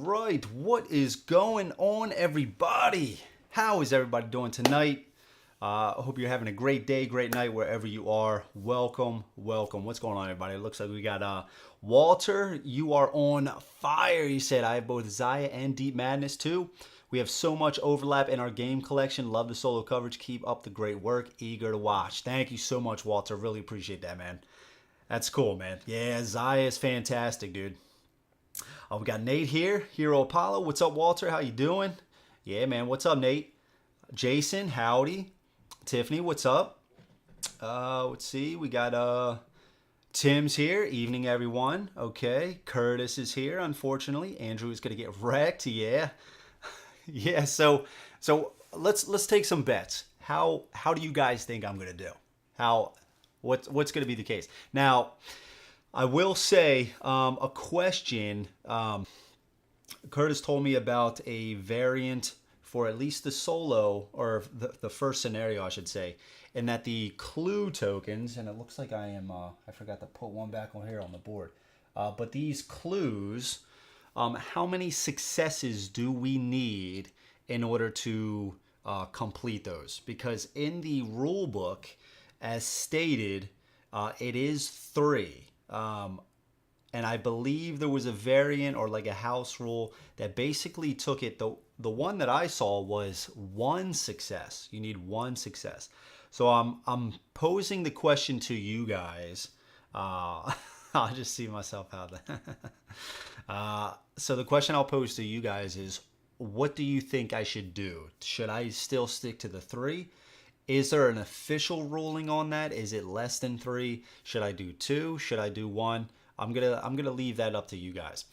right, what is going on, everybody? How is everybody doing tonight? I hope you're having a great day, great night, wherever you are. Welcome, welcome. What's going on, everybody? It looks like we got Walter. You are on fire. He said, I have both Zaya and Deep Madness, too. We have so much overlap in our game collection. Love the solo coverage. Keep up the great work. Eager to watch. Thank you so much, Walter. Really appreciate that, man. That's cool, man. Yeah, Zaya is fantastic, dude. We got Nate here, Hero Apollo. What's up, Walter? How you doing? Yeah, man. What's up, Nate? Jason, howdy. Tiffany, what's up? Let's see. We got Tim's here. Evening, everyone. Okay. Curtis is here, unfortunately. Andrew is going to get wrecked. Yeah. Yeah, so let's take some bets. How do you guys think I'm going to do? What's going to be the case? Now, I will say a question. Curtis told me about a variant for at least the solo, or the first scenario, I should say, and that the clue tokens, and it looks like I forgot to put one back on here on the board, but these clues, how many successes do we need in order to complete those? Because in the rule book, as stated, it is 3. And I believe there was a variant or like a house rule that basically took it. The one that I saw was 1 success. You need 1 success. So I'm posing the question to you guys. I'll just see myself out there. So the question I'll pose to you guys is, what do you think I should do? Should I still stick to the 3? Is there an official ruling on that? Is it less than 3? Should I do 2? Should I do 1? I'm gonna leave that up to you guys.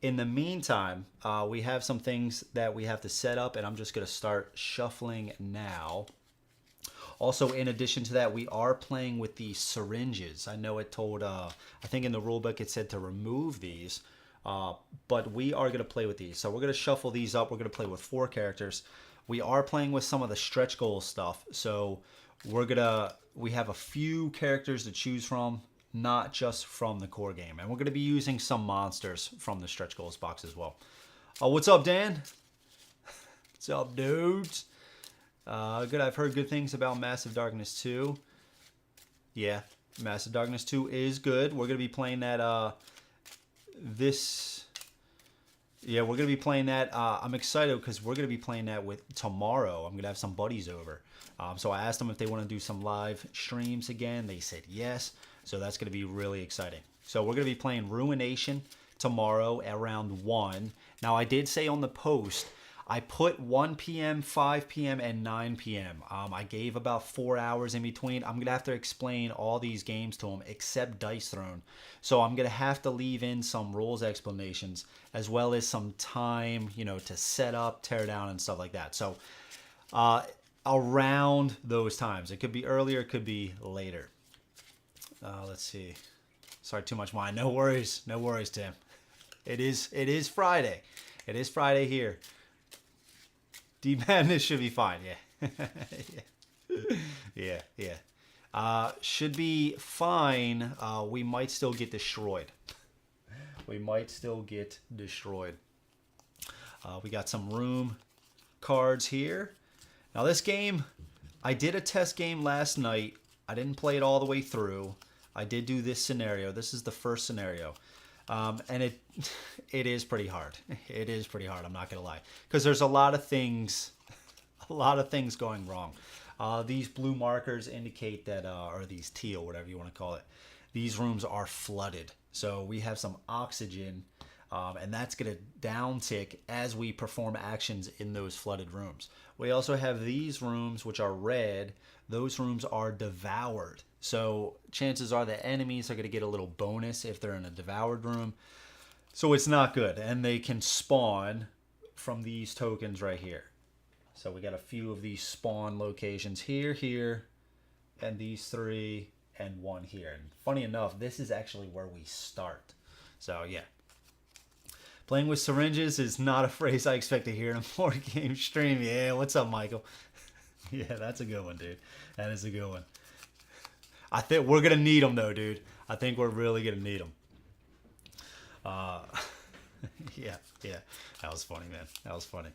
In the meantime, we have some things that we have to set up, and I'm just gonna start shuffling now. Also, in addition to that, we are playing with the syringes. I know it told, I think in the rulebook it said to remove these, but we are gonna play with these. So we're gonna shuffle these up. We're gonna play with 4 characters. We are playing with some of the stretch goal stuff, so we have a few characters to choose from, not just from the core game, and we're gonna be using some monsters from the stretch goals box as well. What's up, Dan? What's up, dudes? Good. I've heard good things about Massive Darkness 2. Yeah, Massive Darkness 2 is good. We're gonna be playing that Yeah, we're going to be playing that. I'm excited because we're going to be playing that with tomorrow. I'm going to have some buddies over. So I asked them if they want to do some live streams again. They said yes. So that's going to be really exciting. So we're going to be playing Ruination tomorrow around 1. Now, I did say on the post, I put 1 p.m., 5 p.m., and 9 p.m. I gave about 4 hours in between. I'm going to have to explain all these games to them except Dice Throne. So I'm going to have to leave in some rules explanations as well as some time, to set up, tear down, and stuff like that. So around those times. It could be earlier, it could be later. Let's see. Sorry, too much wine. No worries. No worries, Tim. It is Friday. It is Friday here. Deep Madness should be fine, yeah. Yeah. Should be fine. We might still get destroyed. We got some room cards here. Now this game, I did a test game last night. I didn't play it all the way through. I did do this scenario. This is the first scenario. And it is pretty hard. It is pretty hard, I'm not going to lie. Because there's a lot of things going wrong. These blue markers indicate that, or these teal, whatever you want to call it, these rooms are flooded. So we have some oxygen, and that's going to downtick as we perform actions in those flooded rooms. We also have these rooms, which are red. Those rooms are devoured. So chances are the enemies are going to get a little bonus if they're in a devoured room. So it's not good. And they can spawn from these tokens right here. So we got a few of these spawn locations here, and these 3, and 1 here. And funny enough, this is actually where we start. So yeah. Playing with syringes is not a phrase I expect to hear in a board game stream. Yeah, what's up, Michael? Yeah, that's a good one, dude. That is a good one. I think we're going to need them, though, dude. I think we're really going to need them. Yeah, that was funny, man. That was funny.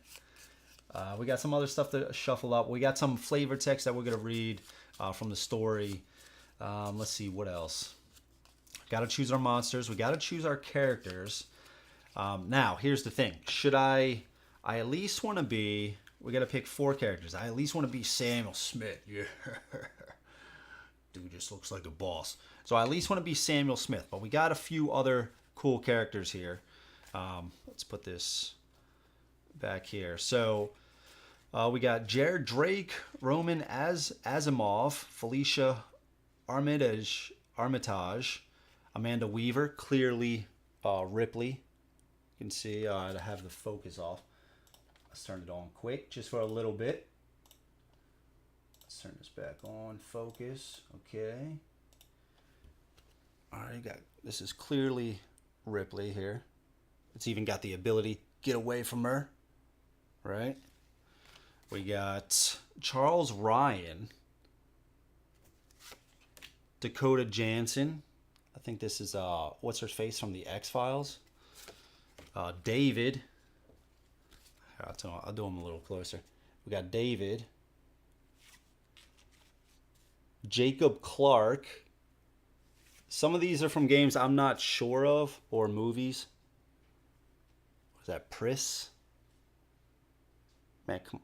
We got some other stuff to shuffle up. We got some flavor text that we're gonna read from the story. Let's see what else. Got to choose our monsters. We got to choose our characters. Now, here's the thing. Should I at least want to be... We got to pick 4 characters. I at least want to be Samuel Smith. Yeah. Dude just looks like a boss. So I at least want to be Samuel Smith. But we got a few other cool characters here. Let's put this back here. So we got Jared Drake, Roman Asimov, Felicia Armitage, Amanda Weaver, clearly Ripley. You can see I have the focus off. Let's turn it on quick, just for a little bit. Let's turn this back on, focus, okay. All right, this is clearly Ripley here. It's even got the ability to get away from her, right? We got Charles Ryan, Dakota Jansen. I think this is what's her face from the X-Files. David. I'll do him a little closer. We got David. Jacob Clark. Some of these are from games I'm not sure of, or movies. Was that Pris? Man, come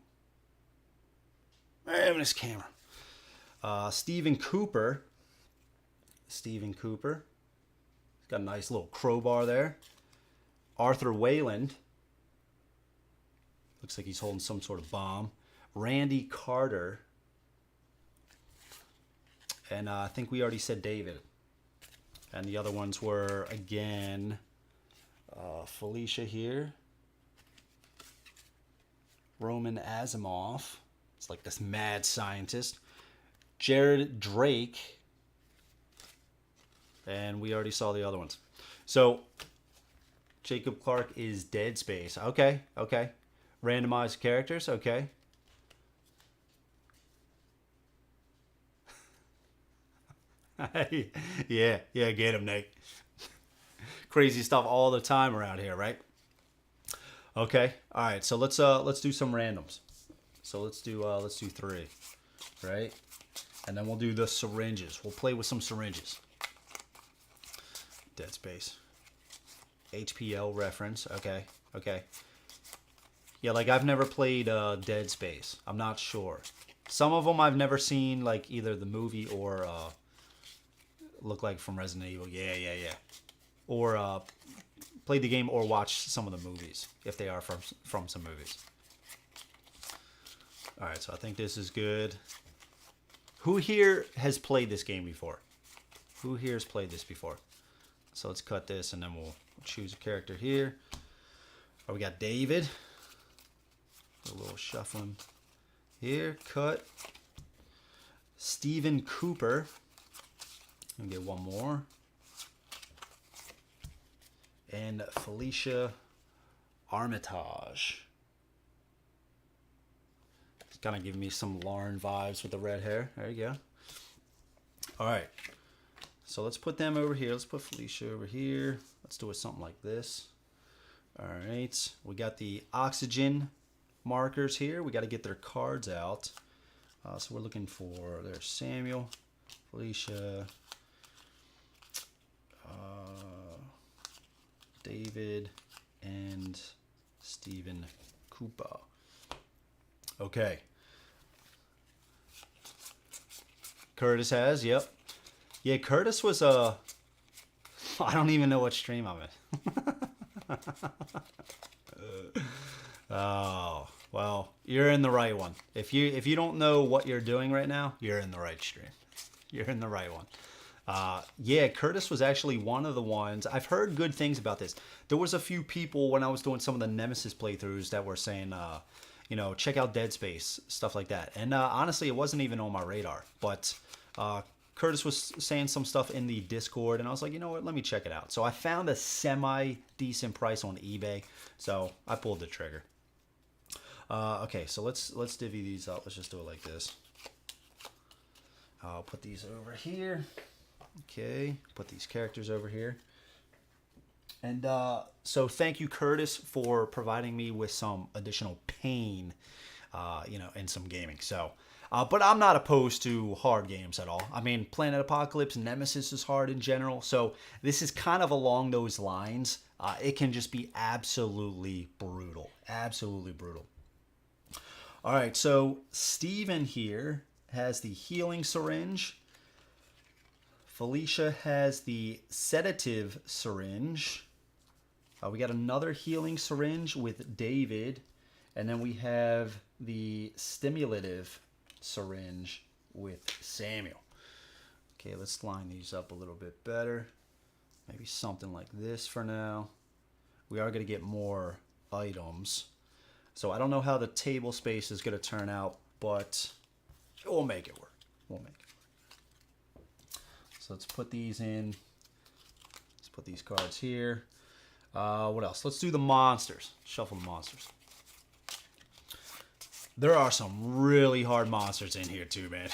on. Man, this camera. Stephen Cooper. He's got a nice little crowbar there. Arthur Wayland. Looks like he's holding some sort of bomb. Randy Carter. And I think we already said David. And the other ones were, again, Felicia here. Roman Asimov. It's like this mad scientist. Jared Drake. And we already saw the other ones. So, Jacob Clark is Dead Space. Okay. Randomized characters. Okay. yeah, get him, Nate. Crazy stuff all the time around here, right? Okay. All right. So let's do some randoms. So let's do 3, right? And then we'll do the syringes. We'll play with some syringes. Dead Space. HPL reference. Okay. Yeah, like I've never played Dead Space. I'm not sure. Some of them I've never seen, like either the movie or look like from Resident Evil. Yeah. Or played the game or watched some of the movies if they are from some movies. All right, so I think this is good. Who here has played this game before? Who here has played this before? So let's cut this and then we'll choose a character here. Oh, we got David. A little shuffling here. Cut. Stephen Cooper. And get one more. And Felicia Armitage. It's kind of giving me some Lauren vibes with the red hair. There you go. All right. So let's put them over here. Let's put Felicia over here. Let's do it something like this. All right. We got the oxygen markers here. We got to get their cards out. So we're looking for, there's Samuel, Felicia, David, and Stephen Cooper. Okay. Curtis has, yep. Yeah, Curtis was I don't even know what stream I'm in. Oh, well, you're in the right one. If you don't know what you're doing right now, you're in the right stream. You're in the right one. Yeah, Curtis was actually one of the ones. I've heard good things about this. There was a few people when I was doing some of the Nemesis playthroughs that were saying, check out Dead Space, stuff like that. And honestly, it wasn't even on my radar. But Curtis was saying some stuff in the Discord, and I was like, you know what, let me check it out. So I found a semi-decent price on eBay, so I pulled the trigger. Okay, so let's divvy these up. Let's just do it like this. I'll put these over here. Okay, put these characters over here. And so thank you, Curtis, for providing me with some additional pain, in some gaming. So, but I'm not opposed to hard games at all. I mean, Planet Apocalypse, Nemesis is hard in general. So this is kind of along those lines. It can just be absolutely brutal. Absolutely brutal. All right, so Steven here has the healing syringe. Felicia has the sedative syringe. We got another healing syringe with David. And then we have the stimulative syringe with Samuel. Okay, let's line these up a little bit better. Maybe something like this for now. We are going to get more items. So I don't know how the table space is going to turn out, but we'll make it work. We'll make it work. So let's put these in. Let's put these cards here. What else? Let's do the monsters. Shuffle the monsters. There are some really hard monsters in here too, man.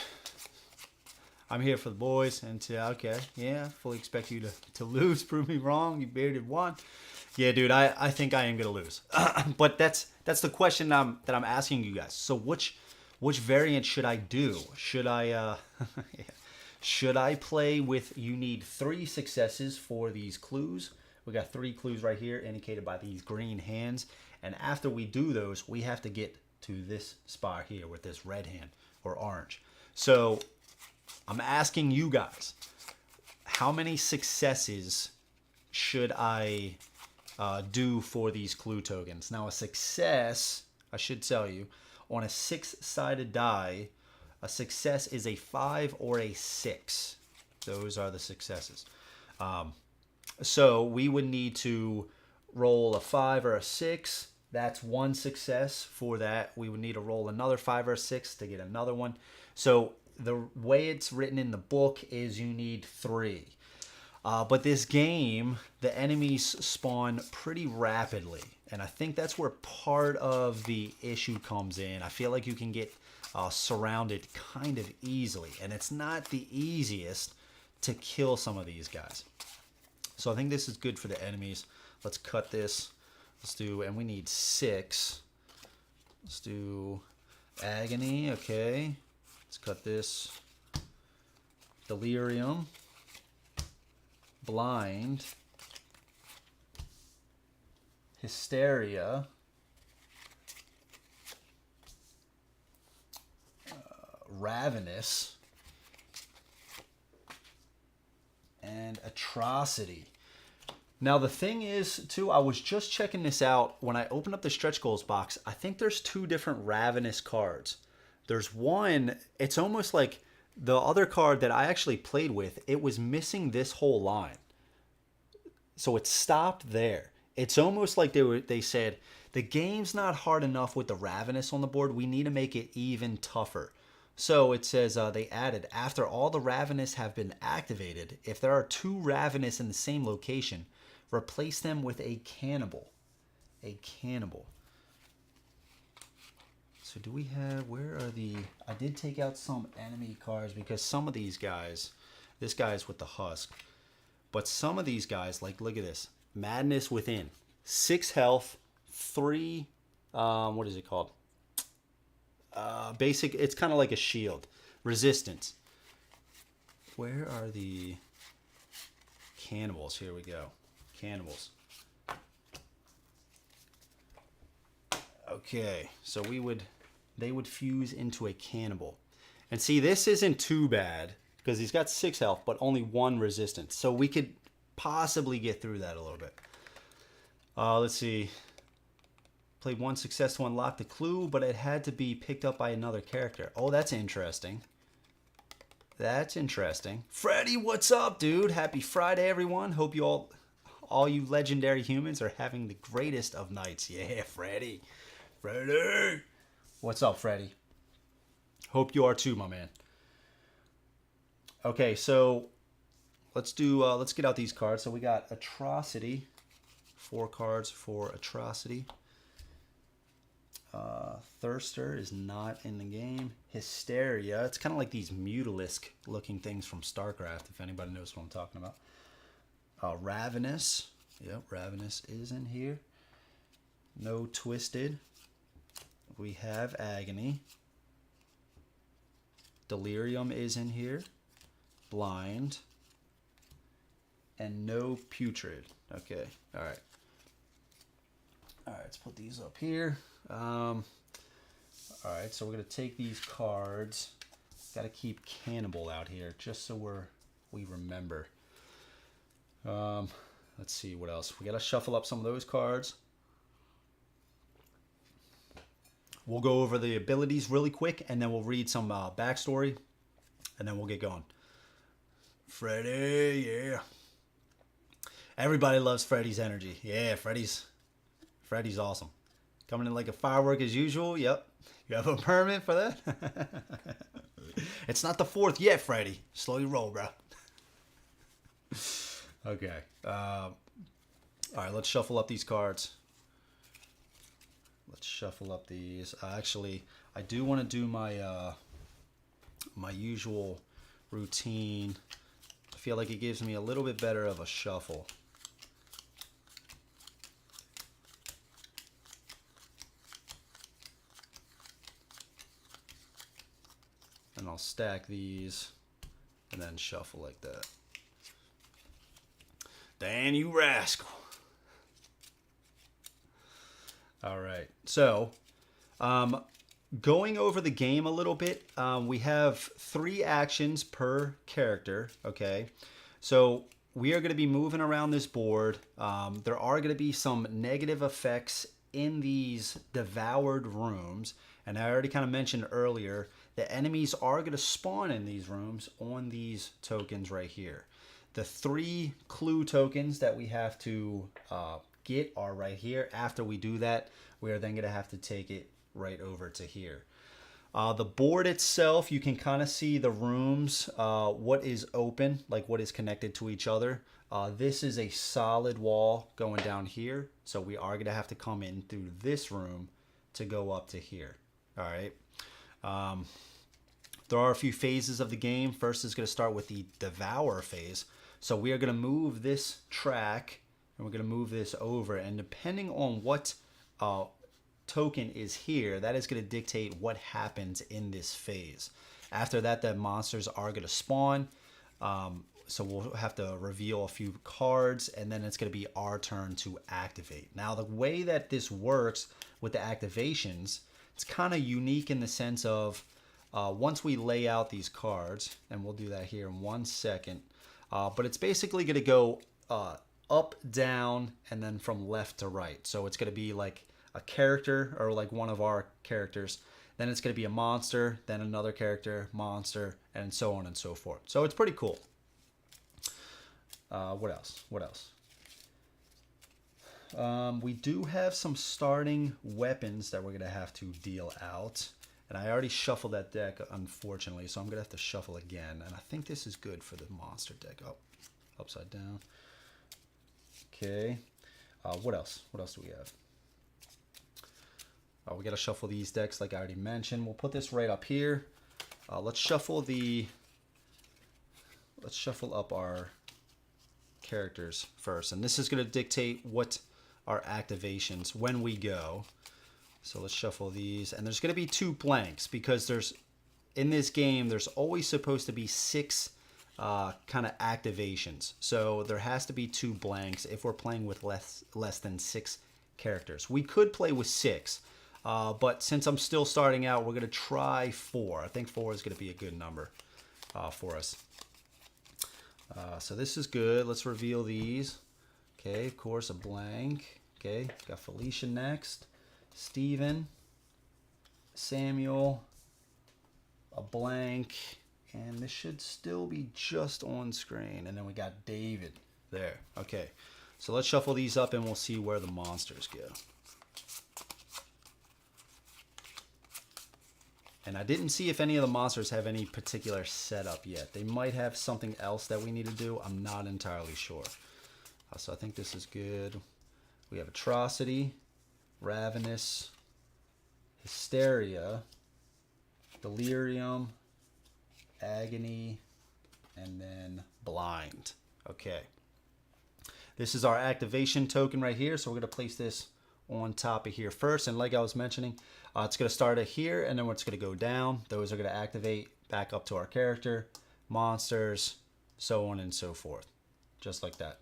I'm here for the boys and okay, yeah, fully expect you to lose. Prove me wrong. You barely won. Yeah, dude, I think I am gonna lose. But that's the question that I'm asking you guys. So which variant should I do? Should I should I play with, you need 3 successes for these clues. We got 3 clues right here indicated by these green hands. And after we do those, we have to get to this spot here with this red hand or orange. So I'm asking you guys, how many successes should I do for these clue tokens? Now a success, I should tell you, on a 6-sided die, a success is a 5 or a 6. Those are the successes. So we would need to roll a 5 or a 6. That's 1 success for that. We would need to roll another 5 or a 6 to get another one. So the way it's written in the book is you need 3. But this game, the enemies spawn pretty rapidly. And I think that's where part of the issue comes in. I feel like you can get surrounded kind of easily. And it's not the easiest to kill some of these guys. So I think this is good for the enemies. Let's cut this. Let's do, and we need 6. Let's do Agony, okay. Let's cut this. Delirium. Blind. Hysteria. Ravenous. And Atrocity. Now the thing is, too, I was just checking this out when I opened up the stretch goals box. I think there's 2 different Ravenous cards. There's one, it's almost like the other card that I actually played with, it was missing this whole line. So it stopped there. It's almost like they said, the game's not hard enough with the Ravenous on the board. We need to make it even tougher. So it says they added, after all the Ravenous have been activated, if there are 2 Ravenous in the same location, replace them with a cannibal. A cannibal. So do we have, where are the, I did take out some enemy cards because some of these guys, this guy's with the husk, but some of these guys, like look at this, Madness Within, 6 health, 3, what is it called? Basic, it's kind of like a shield. Resistance. Where are the cannibals? Here we go. Cannibals. Okay, so they would fuse into a cannibal. And see, this isn't too bad because he's got 6 health, but only 1 resistance. So we could possibly get through that a little bit. Let's see. Played 1 success to unlock the clue, but it had to be picked up by another character. Oh, that's interesting. That's interesting. Freddy, what's up, dude? Happy Friday, everyone. Hope you all you legendary humans are having the greatest of nights. Yeah, Freddy. Freddy. What's up, Freddy? Hope you are too, my man. Okay, so let's get out these cards. So we got Atrocity. 4 cards for Atrocity. Thirster is not in the game. Hysteria. It's kind of like these mutalisk looking things from StarCraft, if anybody knows what I'm talking about. Ravenous. Yep, Ravenous is in here. No Twisted. We have Agony. Delirium is in here. Blind. And no Putrid. Okay, all right. All right, let's put these up here. All right, so we're going to take these cards. Got to keep Cannibal out here just so we remember. Let's see what else. We got to shuffle up some of those cards. We'll go over the abilities really quick, and then we'll read some backstory, and then we'll get going. Freddy, yeah. Everybody loves Freddy's energy. Yeah, Freddy's awesome. Coming in like a firework as usual. Yep. You have a permit for that? It's not the 4th yet, Freddy. Slow your roll, bro. Okay. All right, let's shuffle up these cards. Let's shuffle up these. Actually, I do want to do my my usual routine. I feel like it gives me a little bit better of a shuffle. And I'll stack these and then shuffle like that. Dan, you rascal. All right. So, going over the game a little bit, we have 3 actions per character. Okay. So we are going to be moving around this board. There are going to be some negative effects in these devoured rooms. And I already kind of mentioned earlier, the enemies are going to spawn in these rooms on these tokens right here. The 3 clue tokens that we have to get are right here. After we do that, we are then going to have to take it right over to here. The board itself, you can kind of see the rooms, what is open, like what is connected to each other. This is a solid wall going down here. So we are going to have to come in through this room to go up to here. All right. There are a few phases of the game. First is going to start with the Devour phase. So we are going to move this track and we're going to move this over. And depending on what token is here, that is going to dictate what happens in this phase. After that, the monsters are going to spawn. So we'll have to reveal a few cards, and then it's going to be our turn to activate. Now, the way that this works with the activations, it's kind of unique in the sense of once we lay out these cards, and we'll do that here in 1 second, but it's basically going to go up, down, and then from left to right. So it's going to be like a character or like one of our characters. Then it's going to be a monster, then another character, monster, and so on and so forth. So it's pretty cool. What else? What else? We do have some starting weapons that we're going to have to deal out. And I already shuffled that deck, unfortunately, so I'm going to have to shuffle again. And I think this is good for the monster deck. Oh, upside down. Okay. What else? What else do we have? We got to shuffle these decks like I already mentioned. We'll put this right up here. Let's shuffle up our characters first. And this is going to dictate what our activations when we go. So let's shuffle these. And there's going to be 2 blanks because in this game, there's always supposed to be 6 kind of activations. So there has to be 2 blanks if we're playing with less than 6 characters. We could play with 6, but since I'm still starting out, we're going to try 4. I think 4 is going to be a good number for us. So this is good. Let's reveal these. Okay, of course, a blank. Okay, got Felicia next. Steven. Samuel. A blank. And this should still be just on screen. And then we got David there. Okay, so let's shuffle these up and we'll see where the monsters go. And I didn't see if any of the monsters have any particular setup yet. They might have something else that we need to do. I'm not entirely sure. So I think this is good. We have Atrocity, Ravenous, Hysteria, Delirium, Agony, and then Blind. Okay. This is our activation token right here. So we're going to place this on top of here first. And like I was mentioning, it's going to start at here and then it's going to go down. Those are going to activate back up to our character, monsters, so on and so forth. Just like that.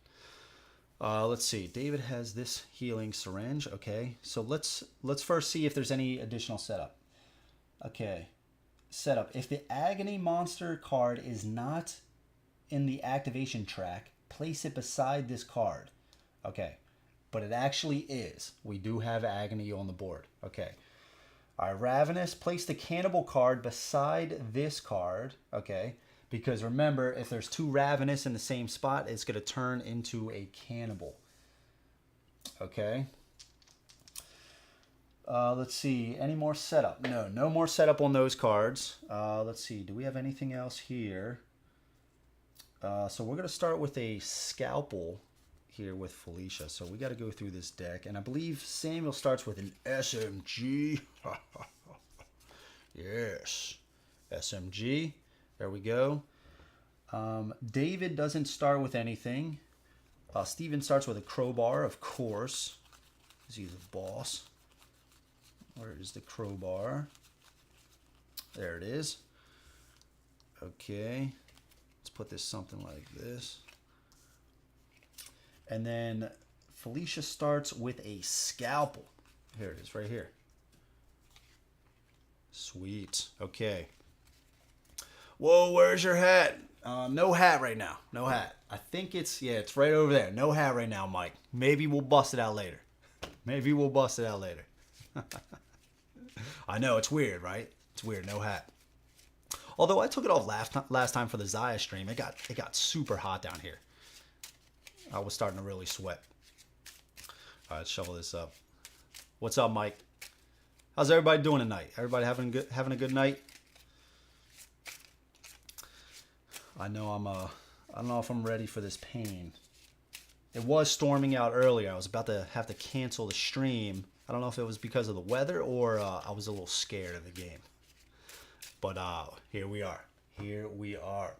Let's see. David has this healing syringe. Okay. So let's first see if there's any additional setup. Okay. Setup. If the Agony monster card is not in the activation track, place it beside this card. Okay. But it actually is. We do have Agony on the board. Okay. All right. Ravenous. Place the Cannibal card beside this card. Okay. Because remember, if there's two Ravenous in the same spot, it's going to turn into a Cannibal. Okay. Let's see. Any more setup? No, no more setup on those cards. Let's see. Do we have anything else here? So we're going to start with a Scalpel here with Felicia. So we got to go through this deck. And I believe Samuel starts with an SMG. Yes. SMG. There we go. David doesn't start with anything. Steven starts with a crowbar, of course. He's the boss. Where is the crowbar? There it is. Okay. Let's put this something like this. And then Felicia starts with a scalpel. Here it is, right here. Sweet. Okay. Whoa, where's your hat? No hat right now. No hat. I think it's right over there. No hat right now, Mike. Maybe we'll bust it out later. Maybe we'll bust it out later. I know, it's weird, right? It's weird, no hat. Although I took it off last time for the Zaya stream. It got super hot down here. I was starting to really sweat. All right, let's shovel this up. What's up, Mike? How's everybody doing tonight? Everybody having a good night? I know I don't know if I'm ready for this pain. It was storming out earlier. I was about to have to cancel the stream. I don't know if it was because of the weather or I was a little scared of the game. But here we are. Here we are.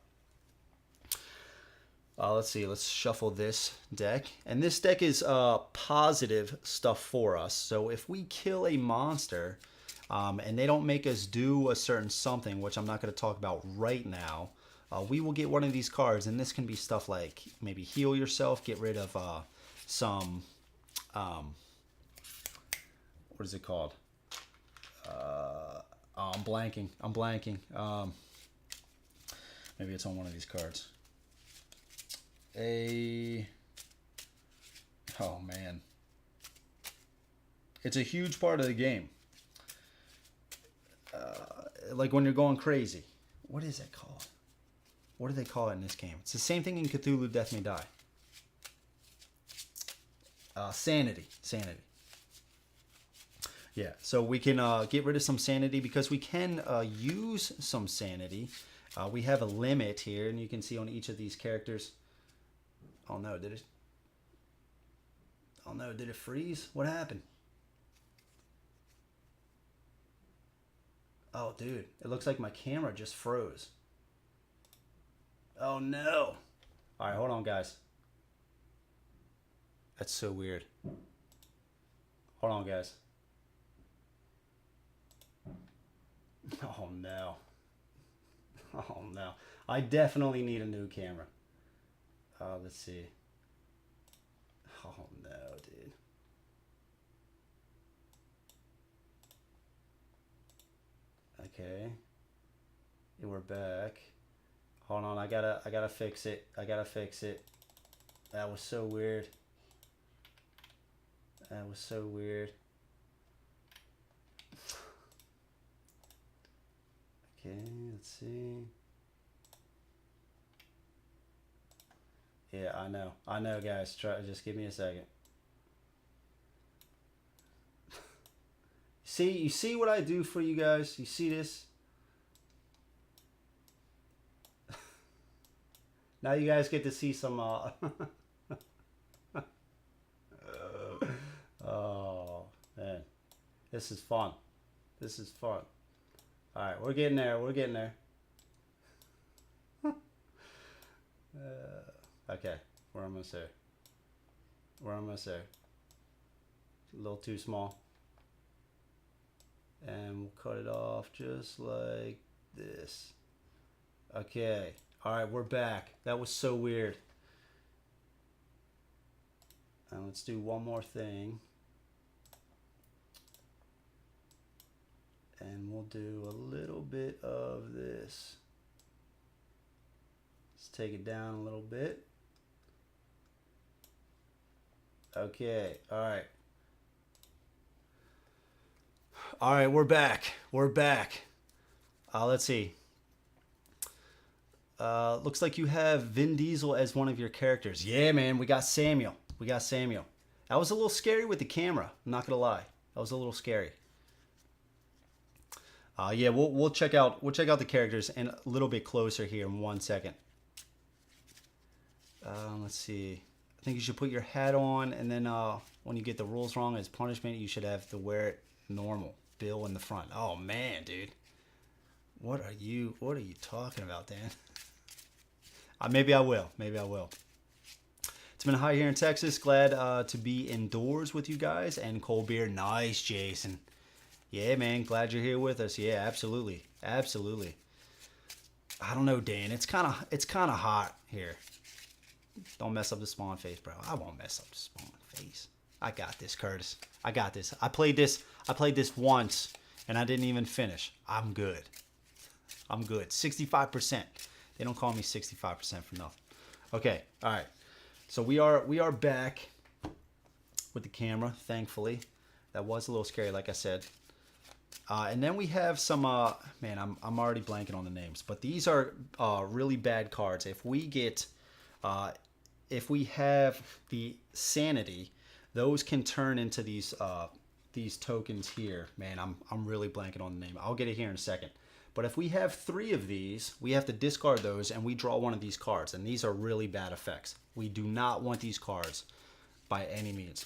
Let's see. Let's shuffle this deck. And this deck is positive stuff for us. So if we kill a monster and they don't make us do a certain something, which I'm not going to talk about right now, we will get one of these cards. And this can be stuff like maybe heal yourself, get rid of some... what is it called? I'm blanking. Maybe it's on one of these cards. Oh man. It's a huge part of the game. Like when you're going crazy. What is it called? What do they call it in this game? It's the same thing in Cthulhu Death May Die. Sanity. Sanity. Yeah, so we can get rid of some sanity because we can use some sanity. We have a limit here, and you can see on each of these characters. Oh no, did it? Oh no, did it freeze? What happened? Oh, dude, it looks like my camera just froze. Oh no. All right, hold on, guys. That's so weird. Hold on, guys. Oh no. Oh no. I definitely need a new camera. Let's see. Oh no, dude. Okay. And we're back. Hold on, I gotta fix it. I gotta fix it. That was so weird. That was so weird. Okay, let's see. Yeah, I know, guys. Just give me a second. You see what I do for you guys? You see this? Now you guys get to see some. Oh man, this is fun. This is fun. All right, we're getting there. We're getting there. Okay, we're almost there. What am I gonna say? A little too small. And we'll cut it off just like this. Okay. All right, we're back. That was so weird. And let's do one more thing. And we'll do a little bit of this. Let's take it down a little bit. Okay, all right. All right, we're back. We're back. Let's see. Looks like you have Vin Diesel as one of your characters. Yeah, man, we got Samuel. We got Samuel. That was a little scary with the camera. I'm not gonna lie. That was a little scary. Yeah, we'll check out the characters and a little bit closer here in 1 second. Let's see. I think you should put your hat on, and then when you get the rules wrong as punishment, you should have to wear it normal. Bill in the front. Oh man, dude. What are you talking about, Dan? Maybe I will. Maybe I will. It's been hot here in Texas. Glad to be indoors with you guys. And cold beer. Nice, Jason. Yeah, man. Glad you're here with us. Yeah, absolutely. Absolutely. I don't know, Dan. It's kind of hot here. Don't mess up the spawn face, bro. I won't mess up the spawn face. I got this, Curtis. I got this. I played this once, and I didn't even finish. I'm good. I'm good. 65%. They don't call me 65% for nothing. Okay. All right. So we are back with the camera, thankfully. That was a little scary, like I said. And then we have some, man, I'm already blanking on the names, but these are really bad cards. If we have the sanity, those can turn into these tokens here. Man, I'm really blanking on the name. I'll get it here in a second. But if we have 3 of these, we have to discard those and we draw one of these cards. And these are really bad effects. We do not want these cards by any means.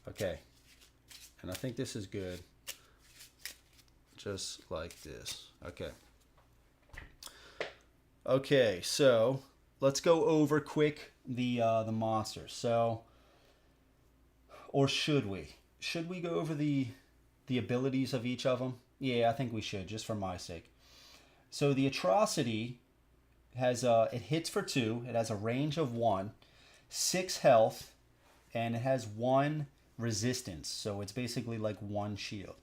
Okay. And I think this is good. Just like this. Okay. Okay, so let's go over quick the monsters. So, or should we? Should we go over the abilities of each of them? Yeah, I think we should, just for my sake. So the Atrocity has it hits for 2. It has a range of 1, 6 health, and it has 1 resistance. So it's basically like 1 shield.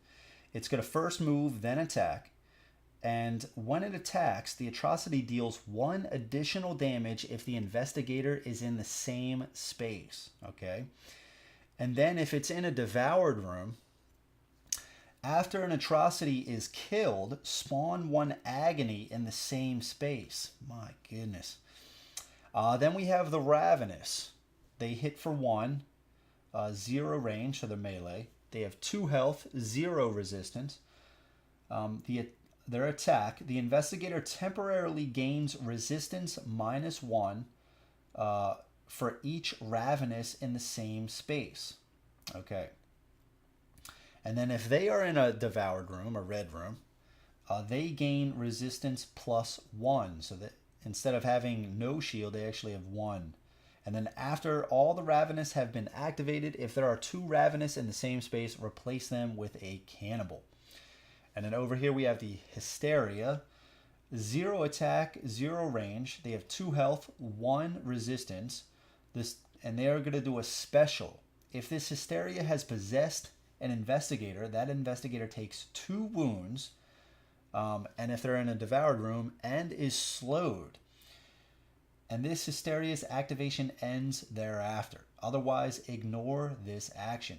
It's going to first move, then attack. And when it attacks, the Atrocity deals 1 additional damage if the Investigator is in the same space. Okay? And then if it's in a devoured room, after an Atrocity is killed, spawn 1 agony in the same space. My goodness. Then we have the Ravenous. They hit for 1, 0 range, so they're melee. They have 2 health, 0 resistance. Their attack, the Investigator temporarily gains resistance -1 for each Ravenous in the same space. Okay. And then if they are in a devoured room, a red room, they gain resistance +1. So that instead of having no shield, they actually have 1. And then after all the Ravenous have been activated, if there are 2 Ravenous in the same space, replace them with a Cannibal. And then over here we have the Hysteria. 0 attack, 0 range. They have 2 health, 1 resistance. And they are going to do a special. If this Hysteria has possessed an Investigator, that Investigator takes 2 wounds. And if they're in a devoured room and is slowed. And this Hysteria's activation ends thereafter. Otherwise, ignore this action.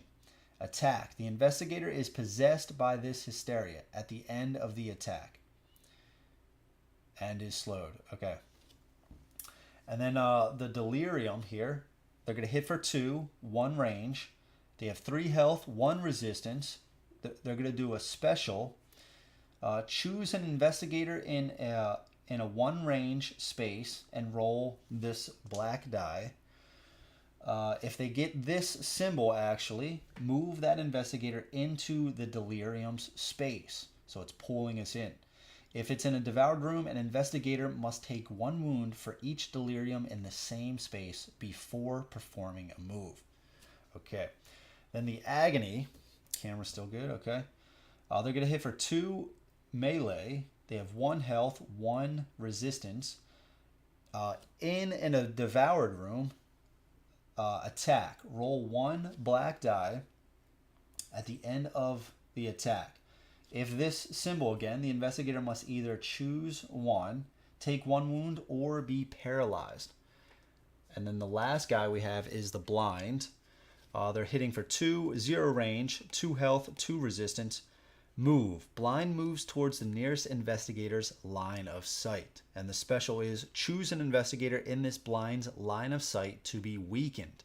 Attack. The Investigator is possessed by this Hysteria at the end of the attack. And is slowed. Okay. And then the Delirium here. They're going to hit for 2, 1 range. They have 3 health, 1 resistance. They're going to do a special. Choose an Investigator in a 1 range space and roll this black die. If they get this symbol, actually, move that Investigator into the Delirium's space. So it's pulling us in. If it's in a devoured room, an investigator must take 1 wound for each delirium in the same space before performing a move. Okay. Then the agony. Camera's still good. Okay. They're going to hit for 2 melee. They have 1 health, 1 resistance. In a devoured room, attack. Roll 1 black die at the end of the attack. If this symbol again, the investigator must either choose 1, take 1 wound, or be paralyzed. And then the last guy we have is the blind. They're hitting for 2, 0 range, 2 health, 2 resistance. Move. Blind moves towards the nearest investigator's line of sight. And the special is choose an investigator in this blind's line of sight to be weakened.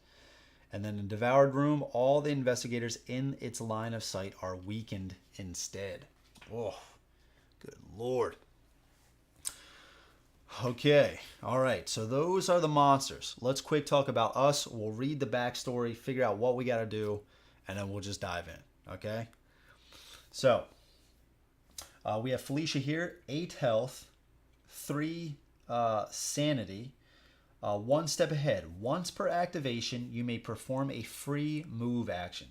And then in devoured room, all the investigators in its line of sight are weakened instead. Oh, good Lord. Okay, all right, so those are the monsters. Let's quick talk about us. We'll read the backstory, figure out what we got to do, and then we'll just dive in, okay? So, we have Felicia here, 8 health, 3 sanity, 1 step ahead. Once per activation, you may perform a free move action.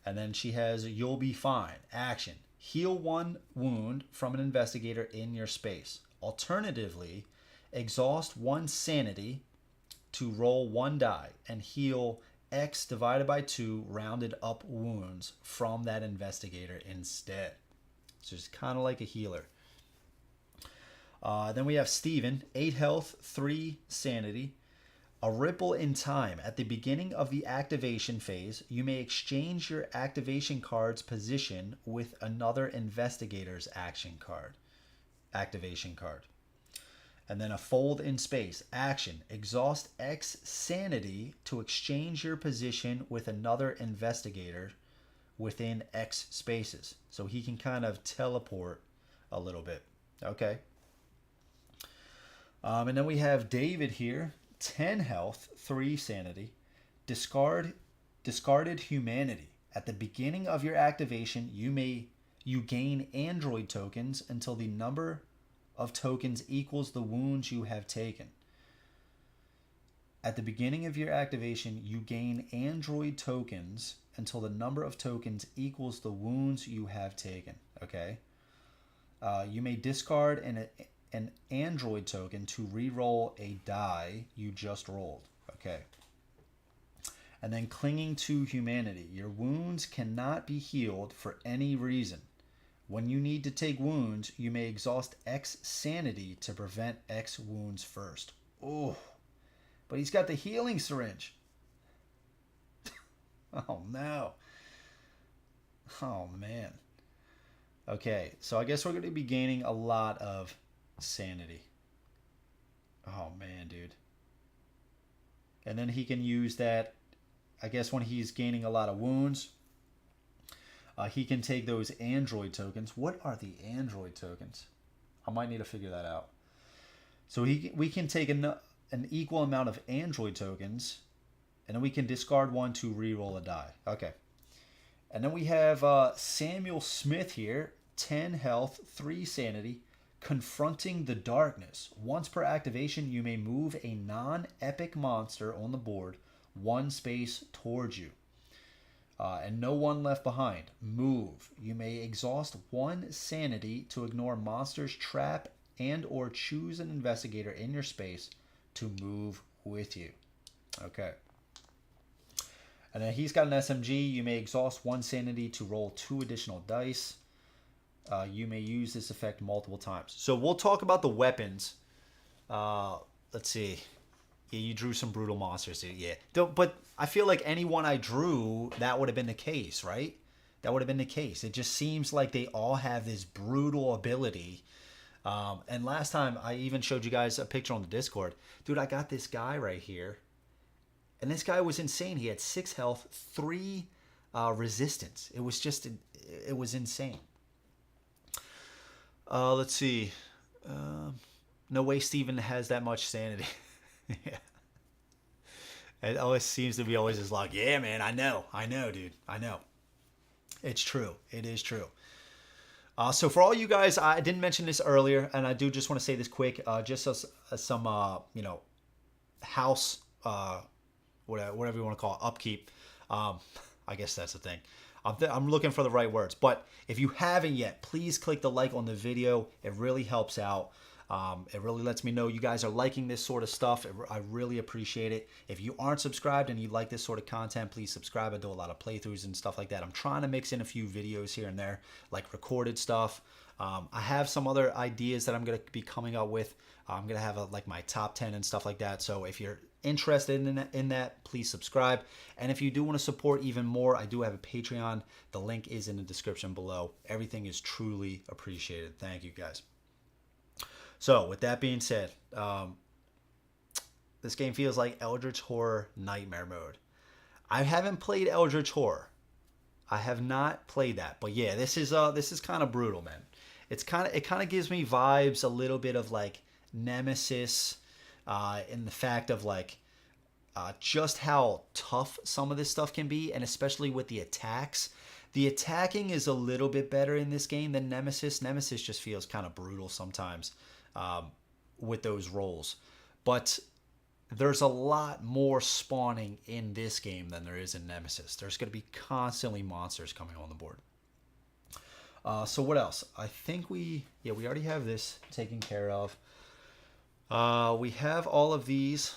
And then she has You'll Be Fine. Action. Heal 1 wound from an investigator in your space. Alternatively, exhaust 1 sanity to roll 1 die and heal X divided by 2 rounded up wounds from that investigator instead. So it's kind of like a healer. Then we have Steven, 8 health, 3 sanity. A ripple in time. At the beginning of the activation phase, you may exchange your activation card's position with another investigator's activation card. And then a fold in space. Action. Exhaust X sanity to exchange your position with another investigator within X spaces. So he can kind of teleport a little bit. Okay. And then we have David here, 10 health, 3 sanity, discarded humanity. At the beginning of your activation, you gain android tokens until the number of tokens equals the wounds you have taken. At the beginning of your activation, you gain android tokens until the number of tokens equals the wounds you have taken. Okay. You may discard an android token to re-roll a die you just rolled. Okay. And then clinging to humanity. Your wounds cannot be healed for any reason. When you need to take wounds, you may exhaust X sanity to prevent X wounds first. Oh, but he's got the healing syringe. Oh, no. Oh, man. Okay, so I guess we're going to be gaining a lot of sanity. Oh, man, dude. And then he can use that, I guess, when he's gaining a lot of wounds. He can take those android tokens. What are the android tokens? I might need to figure that out. So we can take an equal amount of android tokens, and then we can discard 1 to re-roll a die. Okay. And then we have Samuel Smith here, 10 health, 3 sanity, confronting the darkness. Once per activation, you may move a non-epic monster on the board 1 space towards you. And no one left behind. Move. You may exhaust 1 sanity to ignore monsters, trap, and or choose an investigator in your space to move with you. Okay. And then he's got an SMG. You may exhaust 1 sanity to roll 2 additional dice. You may use this effect multiple times. So we'll talk about the weapons. Let's see. Yeah, you drew some brutal monsters, dude. Yeah. But I feel like anyone I drew, that would have been the case, right? That would have been the case. It just seems like they all have this brutal ability. And last time, I even showed you guys a picture on the Discord. Dude, I got this guy right here. And this guy was insane. He had 6 health, 3 resistance. It was insane. Let's see. No way Steven has that much sanity. Yeah. It always seems to be always just like, yeah, man, I know, dude. I know. It's true. It is true. So for all you guys, I didn't mention this earlier, and I do just want to say this quick, just as some, house, whatever you want to call it, upkeep. I guess that's the thing. I'm looking for the right words. But if you haven't yet, please click the like on the video. It really helps out. It really lets me know you guys are liking this sort of stuff. I really appreciate it. If you aren't subscribed and you like this sort of content, please subscribe. I do a lot of playthroughs and stuff like that. I'm trying to mix in a few videos here and there, like recorded stuff. I have some other ideas that I'm going to be coming up with. I'm going to have like my top 10 and stuff like that. So if you're interested in that, please subscribe. And if you do want to support even more, I do have a Patreon. The link is in the description below. Everything is truly appreciated. Thank you guys. So with that being said, this game feels like Eldritch Horror Nightmare Mode. I haven't played Eldritch Horror. I have not played that, but yeah, this is kind of brutal, man. It kind of gives me vibes a little bit of like Nemesis, in the fact of like just how tough some of this stuff can be, and especially with the attacks. The attacking is a little bit better in this game than Nemesis. Nemesis just feels kind of brutal sometimes with those rolls. But there's a lot more spawning in this game than there is in Nemesis. There's going to be constantly monsters coming on the board. So what else? I think we already have this taken care of. We have all of these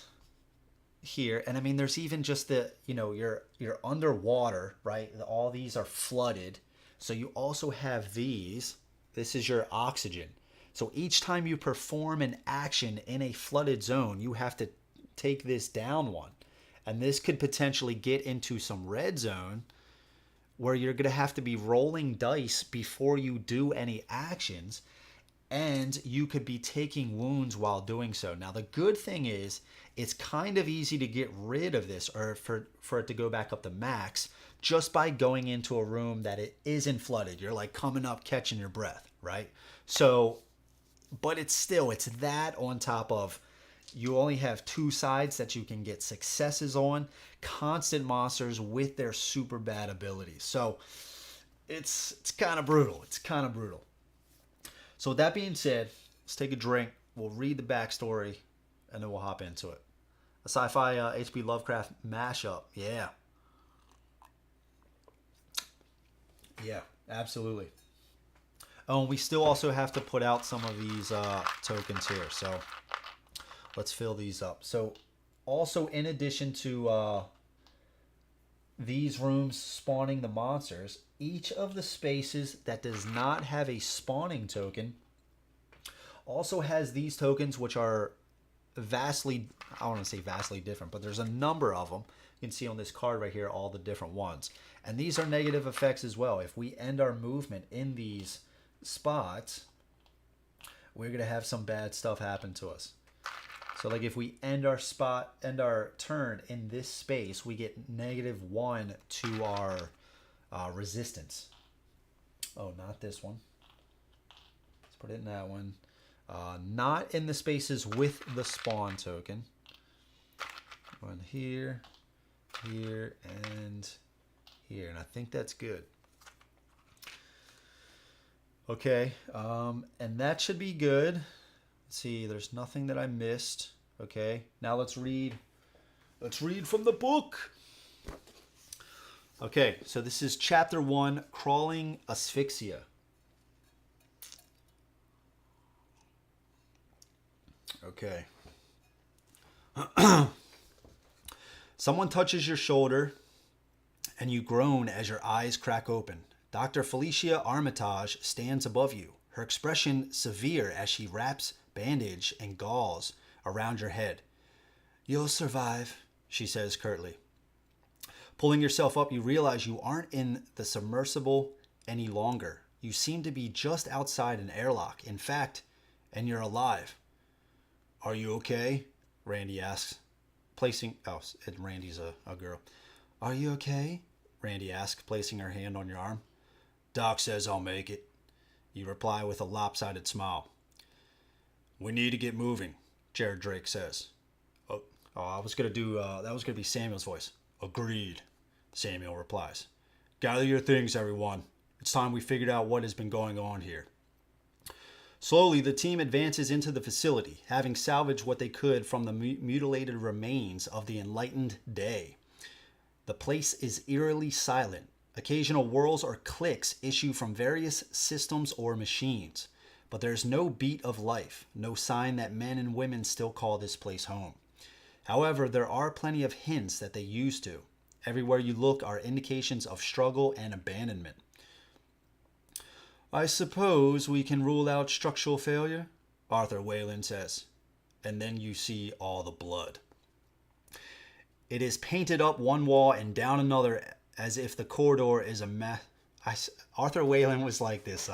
here, and I mean, there's even just the, you're underwater, right? All these are flooded. So you also have these. This is your oxygen. So each time you perform an action in a flooded zone, you have to take this down one. And this could potentially get into some red zone where you're going to have to be rolling dice before you do any actions. And you could be taking wounds while doing so. Now, the good thing is it's kind of easy to get rid of this, or for it to go back up to max, just by going into a room that it isn't flooded. You're like coming up, catching your breath, right? So, but it's that on top of you only have two sides that you can get successes on, constant monsters with their super bad abilities. So it's kind of brutal. It's kind of brutal. So with that being said, let's take a drink. We'll read the backstory, and then we'll hop into it. A sci-fi H.P. Lovecraft mashup. Yeah. Yeah, absolutely. Oh, and we still also have to put out some of these tokens here. So let's fill these up. So also, in addition to these rooms spawning the monsters, each of the spaces that does not have a spawning token also has these tokens, which are vastly, I don't want to say vastly different, but there's a number of them. You can see on this card right here all the different ones. And these are negative effects as well. If we end our movement in these spots, we're going to have some bad stuff happen to us. So like if we end our turn in this space, we get -1 to our resistance. Oh, not this one. Let's put it in that one. Not in the spaces with the spawn token. One here, here, and here. And I think that's good. Okay, and that should be good. Let's see, there's nothing that I missed. Okay, now let's read. Let's read from the book. Okay, so this is Chapter 1, Crawling Asphyxia. Okay. Someone touches your shoulder, and you groan as your eyes crack open. Dr. Felicia Armitage stands above you, her expression severe as she wraps bandage and gauze around your head. "You'll survive," she says curtly. Pulling yourself up, you realize you aren't in the submersible any longer. You seem to be just outside an airlock. In fact, and you're alive. "Are you okay?" Randy asks. Randy's a girl. "Are you okay?" Randy asks, placing her hand on your arm. "Doc says I'll make it," you reply with a lopsided smile. "We need to get moving," Jared Drake says. Oh, I was going to do, that was going to be Samuel's voice. "Agreed," Samuel replies. "Gather your things, everyone. It's time we figured out what has been going on here. Slowly, the team advances into the facility, having salvaged what they could from the mutilated remains of the enlightened day. The place is eerily silent. Occasional whirls or clicks issue from various systems or machines, but there's no beat of life, no sign that men and women still call this place home. However, there are plenty of hints that they used to. Everywhere you look are indications of struggle and abandonment. I suppose we can rule out structural failure, Arthur Whalen says. And then you see all the blood. It is painted up one wall and down another as if the corridor is a mess. Arthur Whalen was like this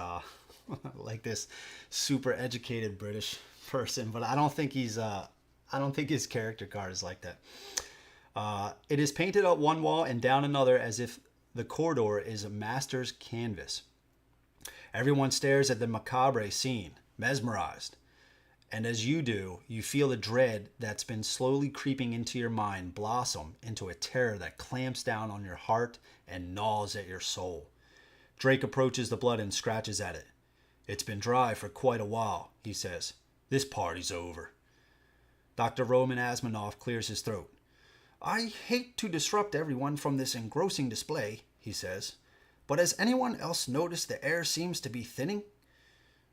super educated British person, but I don't think his character card is like that. It is painted up one wall and down another as if the corridor is a master's canvas. Everyone stares at the macabre scene, mesmerized. And as you do, you feel the dread that's been slowly creeping into your mind blossom into a terror that clamps down on your heart and gnaws at your soul. Drake approaches the blood and scratches at it. It's been dry for quite a while, he says. This party's over. Dr. Roman Asmanoff clears his throat. I hate to disrupt everyone from this engrossing display, he says. But has anyone else noticed the air seems to be thinning?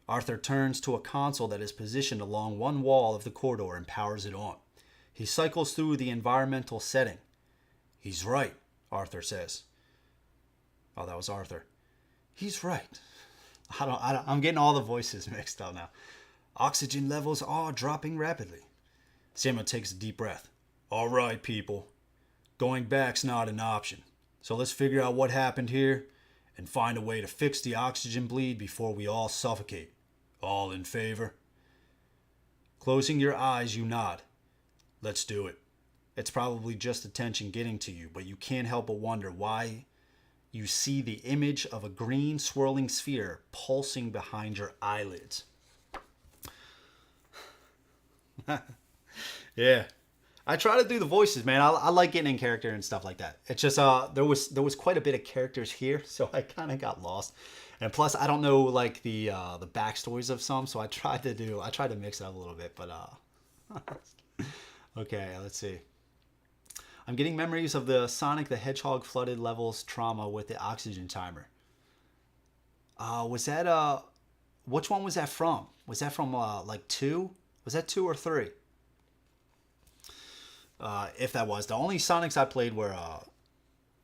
Arthur turns to a console that is positioned along one wall of the corridor and powers it on. He cycles through the environmental setting. He's right, Arthur says. Oh, that was Arthur. He's right. I'm getting all the voices mixed up now. Oxygen levels are dropping rapidly. Samuel takes a deep breath. All right, people. Going back's not an option. So let's figure out what happened here and find a way to fix the oxygen bleed before we all suffocate. All in favor? Closing your eyes, you nod. Let's do it. It's probably just the tension getting to you, but you can't help but wonder why you see the image of a green swirling sphere pulsing behind your eyelids. Yeah. I try to do the voices, man. I like getting in character and stuff like that. It's just there was quite a bit of characters here, so I kind of got lost. And plus, I don't know like the backstories of some, so I tried to mix it up a little bit. But okay, let's see. I'm getting memories of the Sonic the Hedgehog flooded levels trauma with the oxygen timer. Was that which one was that from? Was that from like 2? Was that 2 or 3? If that was. The only Sonics I played were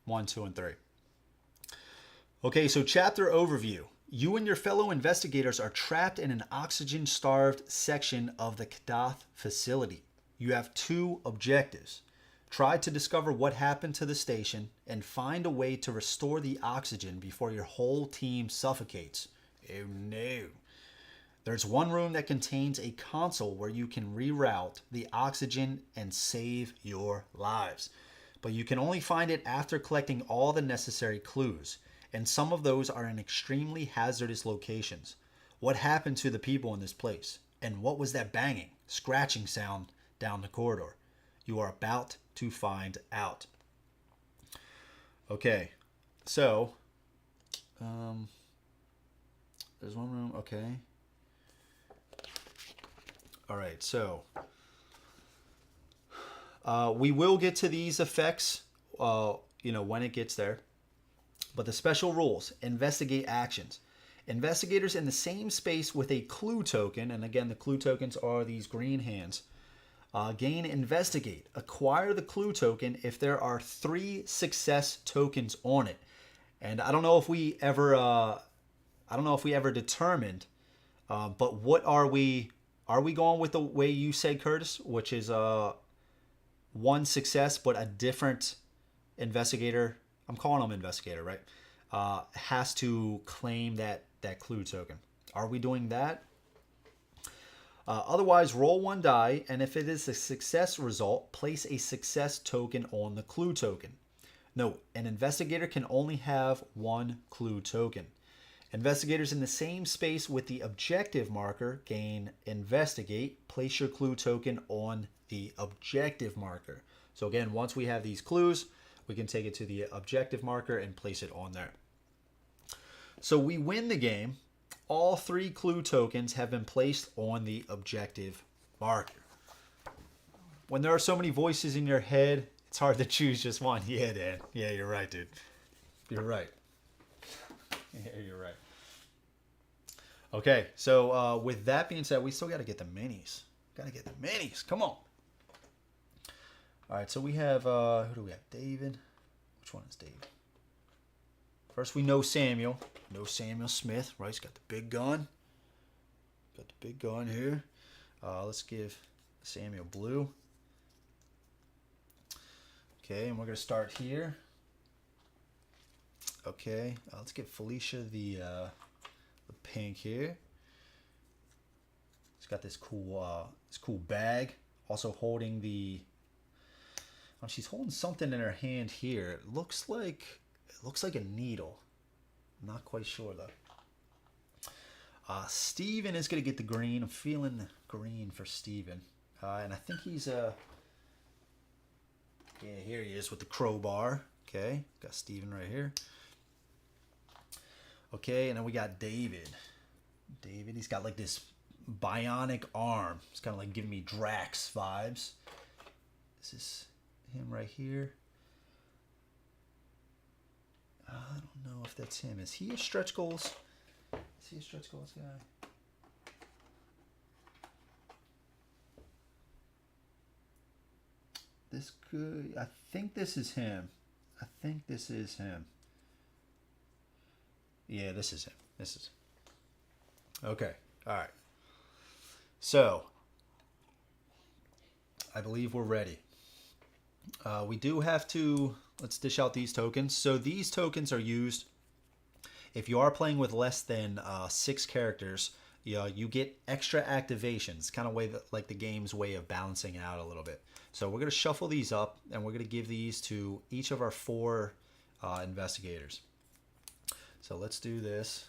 1, 2, and 3. Okay, so chapter overview. You and your fellow investigators are trapped in an oxygen-starved section of the Kadath facility. You have 2 objectives. Try to discover what happened to the station and find a way to restore the oxygen before your whole team suffocates. Oh no. There's one room that contains a console where you can reroute the oxygen and save your lives. But you can only find it after collecting all the necessary clues, and some of those are in extremely hazardous locations. What happened to the people in this place? And what was that banging, scratching sound down the corridor? You are about to find out. Okay, so there's one room, okay. All right, so we will get to these effects, when it gets there. But the special rules: investigate actions. Investigators in the same space with a clue token, and again, the clue tokens are these green hands. Gain investigate. Acquire the clue token if there are 3 success tokens on it. And I don't know if we ever, determined. But what are we? Are we going with the way you said, Curtis, which is 1 success, but a different investigator? I'm calling him investigator, right? Has to claim that clue token. Are we doing that? Otherwise, roll 1 die, and if it is a success result, place a success token on the clue token. Note, an investigator can only have 1 clue token. Investigators in the same space with the objective marker gain investigate. Place your clue token on the objective marker. So again, once we have these clues, we can take it to the objective marker and place it on there. So we win the game. All 3 clue tokens have been placed on the objective marker. When there are so many voices in your head, it's hard to choose just one. Yeah, Dan. Yeah, you're right, dude. You're right. Yeah, you're right. Okay, so with that being said, we still got to get the minis. Got to get the minis. Come on. All right, so we have, who do we have? David. Which one is David? First, we know Samuel. No Samuel Smith, right? He's got the big gun. Got the big gun here. Let's give Samuel blue. Okay, and we're going to start here. Okay, let's give Felicia the pink here. She's got this cool bag. Also holding the. Oh, she's holding something in her hand here. It looks like a needle. I'm not quite sure though. Steven is gonna get the green. I'm feeling green for Steven. And I think he's yeah, here he is with the crowbar. Okay, got Steven right here. Okay, and then we got David. David, he's got like this bionic arm. It's kind of like giving me Drax vibes. This is him right here. I don't know if that's him. Is he a stretch goals? Is he a stretch goals guy? This could. I think this is him. I think this is him. Yeah, this is him. This is him. Okay. All right. So, I believe we're ready. We do have to, let's dish out these tokens. So these tokens are used if you are playing with less than 6 characters. You get extra activations, kind of like the game's way of balancing out a little bit. So we're going to shuffle these up, and we're going to give these to each of our 4 investigators. So let's do this.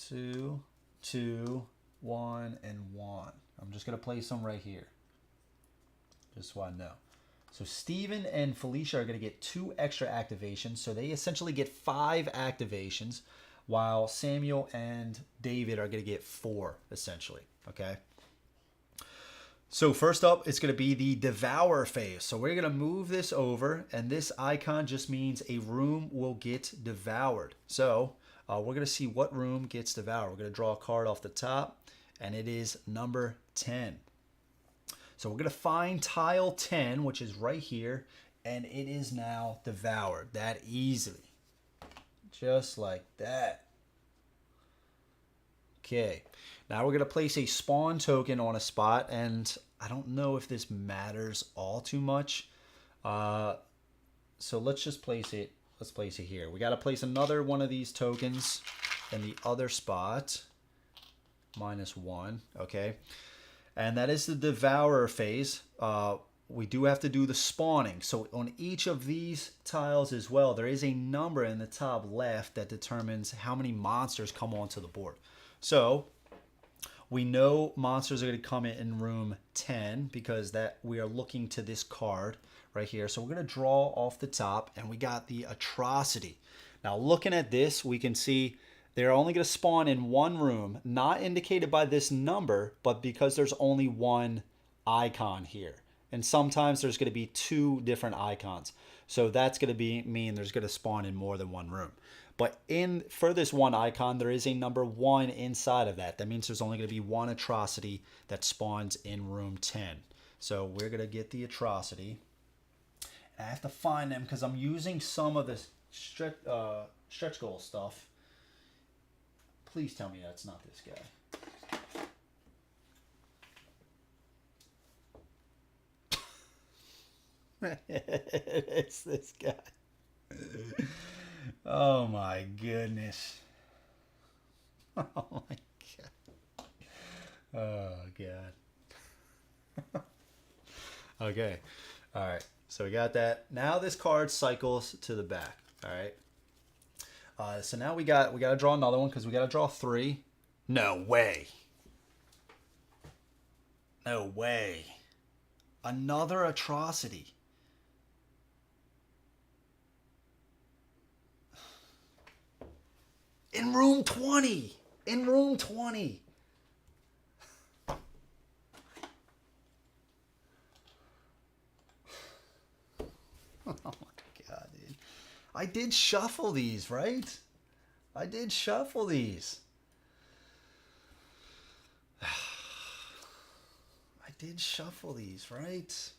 2, 2, 1, and 1. I'm just going to place them right here, just so I know. So Steven and Felicia are going to get 2 extra activations. So they essentially get 5 activations, while Samuel and David are going to get 4, essentially. Okay. So first up, it's going to be the Devour Phase. So we're going to move this over, and this icon just means a room will get devoured. So we're going to see what room gets devoured. We're going to draw a card off the top, and it is number 10. So we're going to find tile 10, which is right here, and it is now devoured that easily. Just like that. Okay. Now we're going to place a spawn token on a spot, and I don't know if this matters all too much. So let's just place it. Let's place it here. We got to place another one of these tokens in the other spot. -1. Okay. And that is the Devourer phase. We do have to do the spawning. So on each of these tiles as well, there is a number in the top left that determines how many monsters come onto the board. So we know monsters are going to come in room 10 because that we are looking to this card right here. So we're going to draw off the top, and we got the Atrocity. Now looking at this, we can see they're only going to spawn in one room, not indicated by this number, but because there's only one icon here. And sometimes there's going to be 2 different icons. So that's going to mean there's going to spawn in more than one room. But for this one icon, there is a number 1 inside of that. That means there's only going to be one Atrocity that spawns in room 10. So we're going to get the Atrocity. And I have to find them because I'm using some of this stretch goal stuff. Please tell me that's not this guy. It's this guy. Oh my goodness. Oh my god. Oh god. Okay. All right. So we got that. Now this card cycles to the back. All right. So now we got to draw another one because we got to draw 3. No way. No way. Another Atrocity. In room 20. In room 20. Oh my God, dude. I did shuffle these, right? I did shuffle these. I did shuffle these, right?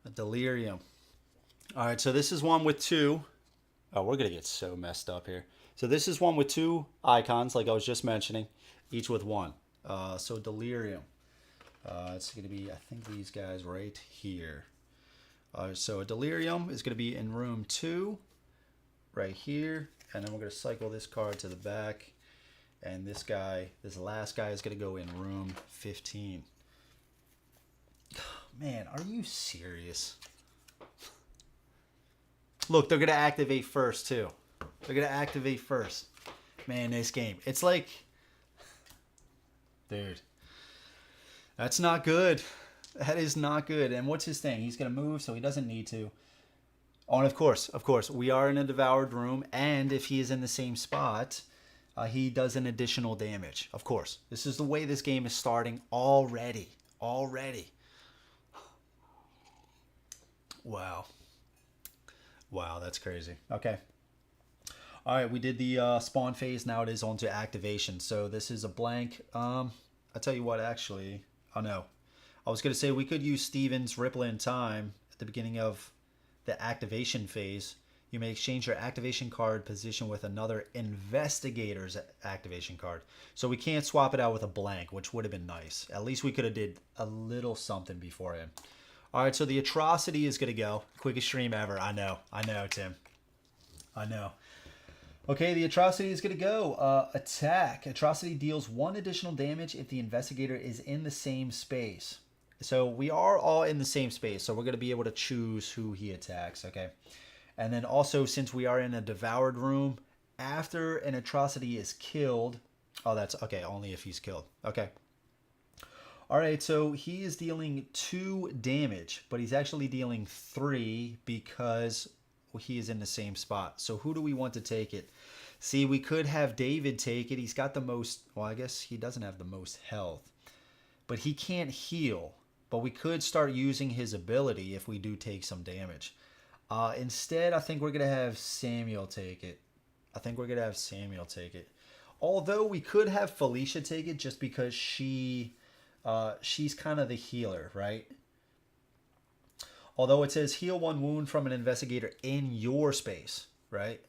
A delirium. All right, so this is one with two. Oh, we're going to get so messed up here. So this is one with two icons, like I was just mentioning, each with one. So delirium. It's going to be, I think, these guys right here. So a delirium is going to be in room 2, right here. And then we're going to cycle this card to the back. And this guy, this last guy, is going to go in room 15. Man, are you serious? Look, they're going to activate first, too. They're going to activate first. Man, this game. It's like... Dude. That's not good. That is not good. And what's his thing? He's going to move, so he doesn't need to. Oh, and of course, we are in a devoured room. And if he is in the same spot, he does an additional damage. Of course. This is the way this game is starting already. Already. Wow. Wow, that's crazy. Okay. All right, we did the spawn phase. Now it is on to activation. So this is a blank. I'll tell you what, actually. Oh, no. I was going to say we could use Steven's Ripple in Time at the beginning of the activation phase. You may exchange your activation card position with another investigator's activation card. So we can't swap it out with a blank, which would have been nice. At least we could have did a little something beforehand. All right, so the Atrocity is going to go. Quickest stream ever. I know, Tim. I know. Okay, the Atrocity is going to go. Attack. Atrocity deals 1 additional damage if the investigator is in the same space. So we are all in the same space, so we're going to be able to choose who he attacks, okay? And then also, since we are in a devoured room, after an Atrocity is killed... Oh, that's... Okay, only if he's killed. Okay. All right, so he is dealing 2 damage, but he's actually dealing 3 because he is in the same spot. So who do we want to take it? See, we could have David take it. He's got the most... Well, I guess he doesn't have the most health. But he can't heal. But we could start using his ability if we do take some damage. Instead, I think we're going to have Samuel take it. Although we could have Felicia take it just because she's kind of the healer, right? Although it says heal 1 wound from an investigator in your space, right?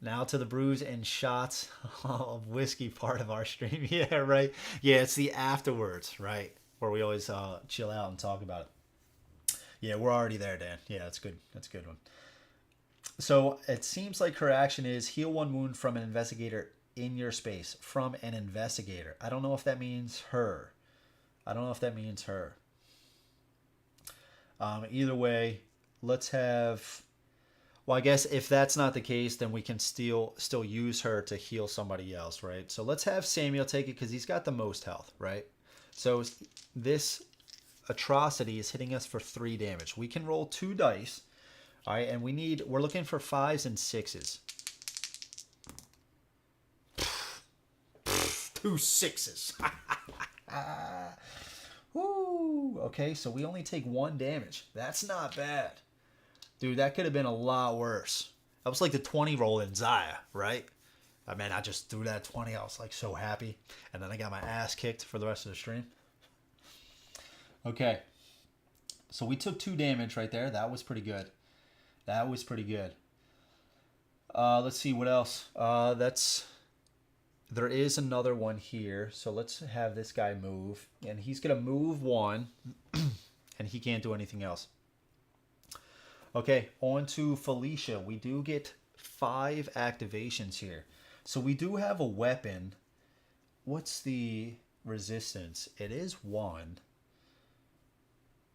Now to the brews and shots of whiskey part of our stream. Yeah, right. Yeah, it's the afterwards, right? Where we always chill out and talk about it. Yeah, we're already there, Dan. Yeah, that's good. That's a good one. So it seems like her action is heal 1 wound from an investigator in your space. From an investigator. I don't know if that means her. Either way, let's have... Well, I guess if that's not the case, then we can still use her to heal somebody else, right? So let's have Samuel take it because he's got the most health, right? So this Atrocity is hitting us for 3 damage. We can roll 2 dice, all right? And we're looking for 5s and 6s. 2 6s. Woo! Okay, so we only take 1 damage. That's not bad. Dude, that could have been a lot worse. That was like the 20 roll in Zaya, right? I mean, I just threw that 20. I was like so happy. And then I got my ass kicked for the rest of the stream. Okay. So we took 2 damage right there. That was pretty good. Let's see what else. There is another one here. So let's have this guy move. And he's going to move 1. And he can't do anything else. Okay, on to Felicia. We do get 5 activations here. So we do have a weapon. What's the resistance? It is 1.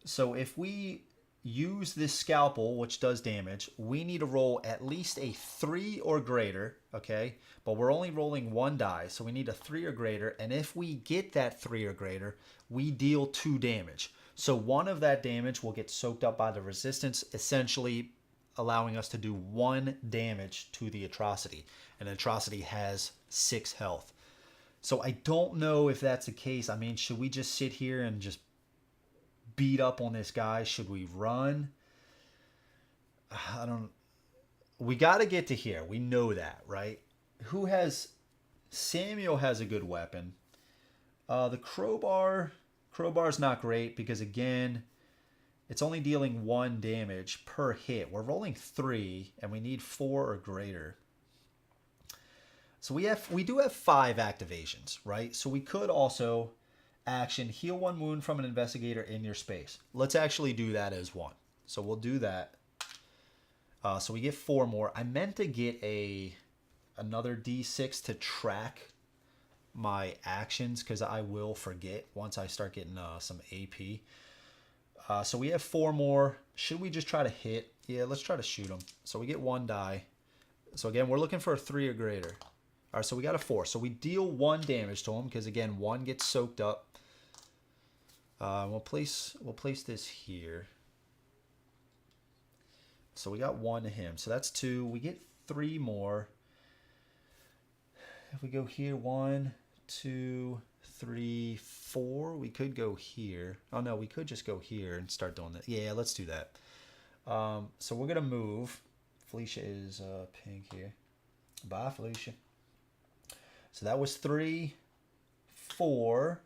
So if we use this scalpel, which does damage, we need to roll at least a 3 or greater, okay? But we're only rolling 1 die, so we need a 3 or greater. And if we get that 3 or greater, we deal 2 damage. So 1 of that damage will get soaked up by the resistance, essentially allowing us to do 1 damage to the Atrocity. And Atrocity has 6 health. So I don't know if that's the case. I mean, should we just sit here and just beat up on this guy? Should we run? I don't... We got to get to here. We know that, right? Who has... Samuel has a good weapon. The crowbar's not great because, again, it's only dealing 1 damage per hit. We're rolling 3, and we need 4 or greater. So we do have 5 activations, right? So we could also action heal 1 wound from an investigator in your space. Let's actually do that as 1. So we'll do that. So we get 4 more. I meant to get another D6 to track my actions because I will forget once I start getting some AP. So we have 4 more. Should we just try to hit? Yeah, let's try to shoot them. So we get 1 die. So again, we're looking for a 3 or greater. All right, so we got a 4. So we deal 1 damage to him because, again, 1 gets soaked up. We'll place this here. So we got 1 to him. So that's 2. We get 3 more. If we go here, 1, 2, 3, 4. We could go here. Oh, no, we could just go here and start doing that. Yeah, let's do that. So we're going to move. Felicia is pink here. Bye, Felicia. So that was 3, 4.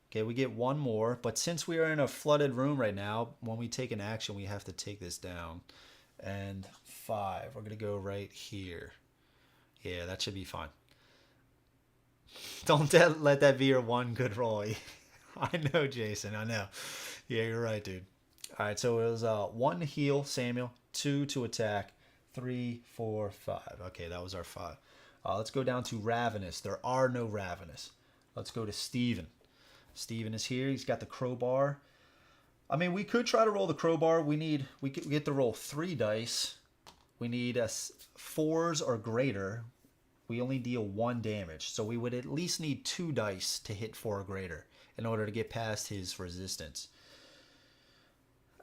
Okay, we get 1 more. But since we are in a flooded room right now, when we take an action, we have to take this down. And 5. We're going to go right here. Yeah, that should be fine. Don't let that be your 1 good roll. I know, Jason. I know. Yeah, you're right, dude. All right, so it was 1 to heal, Samuel. 2 to attack. 3, 4, 5. Okay, that was our 5. Let's go down to Ravenous. There are no Ravenous. Let's go to Steven. Steven is here. He's got the crowbar. I mean, we could try to roll the crowbar. We get to roll 3 dice. We need 4s or greater. We only deal 1 damage. So we would at least need 2 dice to hit 4 or greater in order to get past his resistance.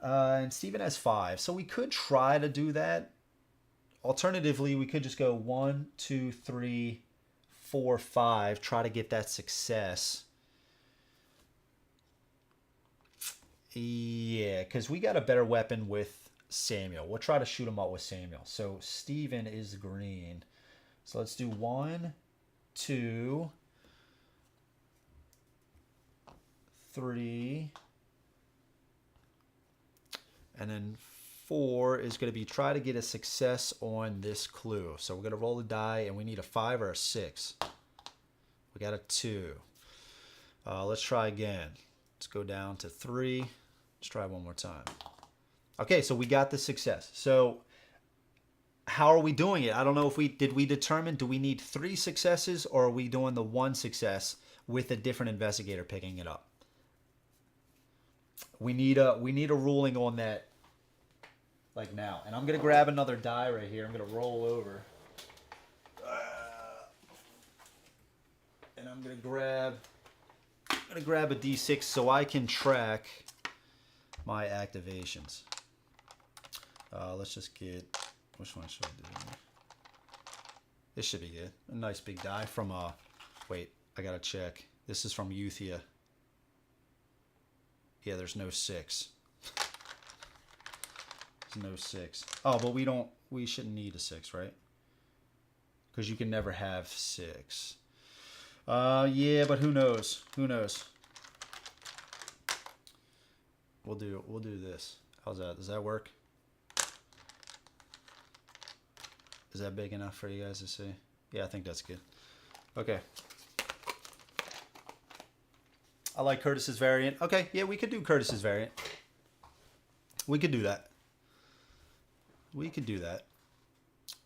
And Steven has 5. So we could try to do that. Alternatively, we could just go 1, 2, 3, 4, 5. Try to get that success. Yeah, because we got a better weapon with Samuel. We'll try to shoot him up with Samuel. So Steven is green. So let's do 1, 2, 3, and then 4 is going to be try to get a success on this clue. So we're going to roll the die, and we need a 5 or a 6. We got a 2. Let's try again. Let's go down to 3. Let's try one more time. Okay, so we got the success. So how are we doing it? I don't know if we determine, do we need 3 successes, or are we doing the 1 success with a different investigator picking it up? We need a ruling on that. Like now. And I'm going to grab another die right here. I'm going to roll over. And I'm going to grab a D6 so I can track my activations. Let's just get, which one should I do? This should be good. A nice big die from, wait, I got to check. This is from Euthia. Yeah, there's no 6. No 6. Oh, but we shouldn't need a 6, right? Because you can never have 6. Yeah, but who knows? Who knows? We'll do this. How's that? Does that work? Is that big enough for you guys to see? Yeah, I think that's good. Okay. I like Curtis's variant. Okay, yeah, we could do Curtis's variant. We could do that. We could do that.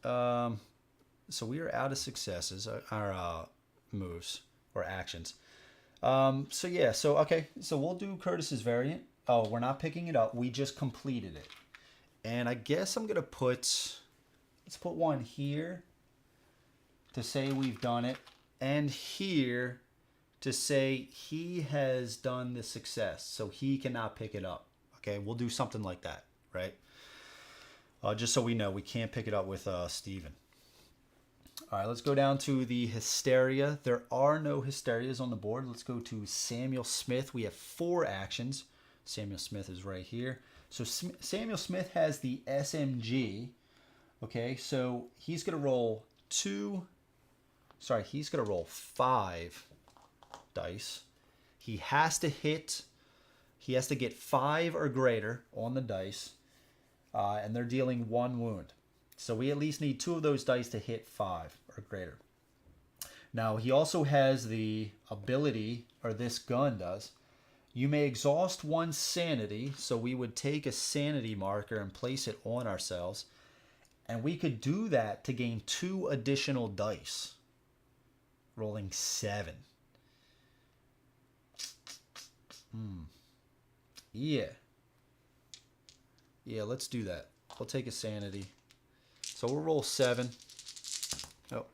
So we are out of successes, our moves or actions. So yeah, so okay, so we'll do Curtis's variant. Oh, we're not picking it up. We just completed it. And I guess I'm gonna let's put 1 here to say we've done it, and here to say he has done the success, so he cannot pick it up. Okay, we'll do something like that, right? Just so we know, we can't pick it up with Steven. All right, let's go down to the Hysteria. There are no Hysterias on the board. Let's go to Samuel Smith. We have 4 actions. Samuel Smith is right here. So Samuel Smith has the SMG. Okay, so he's going to roll 5 dice. He has to get 5 or greater on the dice, and they're dealing 1 wound. So we at least need 2 of those dice to hit 5 or greater. Now, he also has the ability, or this gun does, you may exhaust 1 sanity, so we would take a sanity marker and place it on ourselves, and we could do that to gain 2 additional dice, rolling 7. Yeah, let's do that. We'll take a sanity. So we'll roll 7. Oh,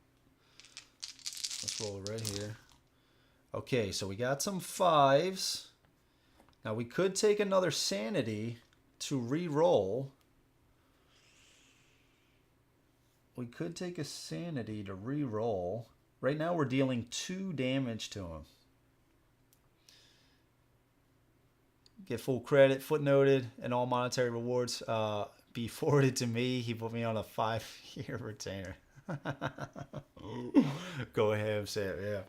let's roll it right here. Okay, so we got some 5s. Now we could take another sanity to re-roll. We could take a sanity to re-roll. Right now we're dealing 2 damage to him. Get full credit, footnoted, and all monetary rewards be forwarded to me. He put me on a 5-year retainer. Go ahead, say it. Yeah.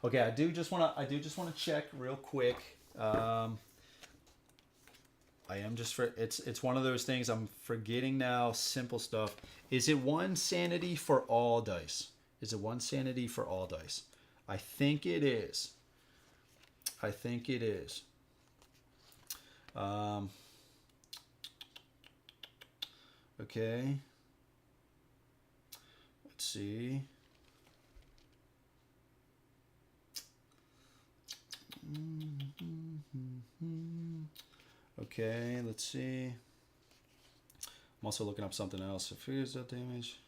Okay, I do just want to check real quick. I am just it's one of those things I'm forgetting now. Simple stuff. Is it 1 sanity for all dice? Is it 1 sanity for all dice? I think it is. Okay. Let's see. Okay, let's see. I'm also looking up something else. So here's that damage.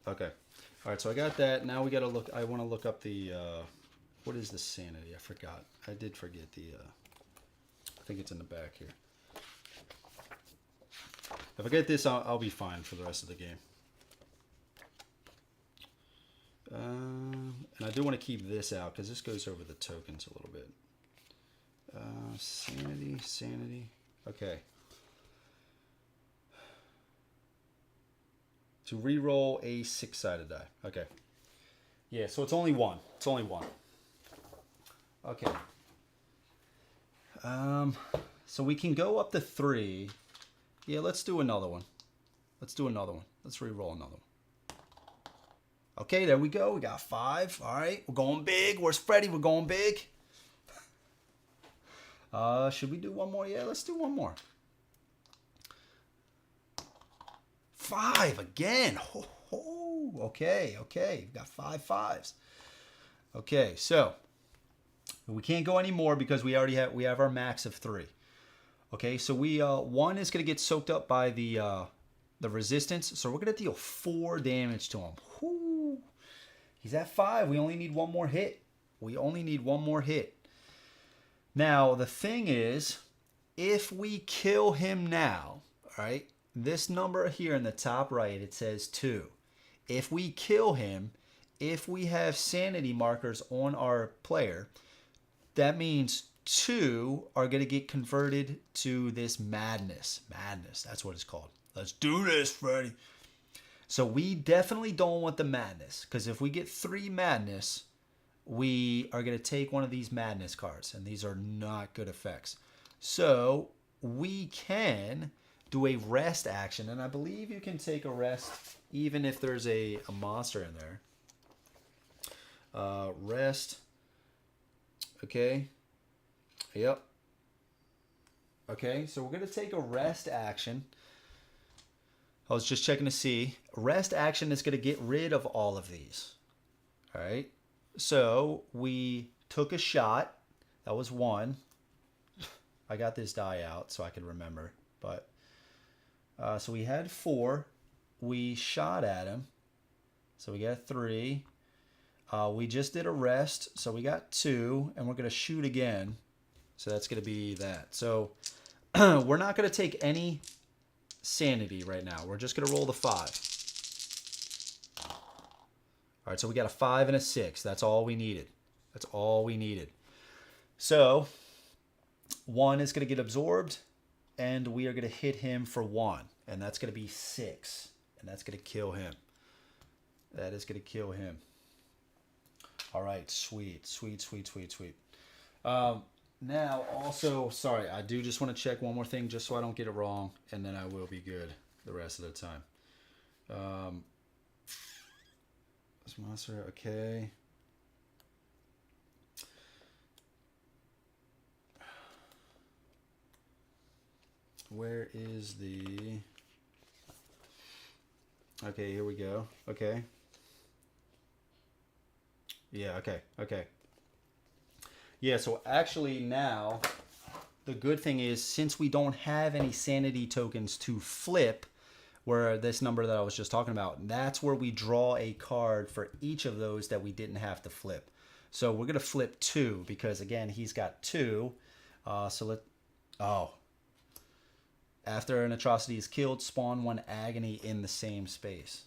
Okay. All right, so I got that. Now we got to look. I want to look up the, what is the sanity? I forgot. I did forget the, I think it's in the back here. If I get this, I'll be fine for the rest of the game. And I do want to keep this out because this goes over the tokens a little bit. Sanity. Okay. To re-roll a 6-sided die. Okay. Yeah, so it's only 1. Okay. So we can go up to 3. Yeah, let's do another one. Let's re-roll another one. Okay, there we go. We got 5. All right, we're going big. Where's Freddy? We're going big. Should we do one more? Yeah, let's do one more. 5 again. Okay. We've got 5 5s. Okay, so we can't go any more because we have our max of 3. Okay, so we 1 is going to get soaked up by the resistance, so we're going to deal 4 damage to him. Whoo. He's at 5. We only need 1 more hit. Now, the thing is, if we kill him now, all right, this number here in the top right, it says 2. If we kill him, if we have sanity markers on our player, that means 2 are going to get converted to this madness. That's what it's called. Let's do this, Freddy. So we definitely don't want the madness, because if we get 3 madness, we are going to take one of these madness cards, and these are not good effects. So we can do a rest action, and I believe you can take a rest even if there's a monster in there. Rest. Okay. Yep. Okay, so we're going to take a rest action. I was just checking to see. Rest action is going to get rid of all of these. All right. So we took a shot. That was 1. I got this die out so I could remember. But so we had 4. We shot at him. So we got 3. We just did a rest, so we got 2, and we're going to shoot again. So that's going to be that. So we're not going to take any sanity right now. We're just going to roll the 5. All right, so we got a 5 and a 6. That's all we needed. That's all we needed. So 1 is going to get absorbed, and we are going to hit him for 1. And that's going to be 6. And that's going to kill him. That is going to kill him. All right, sweet, sweet, sweet, sweet, sweet. Now, also, sorry, I do just want to check one more thing just so I don't get it wrong, and then I will be good the rest of the time. This monster, okay. Where is the... Okay, here we go. Okay. Yeah, okay, okay. Yeah, so actually now, the good thing is, since we don't have any sanity tokens to flip, where this number that I was just talking about, that's where we draw a card for each of those that we didn't have to flip. So we're going to flip 2, because again, he's got 2. After an atrocity is killed, spawn 1 agony in the same space.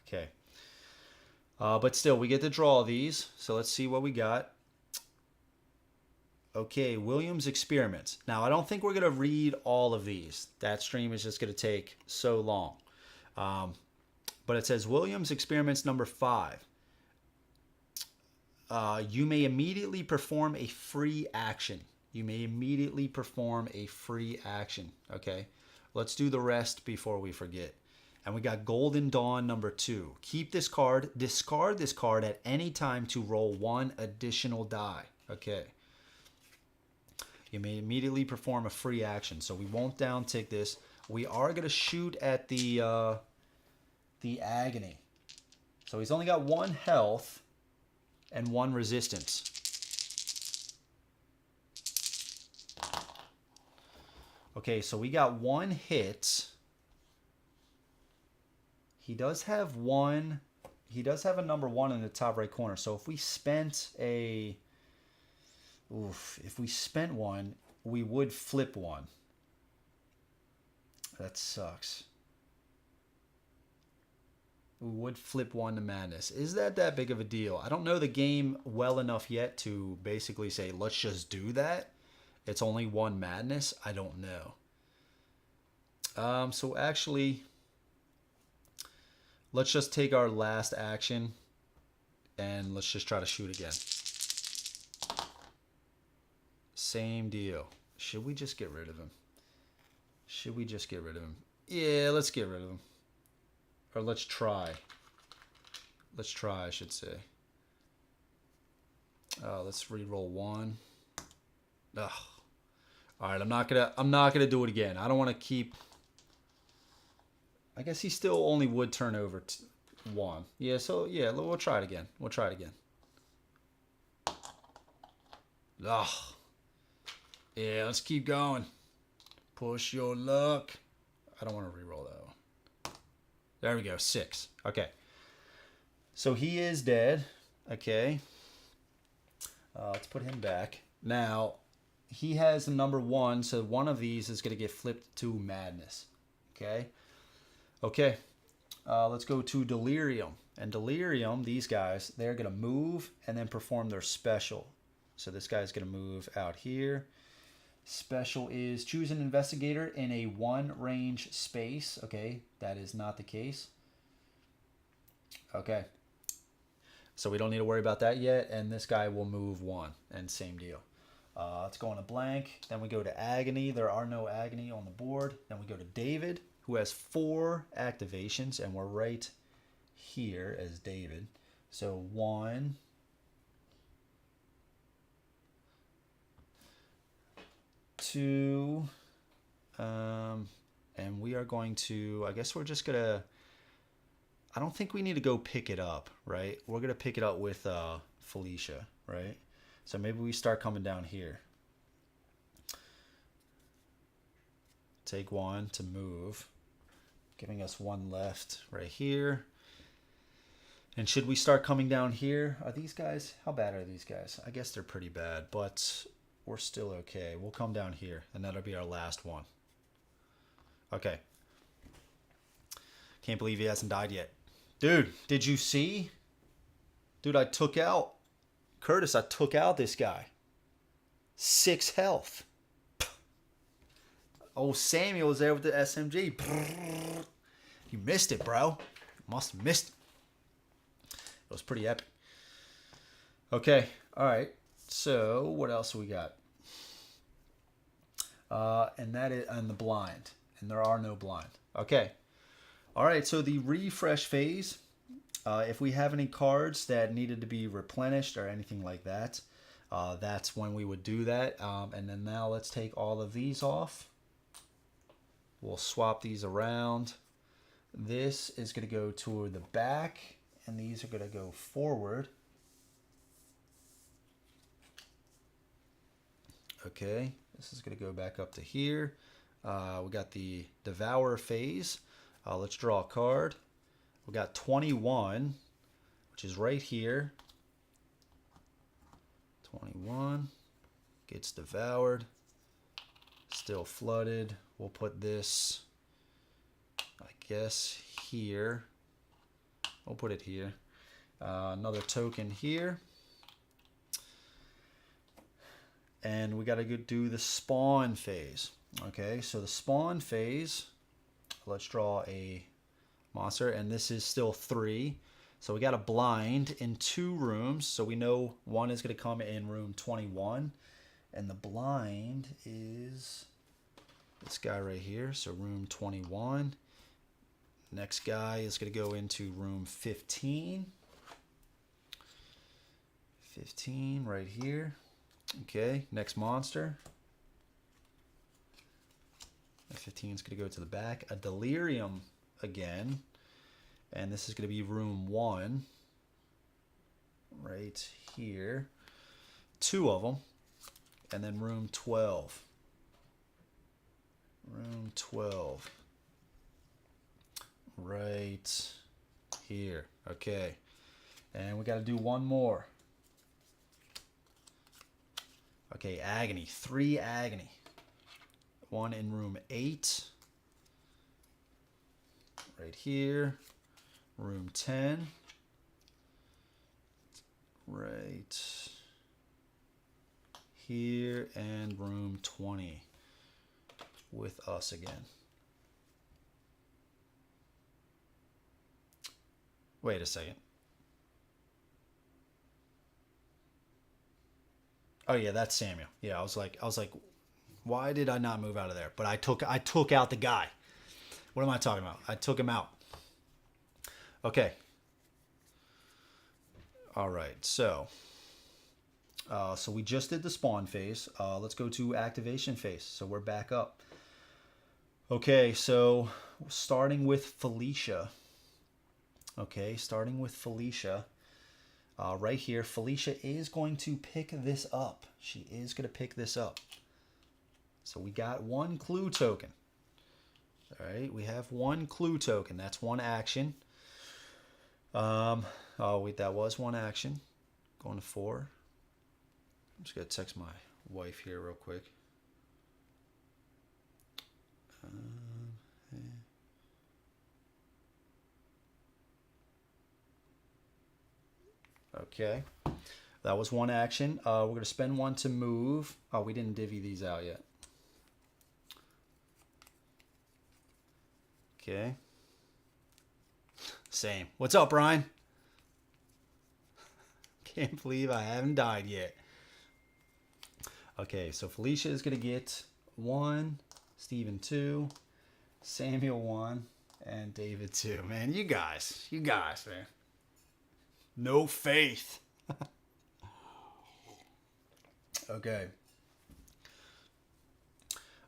Okay. But still, we get to draw these. So let's see what we got. Okay, Williams Experiments. Now, I don't think we're going to read all of these. That stream is just going to take so long. But it says Williams Experiments number 5. You may immediately perform a free action. You may immediately perform a free action. Okay, let's do the rest before we forget. And we got Golden Dawn number 2. Keep this card. Discard this card at any time to roll 1 additional die. Okay. You may immediately perform a free action. So we won't downtick this. We are going to shoot at the agony. So he's only got 1 health and 1 resistance. Okay, so we got 1 hit. He does have 1. He does have a number 1 in the top right corner. So if we spent a... if we spent 1, we would flip 1. That sucks. We would flip 1 to madness. Is that big of a deal? I don't know the game well enough yet to basically say, let's just do that. It's only 1 madness. I don't know. So actually, let's just take our last action and let's just try to shoot again. Same deal. Should we just get rid of him? Should we just get rid of him? Yeah, let's get rid of him. Or let's try. Let's try, I should say. Let's re-roll 1. Ugh. All right, I'm not gonna do it again. I don't want to keep. I guess he still only would turn over 1. Yeah, so yeah, we'll try it again. We'll try it again. Ugh. Yeah, let's keep going. Push your luck. I don't want to re-roll that one. There we go, 6. Okay. So he is dead. Okay. Let's put him back. Now, he has a number 1, so one of these is going to get flipped to madness. Okay. Okay. Let's go to Delirium. And Delirium, these guys, they're going to move and then perform their special. So this guy's going to move out here. Special is choose an investigator in a 1 range space. Okay, that is not the case. Okay. So we don't need to worry about that yet. And this guy will move 1. And same deal. Let's go on a blank. Then we go to Agony. There are no Agony on the board. Then we go to David, who has 4 activations. And we're right here as David. So 1... 2, and we are going to, I guess we're just gonna, I don't think we need to go pick it up, right? We're gonna pick it up with Felicia, right? So maybe we start coming down here. Take 1 to move. giving us one left right here. And should we start coming down here? Are these guys, how bad are these guys? I guess they're pretty bad, but we're still okay. We'll come down here, and that'll be our last one. Okay. Can't believe he hasn't died yet. Dude, did you see? Dude, I took out Curtis. I took out this guy. 6 health. Oh, Samuel was there with the SMG. You missed it, bro. You must have missed it. It was pretty epic. Okay, all right. So what else we got? And that is on the blind. And there are no blind. Okay. All right, so the refresh phase. If we have any cards that needed to be replenished or anything like that, that's when we would do that. And then now let's take all of these off. We'll swap these around. This is going to go toward the back, and these are going to go forward. Okay, this is going to go back up to here. We got the Devour Phase. Let's draw a card. We got 21, which is right here. 21 gets devoured. Still flooded. We'll put this, I guess, here. We'll put it here. Another token here. And we got to go do the spawn phase. Okay, so the spawn phase, let's draw a monster, and this is still 3. So we got a blind in 2 rooms, so we know one is going to come in room 21, and the blind is this guy right here, so room 21. Next guy is going to go into room 15. 15 right here. Okay, next monster. 15 is going to go to the back. A delirium again. And this is going to be room 1. Right here. 2 of them. And then room 12. Room 12. Right here. Okay. And we got to do one more. Okay, agony. 3 agony. 1 in room 8. Right here. Room 10. Right here. And room 20. With us again. Wait a second. Oh yeah, that's Samuel. Yeah, I was like, why did I not move out of there? But I took out the guy. What am I talking about? I took him out. Okay. All right. So we just did the spawn phase. Let's go to activation phase. So we're back up. Okay. So starting with Felicia. Okay, starting with Felicia. Right here, Felicia is going to pick this up. She is going to pick this up. So we got 1 clue token. All right, we have 1 clue token. That's 1 action. Oh, wait, that was 1 action. Going to 4. I'm just going to text my wife here real quick. Okay, that was 1 action. We're going to spend 1 to move. Oh, we didn't divvy these out yet. Okay. Same. What's up, Brian? Can't believe I haven't died yet. Okay, so Felicia is going to get 1, Steven 2, Samuel 1, and David 2. Man, you guys, man. No faith. Okay.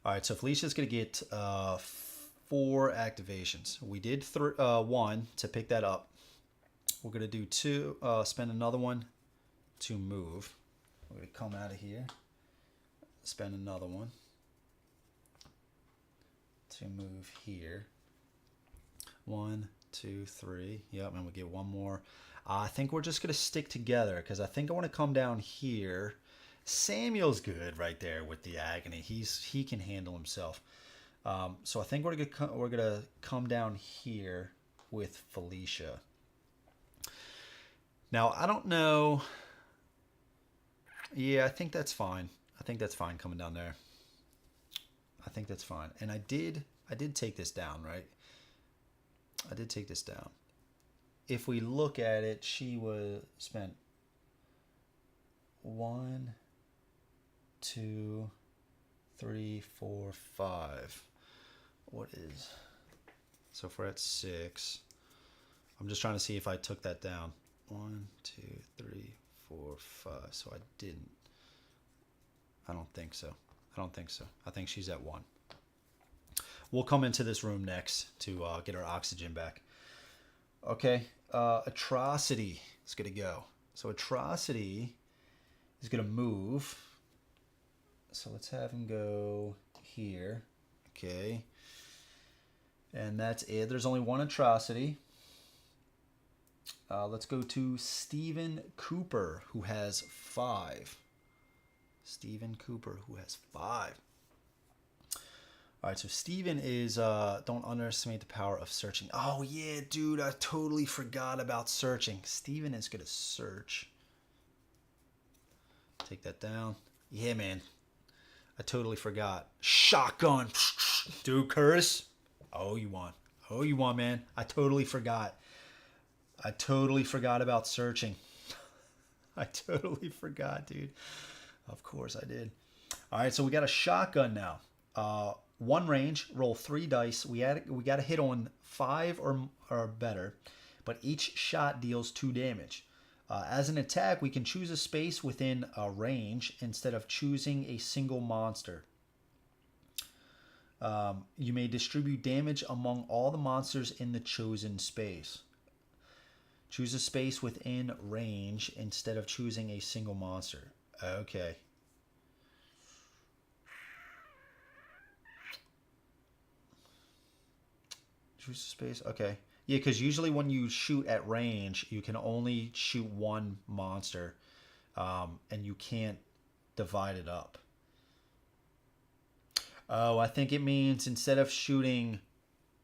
All right, so Felicia's going to get 4 activations. We did 1 to pick that up. We're going to do 2, spend another 1 to move. We're going to come out of here, spend another 1 to move here. 1, 2, 3. Yep, and we get one more. I think we're just going to stick together because I think I want to come down here. Samuel's good right there with the agony. He can handle himself. So I think we're gonna come down here with Felicia. Now I don't know. Yeah, I think that's fine. I think that's fine coming down there. I think that's fine. And I did take this down, right? I did take this down. If we look at it, she was spent 1, 2, 3, 4, 5. What is... So if we're at 6, I'm just trying to see if I took that down. 1, 2, 3, 4, 5. So I didn't. I don't think so. I think she's at 1. We'll come into this room next to get our oxygen back. Okay. Atrocity is going to go. So Atrocity is going to move. So let's have him go here. Okay. And that's it. There's only one Atrocity. Let's go to Stephen Cooper, who has 5. Stephen Cooper, who has 5. All right, so Stephen is, don't underestimate the power of searching. Oh, yeah, dude, I totally forgot about searching. Stephen is going to search. Take that down. Yeah, man. I totally forgot. Shotgun. Dude, curse. Oh, you want, man. I totally forgot. About searching. I totally forgot, dude. Of course I did. All right, so we got a shotgun now. 1 range, roll 3 dice. We got to hit on 5 or better, but each shot deals 2 damage. As an attack, we can choose a space within a range instead of choosing a single monster. You may distribute damage among all the monsters in the chosen space. Choose a space within range instead of choosing a single monster. Okay. Choose a space. Okay. Yeah, because usually when you shoot at range, you can only shoot 1 monster, and you can't divide it up. Oh, I think it means instead of shooting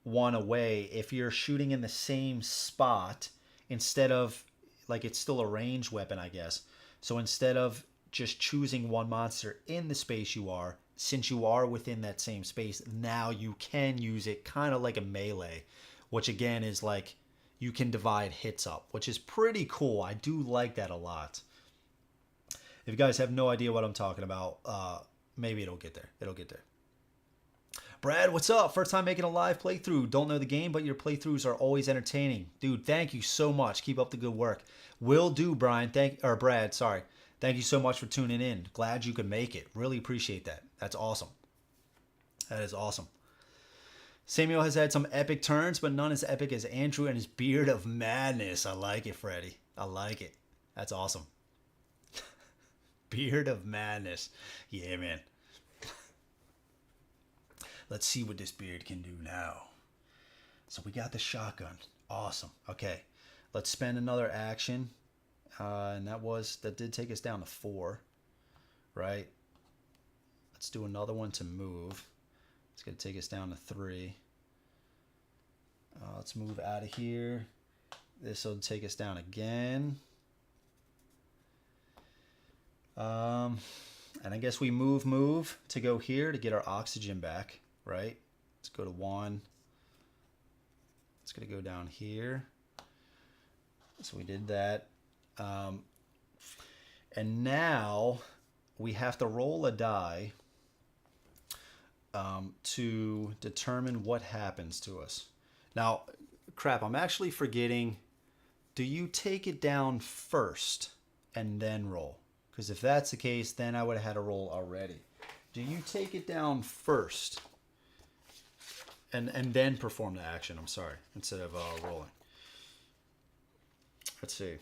1 away, if you're shooting in the same spot, instead of, like, it's still a ranged weapon, I guess. So instead of just choosing 1 monster in the space you are, since you are within that same space, now you can use it kind of like a melee, which again is like you can divide hits up, which is pretty cool. I do like that a lot. If you guys have no idea what I'm talking about, maybe it'll get there. Brad, what's up? First time making a live playthrough. Don't know the game, but your playthroughs are always entertaining. Dude, thank you so much. Keep up the good work. Will do, Brad. Sorry. Thank you so much for tuning in. Glad you could make it. Really appreciate that. That's awesome. That is awesome. Samuel has had some epic turns, but none as epic as Andrew and his beard of madness. I like it, Freddy. I like it. That's awesome. Beard of madness. Yeah, man. Let's see what this beard can do now. So we got the shotgun. Awesome. Okay. Let's spend another action. And that did take us down to 4. Right? Let's do another one to move. It's going to take us down to 3. Let's move out of here. This will take us down again. And I guess we move to go here to get our oxygen back. Right? Let's go to 1. It's going to go down here. So we did that. And now we have to roll a die to determine what happens to us. Now, crap, I'm actually forgetting. Do you take it down first and then roll? Because if that's the case, then I would have had a roll already. Do you take it down first and then perform the action? I'm sorry, instead of rolling. Let's see.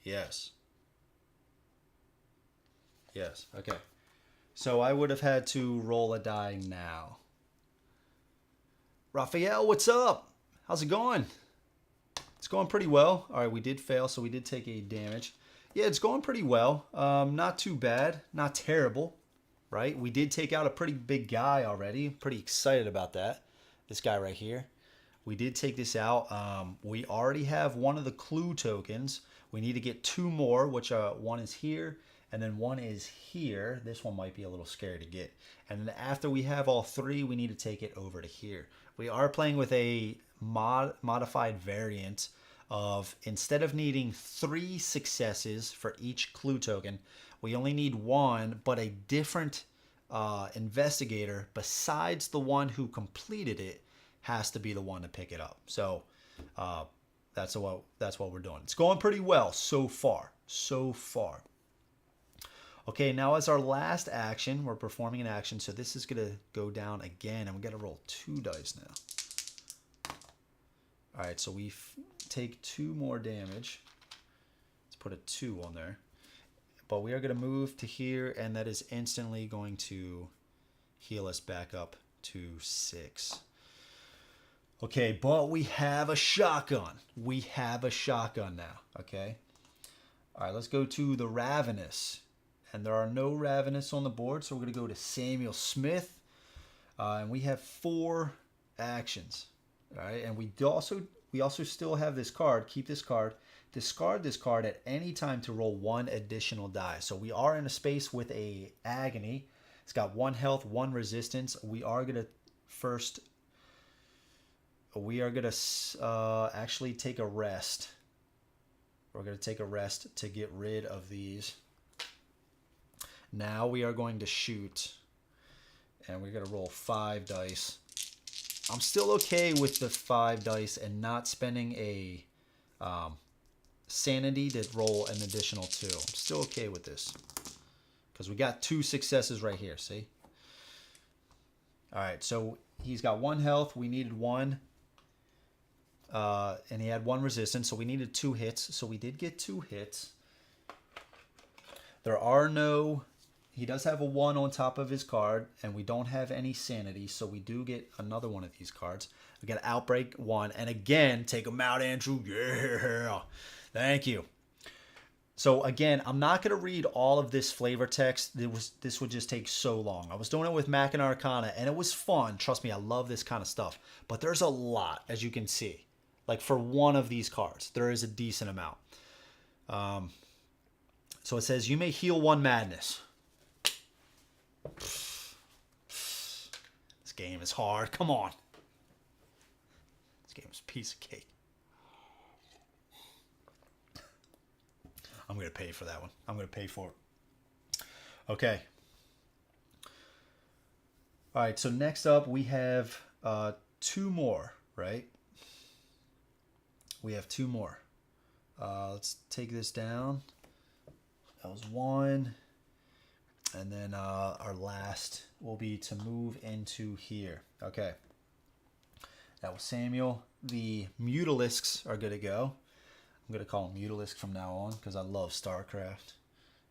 Yes. Okay. So I would have had to roll a die now. Raphael, what's up? How's it going? It's going pretty well. All right, we did fail, so we did take a damage. Yeah, it's going pretty well. Not too bad. Not terrible, right? We did take out a pretty big guy already. Pretty excited about that. This guy right here. We did take this out. We already have one of the clue tokens. We need to get 2 more, which one is here, and then one is here. This one might be a little scary to get. And then after we have all 3, we need to take it over to here. We are playing with a modified variant of, instead of needing 3 successes for each clue token, we only need 1, but a different investigator besides the one who completed it has to be the one to pick it up. So that's what we're doing. It's going pretty well so far. Okay, now as our last action, we're performing an action. So this is gonna go down again, and we gotta roll 2 dice now. All right, so we take 2 more damage. Let's put a 2 on there. But we are gonna move to here, and that is instantly going to heal us back up to 6. Okay, but we have a shotgun. We have a shotgun now, okay? All right, let's go to the Ravenous. And there are no Ravenous on the board, so we're going to go to Samuel Smith. And we have 4 actions, all right? And we also still have this card. Keep this card. Discard this card at any time to roll 1 additional die. So we are in a space with a agony. It's got 1 health, 1 resistance. We are going to actually take a rest. We're going to take a rest to get rid of these. Now we are going to shoot, and we're going to roll 5 dice. I'm still okay with the 5 dice and not spending a sanity to roll an additional 2. I'm still okay with this because we got 2 successes right here, see? All right, so he's got 1 health. We needed 1. And he had 1 resistance, so we needed 2 hits. So we did get 2 hits. There are no... He does have a 1 on top of his card, and we don't have any sanity, so we do get another one of these cards. We got Outbreak 1, and again, take him out, Andrew. Yeah, thank you. So again, I'm not going to read all of this flavor text. This would just take so long. I was doing it with Mac and Arcana, and it was fun. Trust me, I love this kind of stuff. But there's a lot, as you can see. Like for one of these cards, there is a decent amount. So it says, you may heal 1 madness. This game is hard. Come on. This game is a piece of cake. I'm going to pay for that one. I'm going to pay for it. Okay. All right, so next up we have 2 more, right? We have 2 more. Let's take this down. That was 1. And then our last will be to move into here. Okay. That was Samuel. The Mutalisks are going to go. I'm going to call them Mutalisks from now on because I love StarCraft.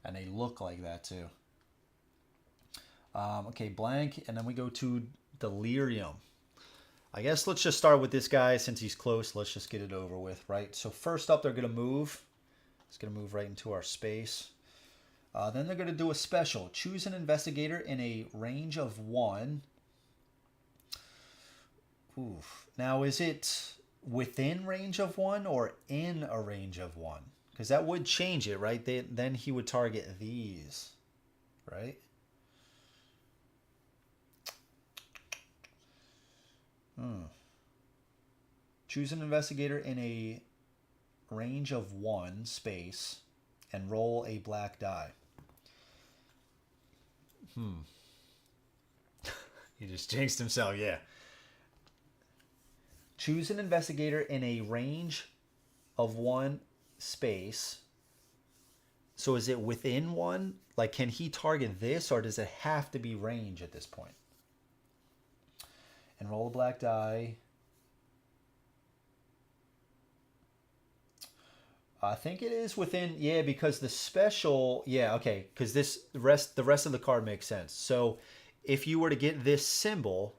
And they look like that too. Okay, blank. And then we go to Delirium. I guess let's just start with this guy since he's close. Let's just get it over with, right? So first up, they're going to move. It's going to move right into our space. Then they're going to do a special. Choose an investigator in a range of 1. Oof. Now, is it within range of 1 or in a range of 1? Because that would change it, right? Then he would target these, right? Choose an investigator in a range of 1 space and roll a black die. He just jinxed himself, yeah. Choose an investigator in a range of 1 space. So is it within 1? Like, can he target this, or does it have to be range at this point? And roll a black die. I think it is within, yeah, because the special, yeah, okay, because the rest of the card makes sense. So if you were to get this symbol,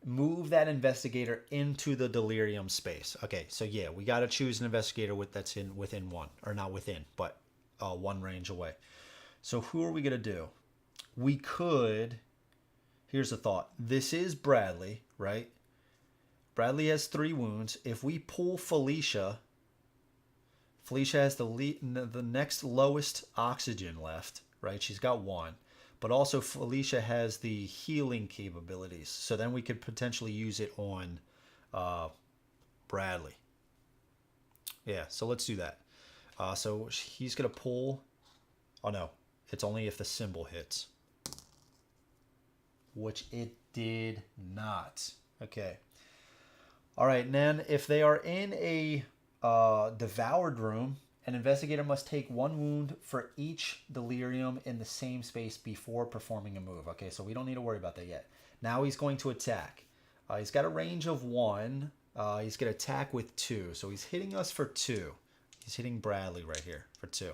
move that investigator into the delirium space. Okay, so yeah, we got to choose an investigator that's within one, or not within, but one range away. So who are we going to do? We could, here's a thought. This is Bradley, right? Bradley has 3 wounds. If we pull Felicia has the next lowest oxygen left, right? She's got 1. But also Felicia has the healing capabilities. So then we could potentially use it on Bradley. Yeah, so let's do that. So he's going to pull. Oh, no. It's only if the symbol hits. Which it did not. Okay. All right, and then if they are in a devoured room, an investigator must take 1 wound for each delirium in the same space before performing a move. Okay, so we don't need to worry about that yet. Now he's going to attack. He's got a range of 1. He's going to attack with 2. So he's hitting us for 2. He's hitting Bradley right here for 2.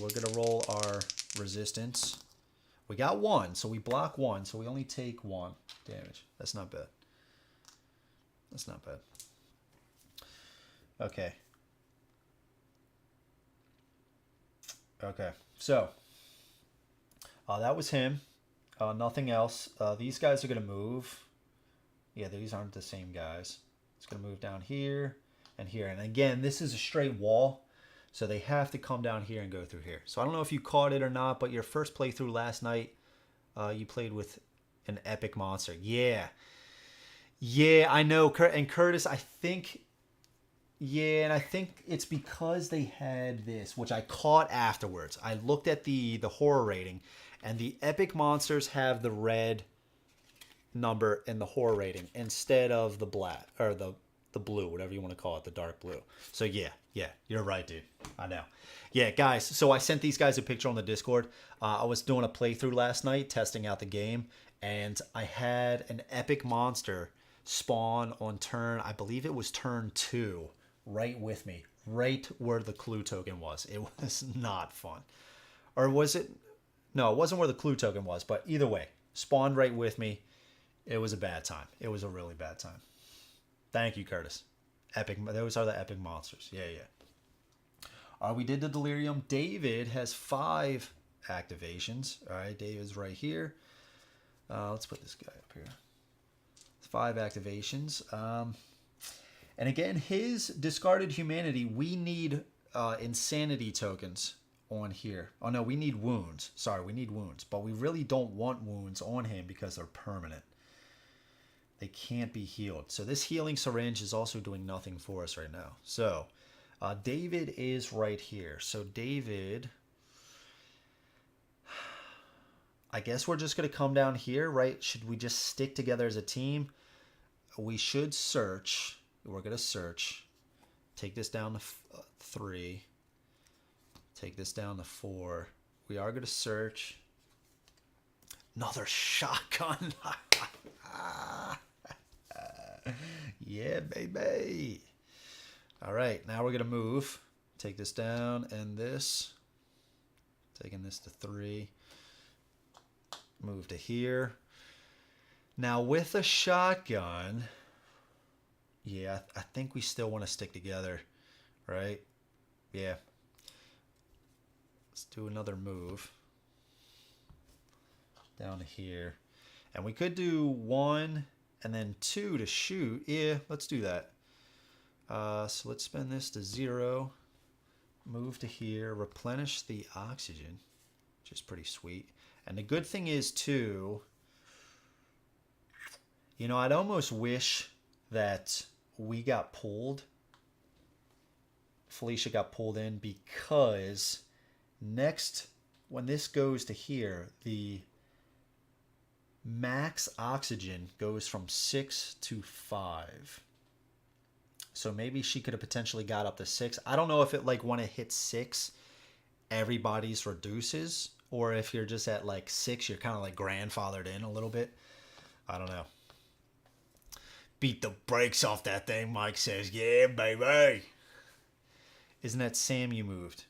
We're going to roll our resistance. We got 1, so we block 1. So we only take 1 damage. That's not bad. That's not bad. Okay. Okay, so that was him. Nothing else. These guys are going to move. Yeah, these aren't the same guys. It's going to move down here and here. And again, this is a straight wall, so they have to come down here and go through here. So I don't know if you caught it or not, but your first playthrough last night, you played with an epic monster. Yeah. Yeah, I know. And Curtis, I think... Yeah, and I think it's because they had this, which I caught afterwards. I looked at the horror rating, and the epic monsters have the red number in the horror rating instead of the black, or the blue, whatever you want to call it, the dark blue. So yeah, you're right, dude. I know. Yeah, guys, so I sent these guys a picture on the Discord. I was doing a playthrough last night, testing out the game, and I had an epic monster spawn on turn, I believe it was turn 2. Right with me, right where the clue token was. It was not fun. Or was it? No, it wasn't where the clue token was, but either way, spawned right with me. It was a bad time. It was a really bad time. Thank you, Curtis. Epic. Those are the epic monsters. Yeah. We did the delirium. David has 5 activations. All right, David's right here. Let's put this guy up here. 5 activations. And again, his discarded humanity, we need insanity tokens on here. Oh, no, we need wounds. Sorry, we need wounds. But we really don't want wounds on him because they're permanent. They can't be healed. So this healing syringe is also doing nothing for us right now. So David is right here. So David, I guess we're just going to come down here, right? Should we just stick together as a team? We should search. We're going to search. Take this down to 3. Take this down to 4. We are going to search. Another shotgun. Yeah, baby. All right, now we're going to move. Take this down and this. Taking this to 3. Move to here. Now with a shotgun... Yeah, I think we still want to stick together, right? Yeah. Let's do another move. Down to here. And we could do 1 and then 2 to shoot. Yeah, let's do that. So let's spend this to 0. Move to here. Replenish the oxygen, which is pretty sweet. And the good thing is, too, you know, I'd almost wish that we got pulled. Felicia got pulled in because next, when this goes to here, the max oxygen goes from 6 to 5. So maybe she could have potentially got up to 6. I don't know if it, like, when it hits 6, everybody's reduces, or if you're just at like 6, you're kind of like grandfathered in a little bit. I don't know. Beat the brakes off that thing, Mike says. Yeah, baby. Isn't that Sam you moved?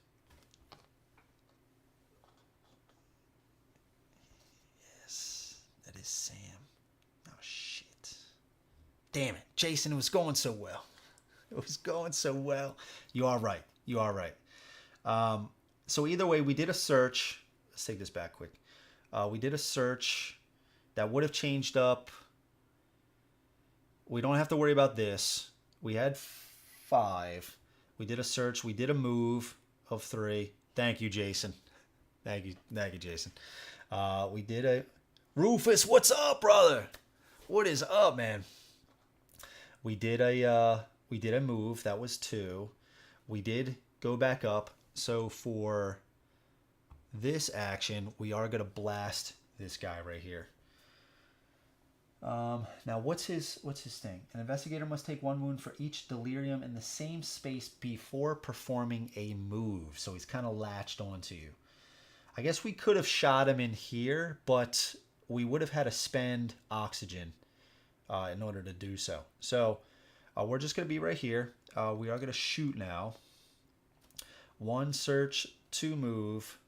Yes, that is Sam. Oh, shit. Damn it. Jason, it was going so well. It was going so well. You are right. You are right. So either way, we did a search. Let's take this back quick. We did a search that would have changed up. We don't have to worry about this. We had 5. We did a search. We did a move of 3. Thank you, Jason. Thank you, Jason. We did a... Rufus, what's up, brother? What is up, man? We did a move. That was 2. We did go back up. So for this action, we are going to blast this guy right here. Now, what's his thing? An investigator must take 1 wound for each delirium in the same space before performing a move. So he's kind of latched onto you. I guess we could have shot him in here, but we would have had to spend oxygen in order to do so. So we're just going to be right here. We are going to shoot now. 1 search, 2 move.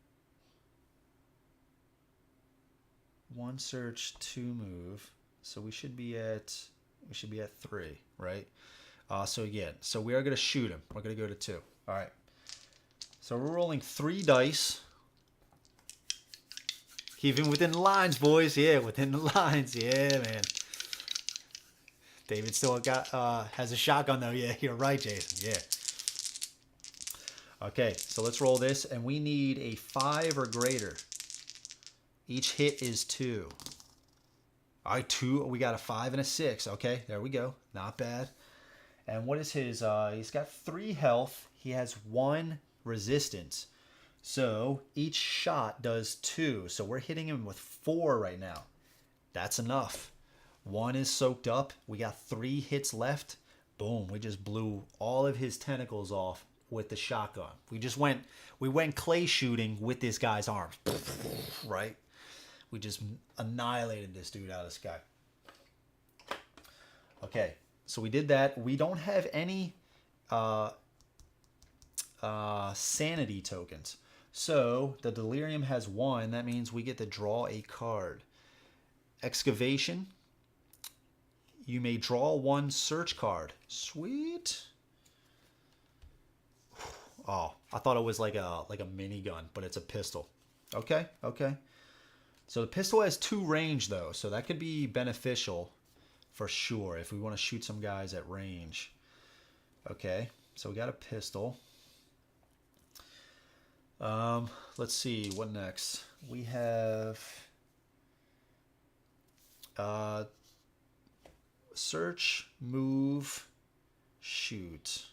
1 search, 2 move. So we should be at 3, right? So again, so we are going to shoot him. We're going to go to 2. All right. So we're rolling 3 dice. Keeping within the lines, boys. Yeah, within the lines. Yeah, man. David still has a shotgun though. Yeah, you're right, Jason. Yeah. Okay, so let's roll this, and we need a 5 or greater. Each hit is 2. All right, 2. We got a 5 and a 6. Okay, there we go. Not bad. And what is his? He's got 3 health. He has 1 resistance. So each shot does 2. So we're hitting him with 4 right now. That's enough. 1 is soaked up. We got 3 hits left. Boom! We just blew all of his tentacles off with the shotgun. We went clay shooting with this guy's arms. Right? We just annihilated this dude out of the sky. Okay, so we did that. We don't have any sanity tokens. So the delirium has 1. That means we get to draw a card. Excavation. You may draw 1 search card. Sweet. Oh, I thought it was like a minigun, but it's a pistol. Okay, okay. So the pistol has 2 range though, so that could be beneficial for sure if we want to shoot some guys at range. Okay, so we got a pistol. Let's see, what next? We have search, move, shoot.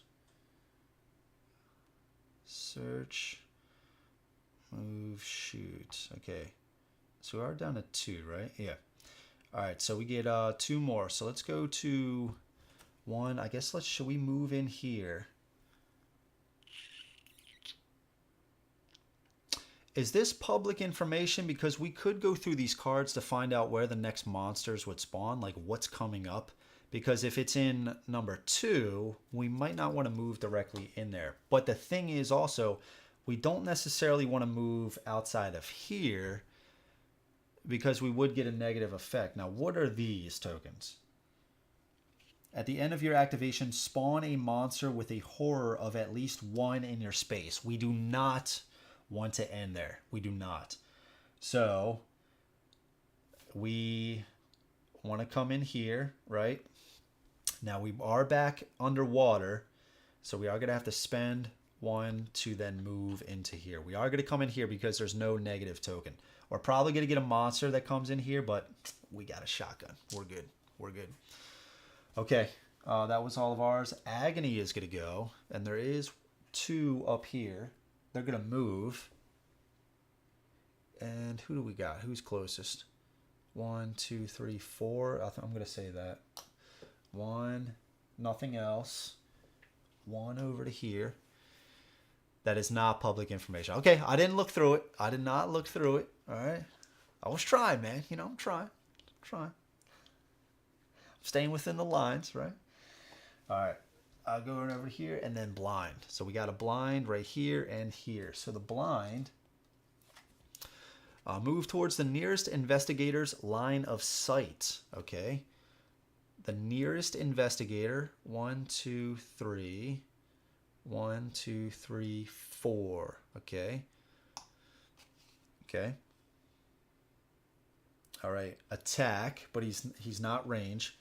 Search, move, shoot. Okay. So we are down to 2, right? Yeah. All right, so we get 2 more. So let's go to 1. I guess should we move in here? Is this public information? Because we could go through these cards to find out where the next monsters would spawn, like what's coming up. Because if it's in number 2, we might not want to move directly in there. But the thing is also, we don't necessarily want to move outside of here because we would get a negative effect. Now, what are these tokens? At the end of your activation, spawn a monster with a horror of at least 1 in your space. We do not want to end there. We do not. So we want to come in here, right? Now we are back underwater, so we are going to have to spend 1 to then move into here. We are going to come in here because there's no negative token. We're probably going to get a monster that comes in here, but we got a shotgun. We're good. We're good. Okay, that was all of ours. Agony is going to go, and there is 2 up here. They're going to move. And who do we got? Who's closest? 1, 2, 3, 4. I'm going to say that. 1, nothing else. 1 over to here. That is not public information. Okay, I didn't look through it. I did not look through it. All right. I was trying, man. You know, I'm trying. I'm staying within the lines, right? All right. going over here, and then blind. So we got a blind right here and here. So the blind, move towards the nearest investigator's line of sight. Okay. The nearest investigator, 1, 2, 3. 1, 2, 3, 4. Okay. Okay. All right. Attack, but he's not range.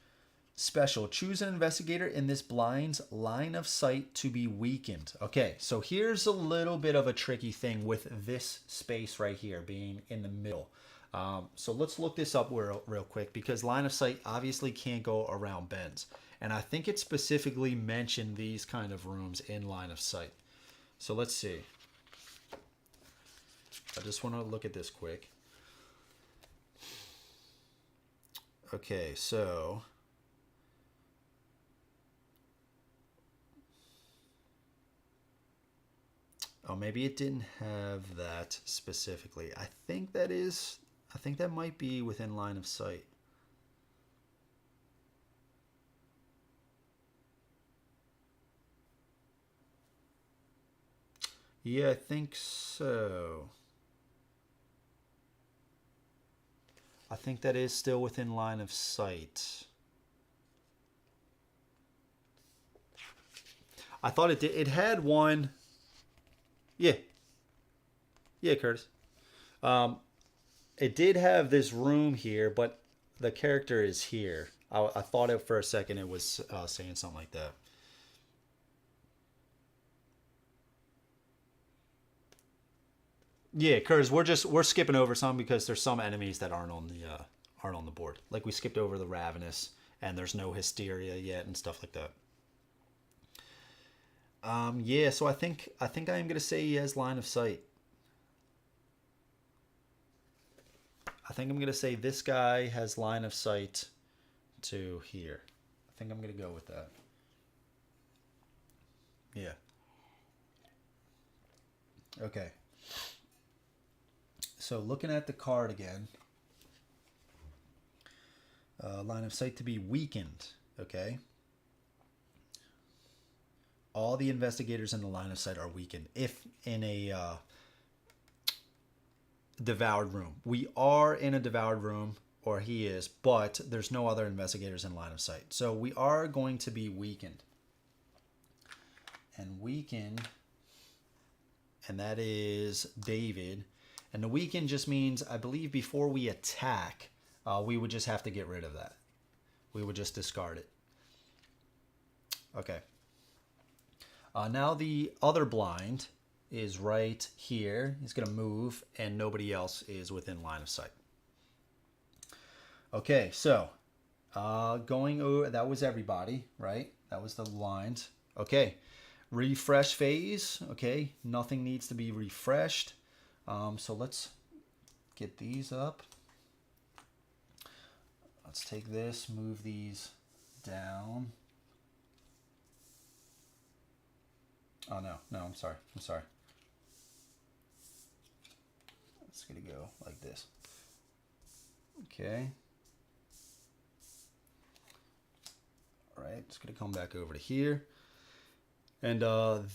Special. Choose an investigator in this blind's line of sight to be weakened. Okay, so here's a little bit of a tricky thing with this space right here being in the middle. So let's look this up real quick, because line of sight obviously can't go around bends. And I think it specifically mentioned these kind of rooms in line of sight. So let's see. I just want to look at this quick. Okay, so... Oh, maybe it didn't have that specifically. I think that might be within line of sight. Yeah, I think so. I think that is still within line of sight. I thought it did. It had one. Yeah. Yeah, Curtis. It did have this room here, but the character is here. I thought it for a second it was saying something like that. Yeah, Curtis, we're skipping over some because there's some enemies that aren't on the board. Like we skipped over the Ravenous, and there's no Hysteria yet and stuff like that. Yeah, so I think I am gonna say he has line of sight. I think I'm gonna say this guy has line of sight to here. I think I'm gonna go with that. Yeah. Okay. So looking at the card again, line of sight to be weakened. Okay. All the investigators in the line of sight are weakened if in a devoured room. We are in a devoured room, or he is, but there's no other investigators in line of sight. So we are going to be weakened. And weakened, and that is David. And the weakened just means, I believe, before we attack, we would just have to get rid of that. We would just discard it. Okay. Now the other blind is right here. He's going to move, and nobody else is within line of sight. Okay, so going over, that was everybody, right? That was the lines. Okay, refresh phase. Okay, nothing needs to be refreshed. So let's get these up. Let's take this, move these down. Oh, no, I'm sorry. It's going to go like this. Okay. All right, it's going to come back over to here. And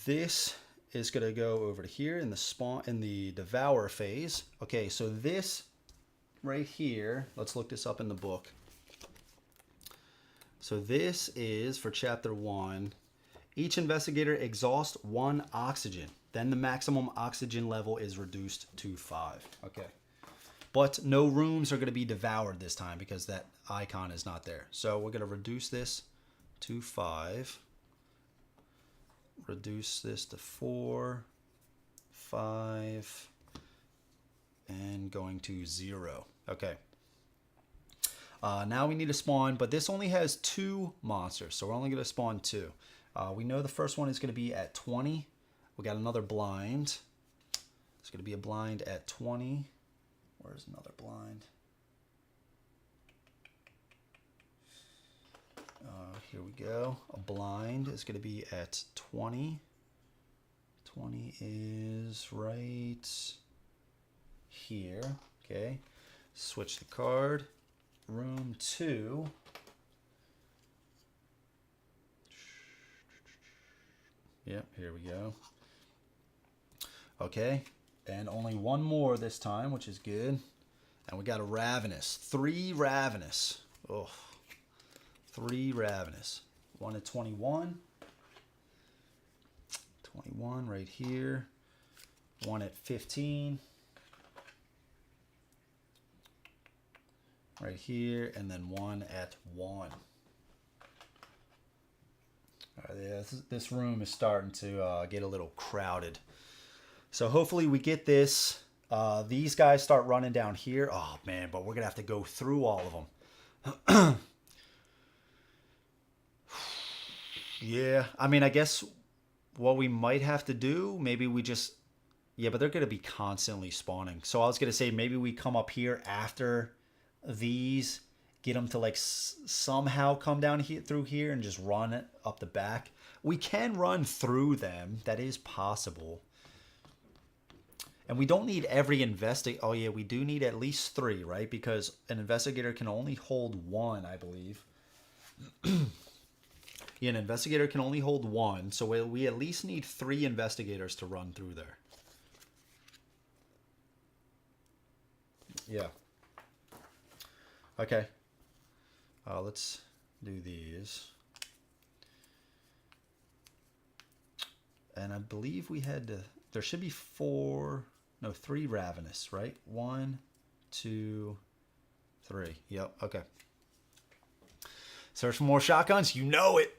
this is going to go over to here in the Devour phase. Okay, so this right here, let's look this up in the book. So this is for chapter 1. Each investigator exhausts 1 oxygen. Then the maximum oxygen level is reduced to 5. Okay. But no rooms are going to be devoured this time because that icon is not there. So we're going to reduce this to 5. Reduce this to 4, 5, and going to 0. Okay. Now we need to spawn, but this only has 2 monsters, so we're only going to spawn 2. We know the first one is going to be at 20. We got another blind. It's going to be a blind at 20. Where's another blind? Here we go. A blind is going to be at 20. 20 is right here. Okay. Switch the card. Room 2. Yep, here we go. Okay, and only one more this time, which is good. And we got a Ravenous. 3 Ravenous. Oh, 3 Ravenous. 1 at 21. 21 right here. 1 at 15. Right here, and then 1 at 1. All right, yeah, this room is starting to get a little crowded. So hopefully we get this. These guys start running down here. Oh, man, but we're going to have to go through all of them. Yeah, I mean, I guess what we might have to do, maybe we just... Yeah, but they're going to be constantly spawning. So I was going to say maybe we come up here after these, get them to like somehow come down here through here and just run it up the back. We can run through them. That is possible. And we don't need every investigator. Oh, yeah, we do need at least 3, right? Because an investigator can only hold 1, I believe. Yeah, an investigator can only hold 1. So we at least need 3 investigators to run through there. Yeah. Okay. Let's do these. And I believe we had to... There should be 3 Ravenous, right? 1, 2, 3. Yep, okay. Search for more shotguns. You know it.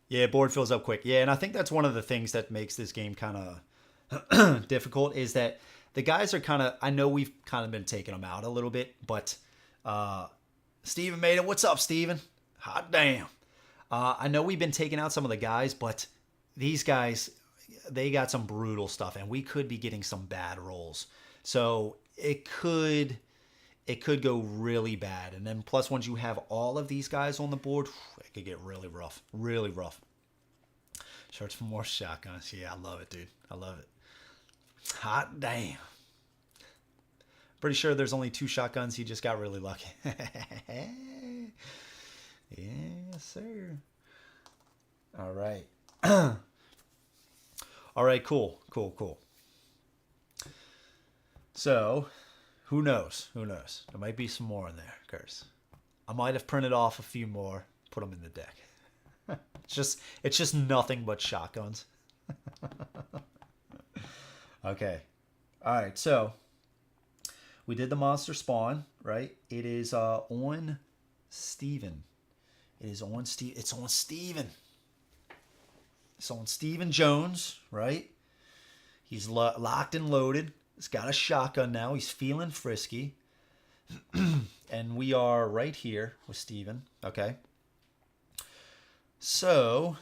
Yeah, board fills up quick. Yeah, and I think that's one of the things that makes this game kind of difficult is that the guys are kind of... I know we've kind of been taking them out a little bit, but Steven made it. What's up, Steven? Hot damn. I know we've been taking out some of the guys, but these guys... They got some brutal stuff, and we could be getting some bad rolls. So it could go really bad. And then plus, once you have all of these guys on the board, it could get really rough. Really rough. Search for more shotguns. Yeah, I love it, dude. I love it. Hot damn. Pretty sure there's only 2 shotguns. He just got really lucky. Yes, sir. All right. All right, cool. So, who knows? There might be some more in there, Curse. I might have printed off a few more, put them in the deck. It's just nothing but shotguns. Okay. All right, so we did the monster spawn, right? It is on Steven. It's on Steven. It's on Steven Jones, right? He's locked and loaded. He's got a shotgun now. He's feeling frisky. And we are right here with Steven, okay? So,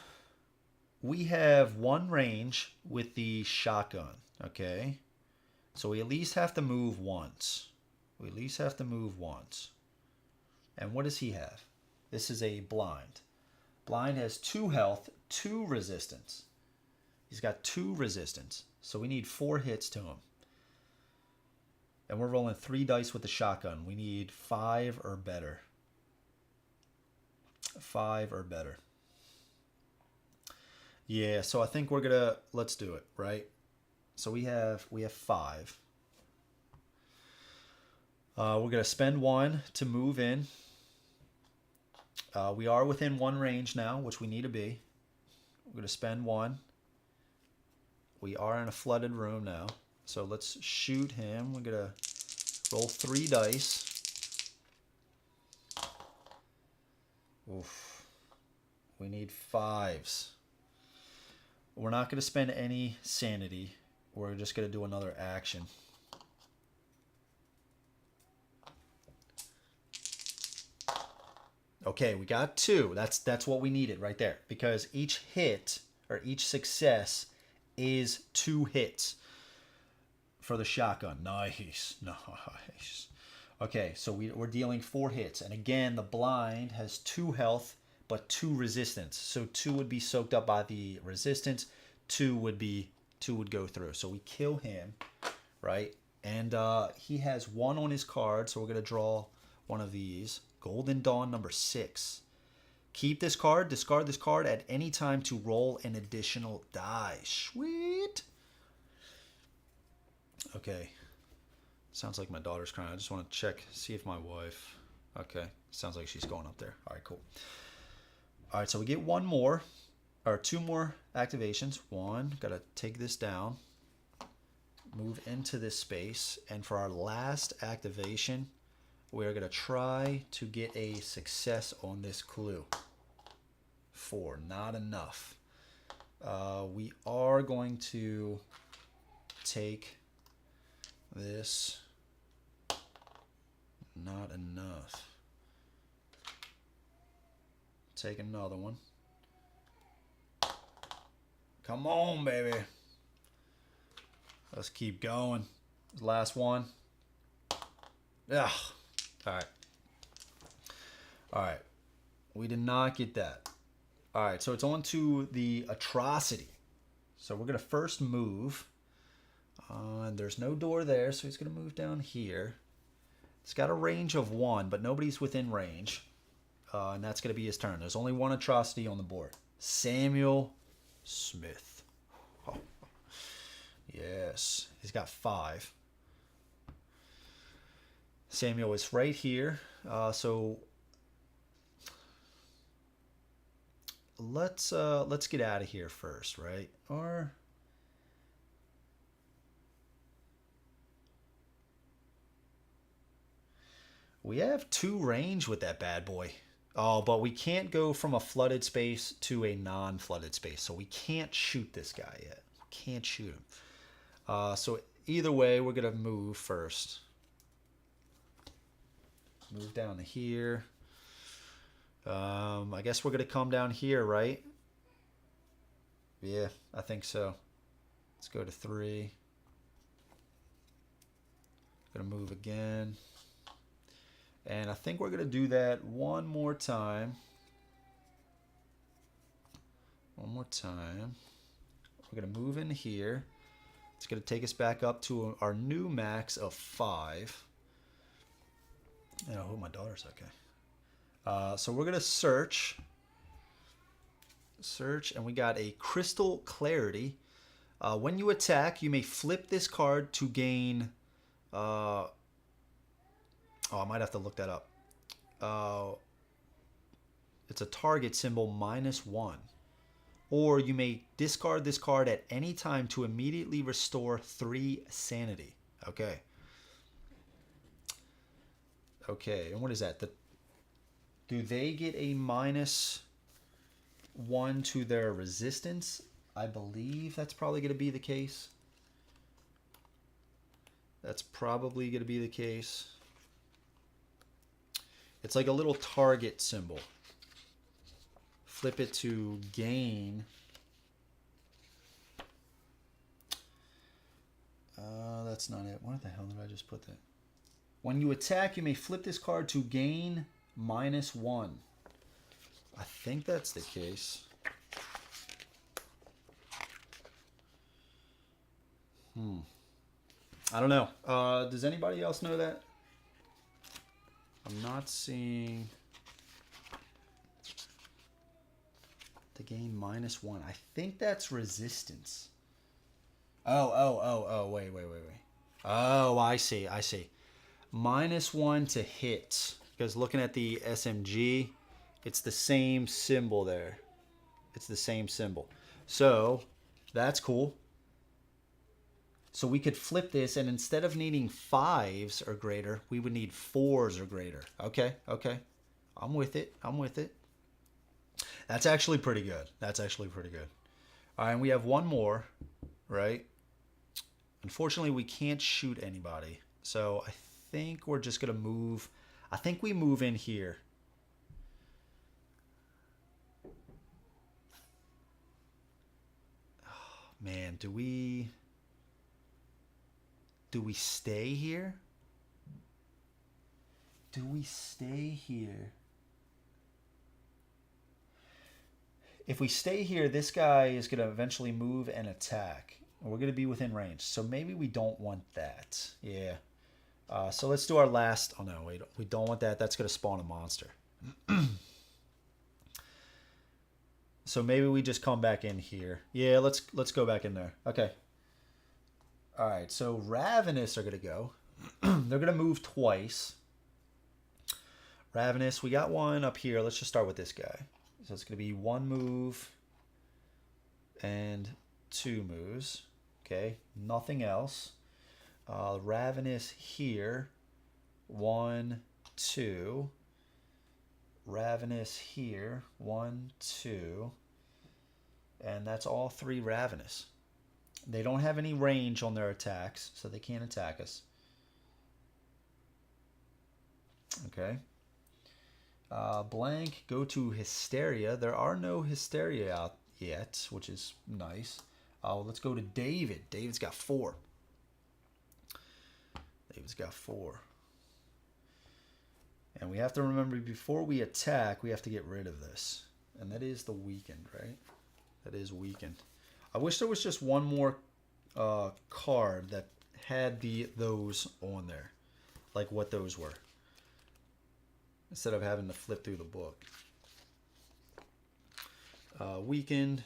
we have 1 range with the shotgun, okay? So we at least have to move once. And what does he have? This is a blind. Blind has 2 health, 2 resistance. He's got 2 resistance. So we need 4 hits to him. And we're rolling 3 dice with the shotgun. We need 5 or better. 5 or better. Yeah, so I think we're gonna... Let's do it, right? So we have 5. We're gonna spend 1 to move in. We are within 1 range now, which we need to be. We're going to spend 1. We are in a flooded room now. So let's shoot him. We're going to roll 3 dice. Oof. We need 5s. We're not going to spend any sanity. We're just going to do another action. Okay, we got 2. That's what we needed right there. Because each hit, or each success, is 2 hits for the shotgun. Nice. Okay, so we're dealing 4 hits. And again, the blind has 2 health, but 2 resistance. So 2 would be soaked up by the resistance. 2 would go through. So we kill him, right? And he has 1 on his card, so we're going to draw one of these. Golden Dawn number 6. Keep this card, discard this card at any time to roll an additional die. Sweet. Okay. Sounds like my daughter's crying. I just want to check, see if my wife... Okay. Sounds like she's going up there. All right, cool. All right, so we get one more, or two more activations. One, got to take this down, move into this space, and for our last activation, we're going to try to get a success on this clue. 4, not enough. We are going to take this. Not enough. Take another one. Come on, baby. Let's keep going. Last one. Ugh. All right. All right. We did not get that. All right. So it's on to the Atrocity. So we're going to first move. And there's no door there, so he's going to move down here. It's got a range of 1, but nobody's within range. And that's going to be his turn. There's only one Atrocity on the board. Samuel Smith. Oh. Yes. He's got 5. Samuel is right here. So let's get out of here first, right? Or we have 2 range with that bad boy. Oh, but we can't go from a flooded space to a non-flooded space. So we can't shoot this guy yet. We can't shoot him. So either way, we're going to move first. Move down to here. I guess we're going to come down here, right? Yeah, I think so. Let's go to 3. Going to move again. And I think we're going to do that one more time. One more time. We're going to move in here. It's going to take us back up to our new max of 5. And I hope my daughter's okay. So we're going to search. Search, and we got a Crystal Clarity. When you attack, you may flip this card to gain... Oh, I might have to look that up. It's a target symbol -1. Or you may discard this card at any time to immediately restore 3 sanity. Okay. Okay, and what is that? Do they get a -1 to their resistance? I believe that's probably going to be the case. That's probably going to be the case. It's like a little target symbol. Flip it to gain. That's not it. What the hell did I just put that? When you attack, you may flip this card to gain -1. I think that's the case. I don't know. Does anybody else know that? I'm not seeing to gain -1. I think that's resistance. Oh, wait. Oh, I see. -1 to hit. Because looking at the SMG, it's the same symbol there. It's the same symbol. So, that's cool. So we could flip this, and instead of needing 5s or greater, we would need 4s or greater. Okay. I'm with it. That's actually pretty good. All right, and we have one more, right? Unfortunately, we can't shoot anybody. So I think we're just going to move. I think we move in here. Oh, man, do we stay here? Do we stay here? If we stay here, this guy is going to eventually move and attack. We're going to be within range. So maybe we don't want that. Yeah. So let's do our last... Oh, no, wait. We don't want that. That's going to spawn a monster. So maybe we just come back in here. Yeah, let's go back in there. Okay. All right, so Ravenous are going to go. They're going to move twice. Ravenous, we got one up here. Let's just start with this guy. So it's going to be 1 move and 2 moves. Okay, nothing else. Ravenous here. 1, 2. Ravenous here. 1, 2. And that's all 3 Ravenous. They don't have any range on their attacks, so they can't attack us. Okay. Blank, go to Hysteria. There are no Hysteria out yet, which is nice. Let's go to David. David's got 4. David's got 4. And we have to remember, before we attack, we have to get rid of this. And that is the weakened, right? That is weakened. I wish there was just one more card that had those on there, like what those were, instead of having to flip through the book. Weakened.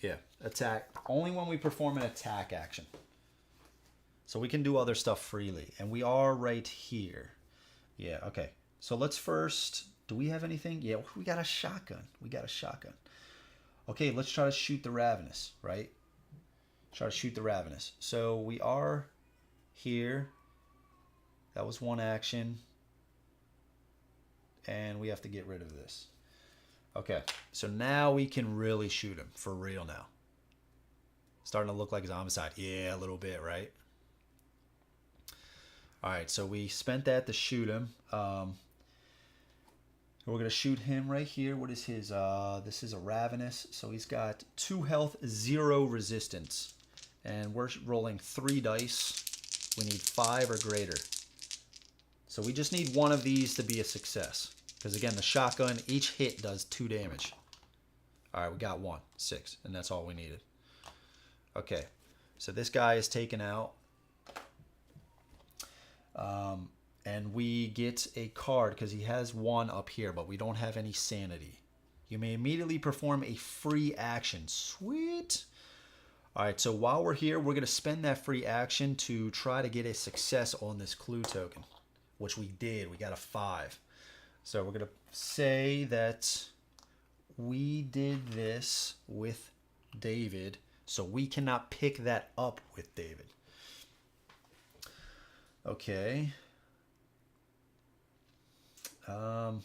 Yeah, attack. Only when we perform an attack action. So we can do other stuff freely. And we are right here. Yeah, okay. So let's first... Do we have anything? Yeah, we got a shotgun. We got a shotgun. Okay, let's try to shoot the Ravenous, right? Try to shoot the Ravenous. So we are here. That was one action. And we have to get rid of this. Okay, so now we can really shoot him for real now. Starting to look like Zombicide. Yeah, a little bit, right? All right, so we spent that to shoot him. We're going to shoot him right here. What is his? This is a Ravenous. So he's got 2 health, 0 resistance. And we're rolling 3 dice. We need 5 or greater. So we just need one of these to be a success. Because again, the shotgun, each hit does 2 damage. All right, we got 1, 6. And that's all we needed. Okay, so this guy is taken out. And we get a card because he has 1 up here, but we don't have any sanity. You may immediately perform a free action. Sweet. All right, so while we're here, we're going to spend that free action to try to get a success on this clue token, which we did. We got a 5. So we're going to say that we did this with David, so we cannot pick that up with David. Okay. All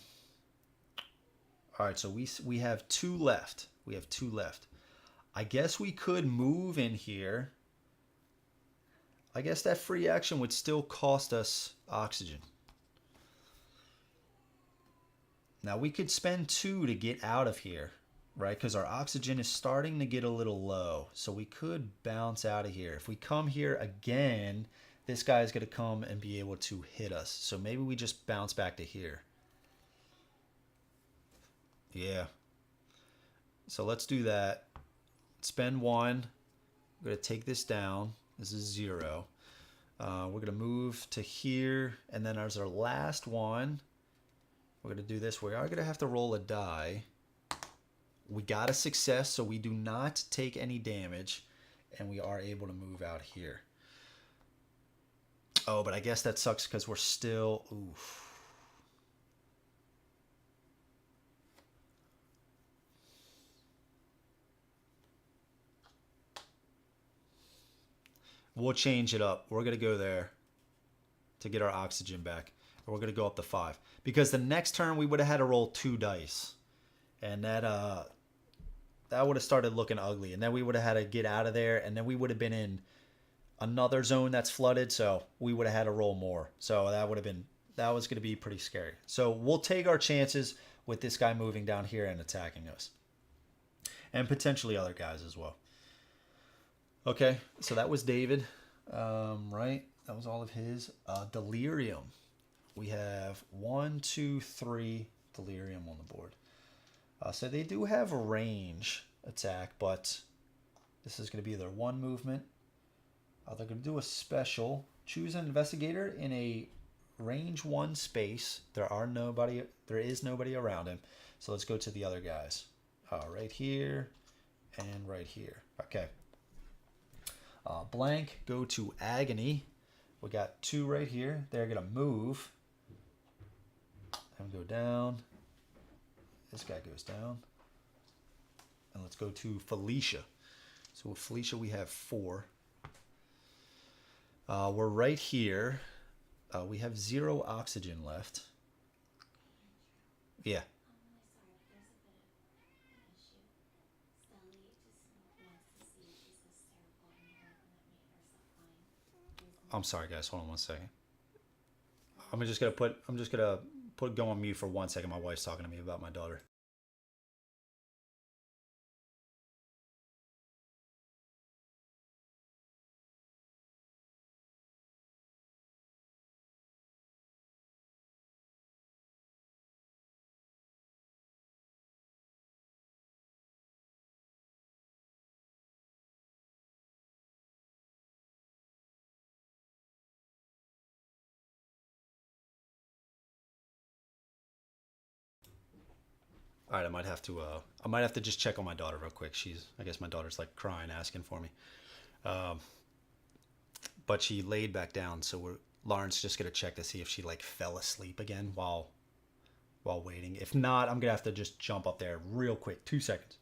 right, so we have 2 left. We have 2 left. I guess we could move in here. I guess that free action would still cost us oxygen. Now we could spend 2 to get out of here, right? Because our oxygen is starting to get a little low. So we could bounce out of here. If we come here again, this guy is going to come and be able to hit us. So maybe we just bounce back to here. Yeah. So let's do that. Spend 1. I'm going to take this down. This is 0. We're going to move to here. And then as our last one, we're going to do this. We are going to have to roll a die. We got a success, so we do not take any damage. And we are able to move out here. Oh, but I guess that sucks because we're still... Oof. We'll change it up. We're going to go there to get our oxygen back. And we're going to go up to 5. Because the next turn, we would have had to roll 2 dice. And that would have started looking ugly. And then we would have had to get out of there. And then we would have been in another zone that's flooded. So we would have had to roll more. So that was going to be pretty scary. So we'll take our chances with this guy moving down here and attacking us. And potentially other guys as well. Okay, so that was David, right? That was all of his. Delirium. We have 1, 2, 3 Delirium on the board. So they do have a range attack, but this is going to be their 1 movement. They're going to do a special. Choose an investigator in a range 1 space. There is nobody around him. So let's go to the other guys. Right here and right here. Okay. Blank, go to Agony. We got 2 right here. They're going to move. And go down. This guy goes down. And let's go to Felicia. So with Felicia, we have 4. We're right here. We have 0 oxygen left. Yeah. I'm sorry, guys. Hold on one second. I'm just gonna go on mute for 1 second. My wife's talking to me about my daughter. All right, I might have to just check on my daughter real quick. I guess my daughter's like crying, asking for me. But she laid back down, so Lauren's just gonna check to see if she like fell asleep again while waiting. If not, I'm gonna have to just jump up there real quick, 2 seconds.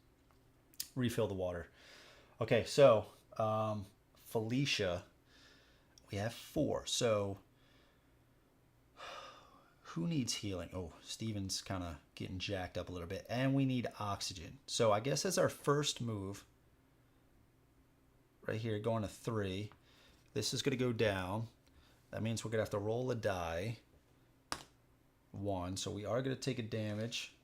Refill the water. Okay, so Felicia, we have 4. So who needs healing? Oh, Steven's kind of getting jacked up a little bit. And we need oxygen. So I guess as our first move, right here, going to 3. This is going to go down. That means we're going to have to roll a die. 1. So we are going to take a damage.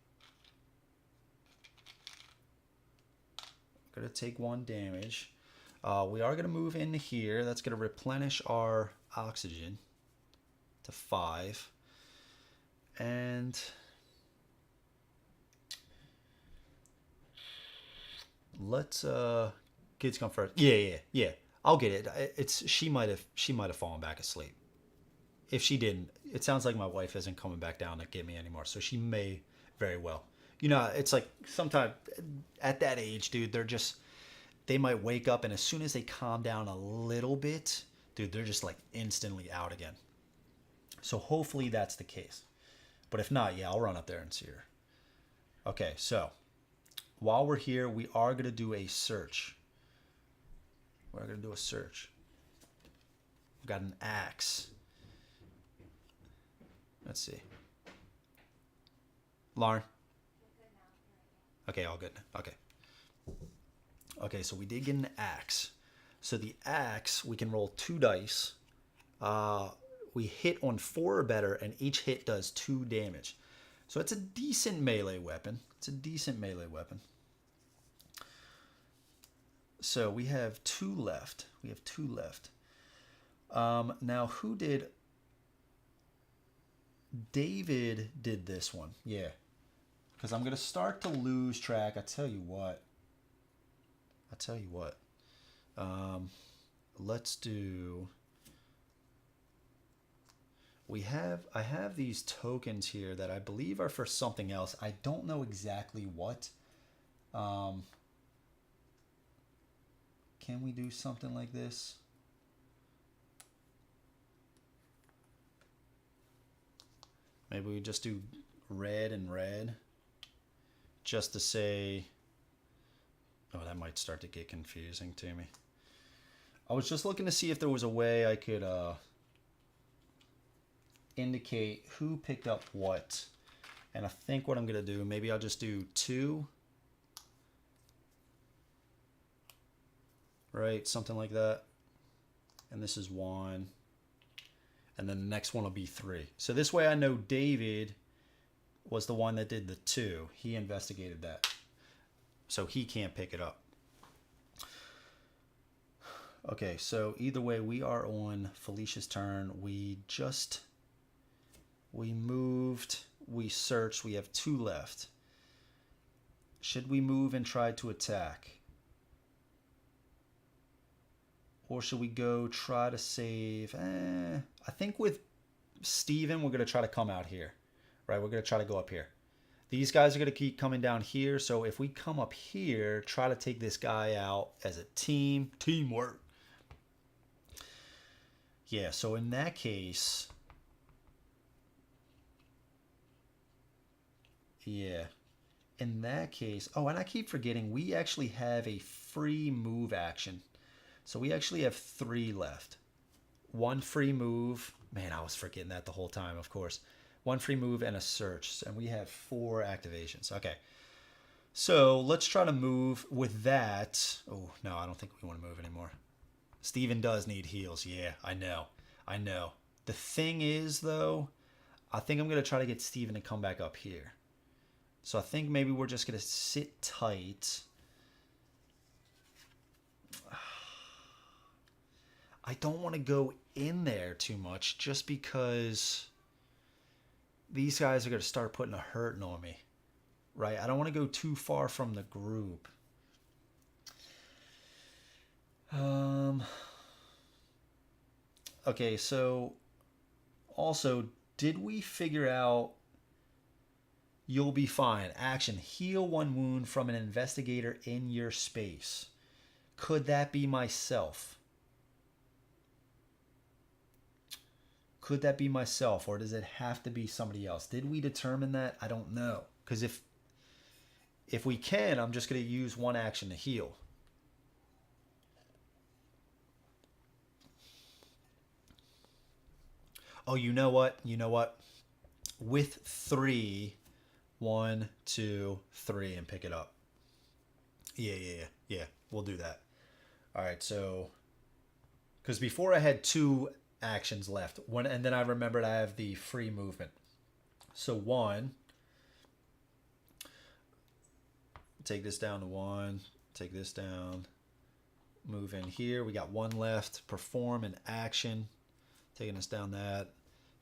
We're going to take 1 damage. We are going to move into here. That's going to replenish our oxygen to 5. And let's kids come first. Yeah. I'll get it. She might have fallen back asleep. If she didn't, it sounds like my wife isn't coming back down to get me anymore. So she may very well. You know, it's like sometimes at that age, dude, they might wake up and as soon as they calm down a little bit, dude, they're just like instantly out again. So hopefully that's the case. But if not, yeah, I'll run up there and see her. Okay, so while we're here, we are going to do a search. We're going to do a search. We've got an axe. Let's see. Lauren? Okay, all good. Okay. Okay, so we did get an axe. So the axe, we can roll 2 dice. We hit on 4 or better, and each hit does 2 damage. So it's a decent melee weapon. So we have 2 left. Now, who did... David did this one. Yeah. Because I'm going to start to lose track. I tell you what. Let's do... I have these tokens here that I believe are for something else. I don't know exactly what. Can we do something like this? Maybe we just do red and red. Just to say... Oh, that might start to get confusing to me. I was just looking to see if there was a way I could... indicate who picked up what, and I think what I'm gonna do, maybe I'll just do 2, right, something like that, and this is 1, and then the next one will be 3. So this way I know David was the one that did the 2. He investigated that, so he can't pick it up. Okay, so either way, we are on Felicia's turn. We moved, we searched, we have 2 left. Should we move and try to attack? Or should we go try to save? I think with Steven, we're going to try to come out here. Right, we're going to try to go up here. These guys are going to keep coming down here. So if we come up here, try to take this guy out as a team. Teamwork. Yeah, so in that case... Yeah. In that case... Oh, and I keep forgetting, we actually have a free move action. So we actually have 3 left. 1 free move. Man, I was forgetting that the whole time, of course. 1 free move and a search. And we have 4 activations. Okay. So let's try to move with that. Oh, no, I don't think we want to move anymore. Steven does need heals. Yeah, I know. I know. The thing is, though, I think I'm going to try to get Steven to come back up here. So I think maybe we're just going to sit tight. I don't want to go in there too much just because these guys are going to start putting a hurting on me, right? I don't want to go too far from the group. Okay, so also, did we figure out you'll be fine? Action, heal 1 wound from an investigator in your space. Could that be myself? Could that be myself, or does it have to be somebody else? Did we determine that? I don't know. Because if we can, I'm just going to use 1 action to heal. Oh, you know what? You know what? With 3, 1, 2, 3, and pick it up. Yeah. We'll do that. All right, so... Because before I had 2... actions left, and then I remembered I have the free movement. So 1, take this down to 1, take this down, move in here. We got 1 left. Perform an action, taking us down that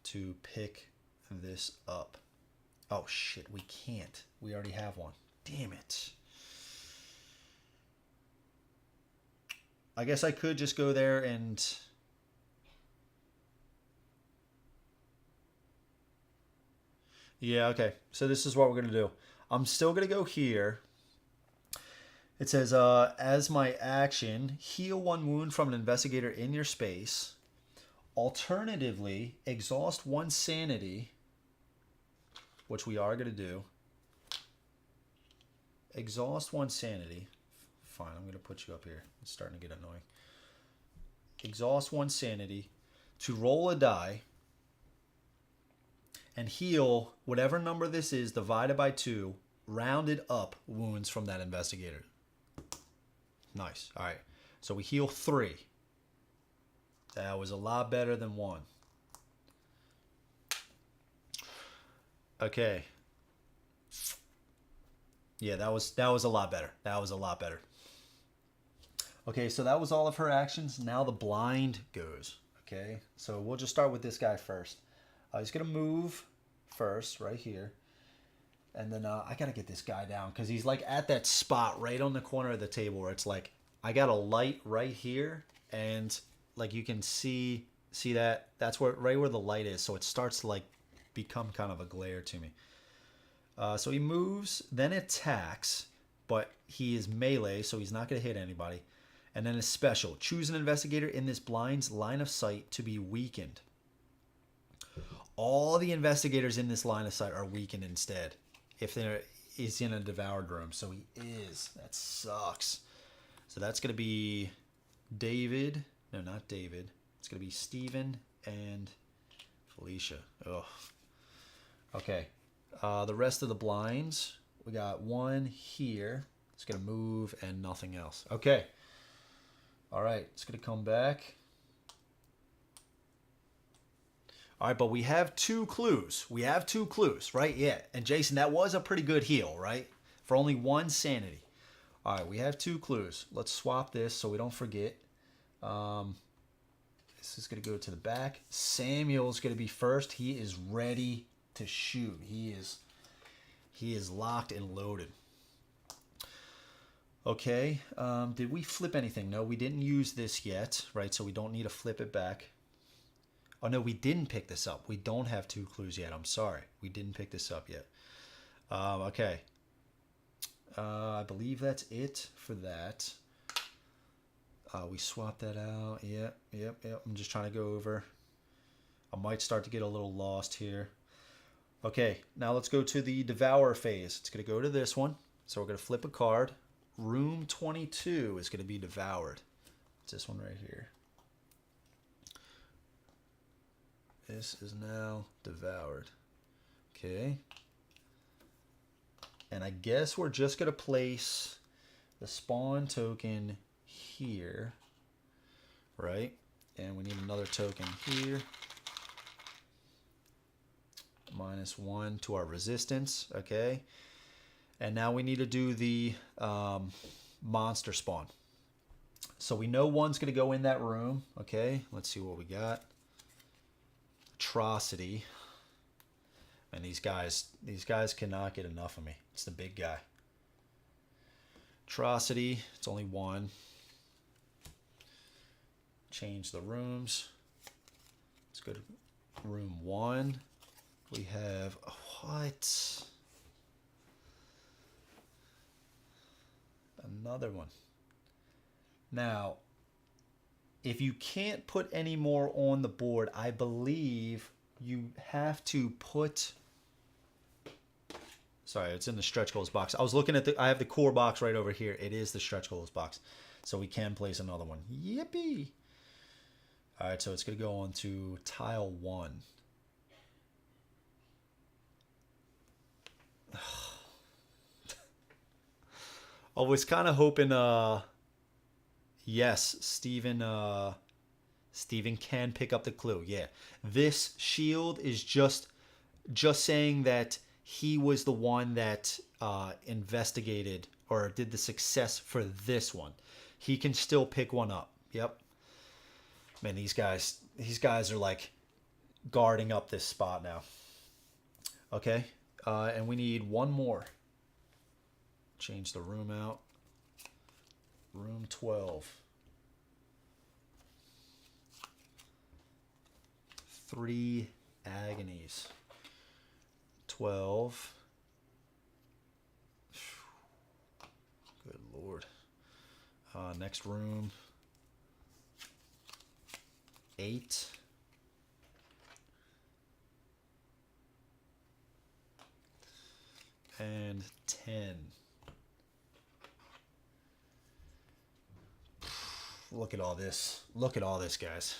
to pick this up. Oh shit, we can't. We already have 1. Damn it. I guess I could just go there and... Yeah, okay. So this is what we're going to do. I'm still going to go here. It says, as my action, heal 1 wound from an investigator in your space. Alternatively, exhaust 1 sanity, which we are going to do. Exhaust 1 sanity. Fine, I'm going to put you up here. It's starting to get annoying. Exhaust 1 sanity to roll a die and heal whatever number this is divided by 2, rounded up wounds from that investigator. Nice. All right. So we heal 3. That was a lot better than 1. Okay. Yeah, that was a lot better. That was a lot better. Okay, so that was all of her actions. Now the blind goes. Okay, so we'll just start with this guy first. He's going to move first, right here. And then I got to get this guy down because he's like at that spot right on the corner of the table where it's like, I got a light right here. And like you can see that. That's where right where the light is. So it starts to like become kind of a glare to me. So he moves, then attacks, but he is melee, so he's not going to hit anybody. And then a special. Choose an investigator in this blind's line of sight to be weakened. All the investigators in this line of sight are weakened instead. If he's in a devoured room. So he is. That sucks. So that's going to be David. No, not David. It's going to be Steven and Felicia. Ugh. Okay. The rest of the blinds. We got 1 here. It's going to move and nothing else. Okay. All right. It's going to come back. All right, but we have 2 clues. We have 2 clues, right? Yeah. And Jason, that was a pretty good heal, right? For only 1 sanity. All right, we have 2 clues. Let's swap this so we don't forget. This is going to go to the back. Samuel's going to be first. He is ready to shoot. He is locked and loaded. Okay. Did we flip anything? No, we didn't use this yet, right? So we don't need to flip it back. Oh, no, we didn't pick this up. We don't have 2 clues yet. I'm sorry. We didn't pick this up yet. Okay. I believe that's it for that. We swap that out. Yep. I'm just trying to go over. I might start to get a little lost here. Okay, now let's go to the Devour Phase. It's going to go to this one. So we're going to flip a card. Room 22 is going to be devoured. It's this one right here. This is now devoured. Okay. And I guess we're just going to place the spawn token here, right? And we need another token here. -1 to our resistance, okay? And now we need to do the monster spawn. So we know one's going to go in that room, okay? Let's see what we got. Atrocity. And these guys cannot get enough of me. It's the big guy. Atrocity, it's only one. Change the rooms. Let's go to room 1. We have, what? Another one. Now, if you can't put any more on the board, I believe you have to put... Sorry, it's in the stretch goals box. I was looking at I have the core box right over here. It is the stretch goals box. So we can place another one. Yippee! All right, so it's going to go on to tile 1. I was kind of hoping, yes, Steven can pick up the clue. Yeah, this shield is just saying that he was the one that investigated or did the success for this one. He can still pick one up. Yep. Man, these guys are like guarding up this spot now. Okay, and we need one more. Change the room out. Room 12. 3 agonies. 12. Good Lord. Next room. 8. And 10. Look at all this. Look at all this, guys.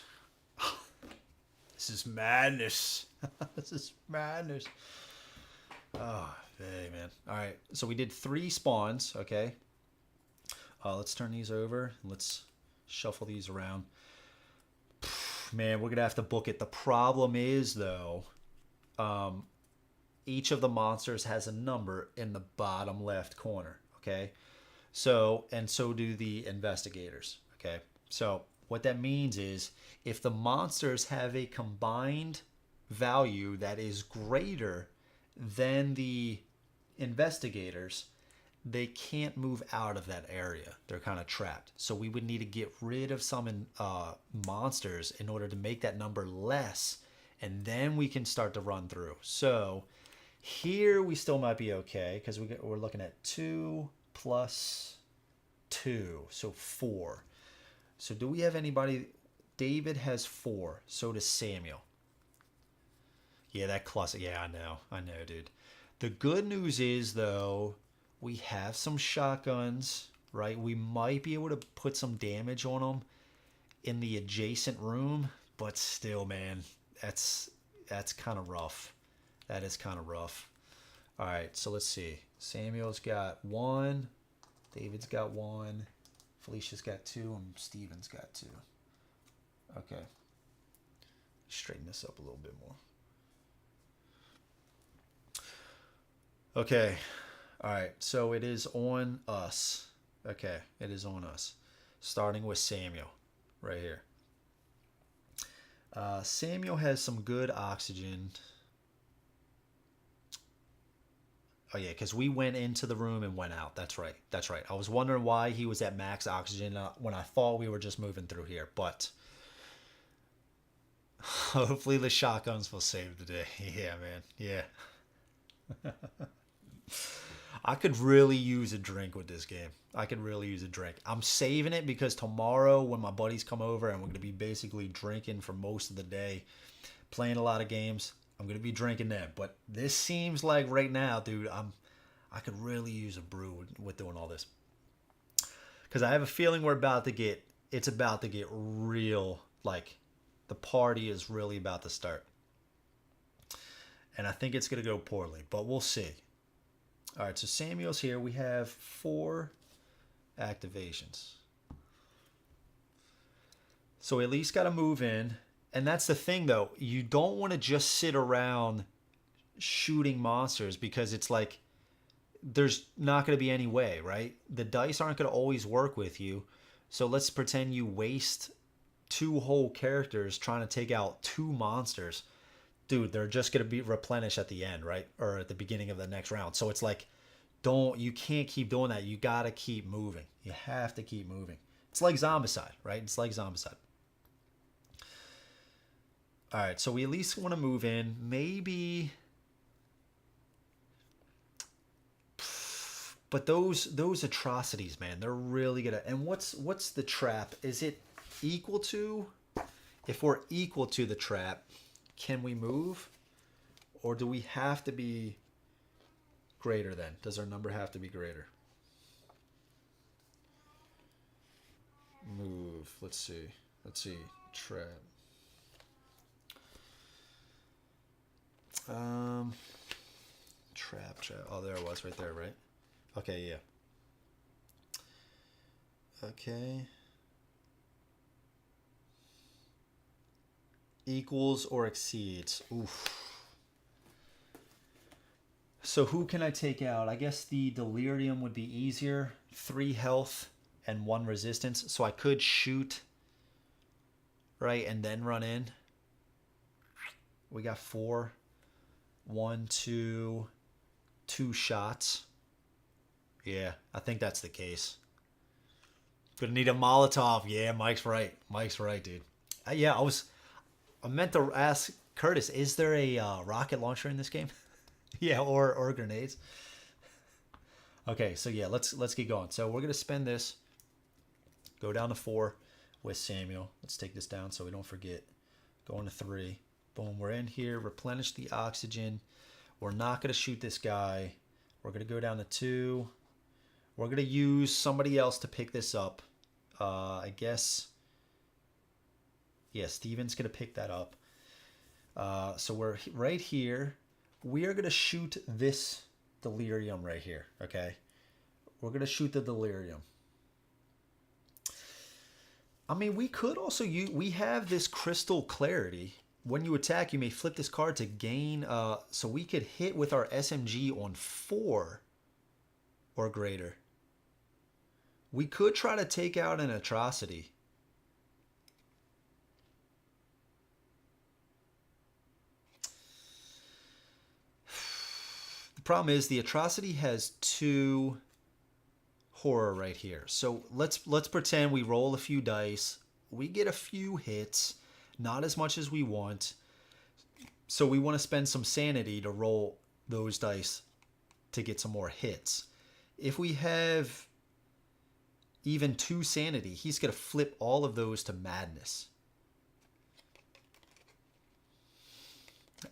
This is madness. This is madness. Oh, hey, man. All right. So we did 3 spawns. Okay. Let's turn these over. Let's shuffle these around. Man, we're going to have to book it. The problem is, though, each of the monsters has a number in the bottom left corner. Okay. So, and so do the investigators. Okay, so what that means is if the monsters have a combined value that is greater than the investigators, they can't move out of that area. They're kind of trapped. So we would need to get rid of some monsters in order to make that number less, and then we can start to run through. So here we still might be okay because we're looking at 2 plus 2, so 4. So do we have anybody? David has 4. So does Samuel. Yeah, that cluster. Yeah, I know, dude. The good news is, though, we have some shotguns, right? We might be able to put some damage on them in the adjacent room, but still, man, that's kind of rough. That is kind of rough. All right, so let's see. Samuel's got 1. David's got 1. Felicia's got 2, and Steven's got 2. Okay. Straighten this up a little bit more. Okay. All right. So it is on us. Okay. It is on us. Starting with Samuel right here. Samuel has some good oxygen. Oh, yeah, because we went into the room and went out. That's right. That's right. I was wondering why he was at max oxygen when I thought we were just moving through here. But hopefully the shotguns will save the day. Yeah, man. Yeah. I could really use a drink with this game. I could really use a drink. I'm saving it because tomorrow when my buddies come over and we're going to be basically drinking for most of the day, playing a lot of games, I'm going to be drinking that. But this seems like right now, dude, I could really use a brew with doing all this. Because I have a feeling it's about to get real, like the party is really about to start. And I think it's going to go poorly, but we'll see. All right, so Samuel's here. We have 4 activations. So we at least got to move in. And that's the thing, though. You don't want to just sit around shooting monsters because it's like there's not going to be any way, right? The dice aren't going to always work with you. So let's pretend you waste 2 whole characters trying to take out 2 monsters. Dude, they're just going to be replenished at the end, right? Or at the beginning of the next round. So it's like, you can't keep doing that. You got to keep moving. You have to keep moving. It's like Zombicide, right? It's like Zombicide. All right, so we at least want to move in. Maybe, but those atrocities, man, they're really gonna. And what's the trap? Is it equal to? If we're equal to the trap, can we move, or do we have to be greater than? Does our number have to be greater? Move. Let's see. Trap. Trap. Oh, there it was right there, right? Okay, yeah. Okay. Equals or exceeds. Oof. So who can I take out? I guess the Delirium would be easier. 3 health and 1 resistance. So I could shoot, right, and then run in. We got 4. 1, 2 shots. Yeah, I think that's the case. Gonna need a Molotov. Yeah, Mike's right. Mike's right, dude. Yeah, I meant to ask Curtis, is there a rocket launcher in this game? Yeah, or grenades. Okay, so yeah, let's get going. So we're gonna spend this. Go down to 4 with Samuel. Let's take this down so we don't forget. Going to 3. Boom, we're in here. Replenish the oxygen. We're not gonna shoot this guy. We're gonna go down to 2. We're gonna use somebody else to pick this up. I guess. Yeah, Steven's gonna pick that up. So we're right here. We are gonna shoot this Delirium right here. Okay, we're gonna shoot the Delirium. I mean, we could also use. We have this Crystal Clarity. When you attack, you may flip this card to gain. So we could hit with our SMG on 4 or greater. We could try to take out an Atrocity. The problem is the Atrocity has 2 horror right here. So let's pretend we roll a few dice. We get a few hits, not as much as we want. So we want to spend some sanity to roll those dice to get some more hits. If we have even 2 sanity, he's going to flip all of those to madness.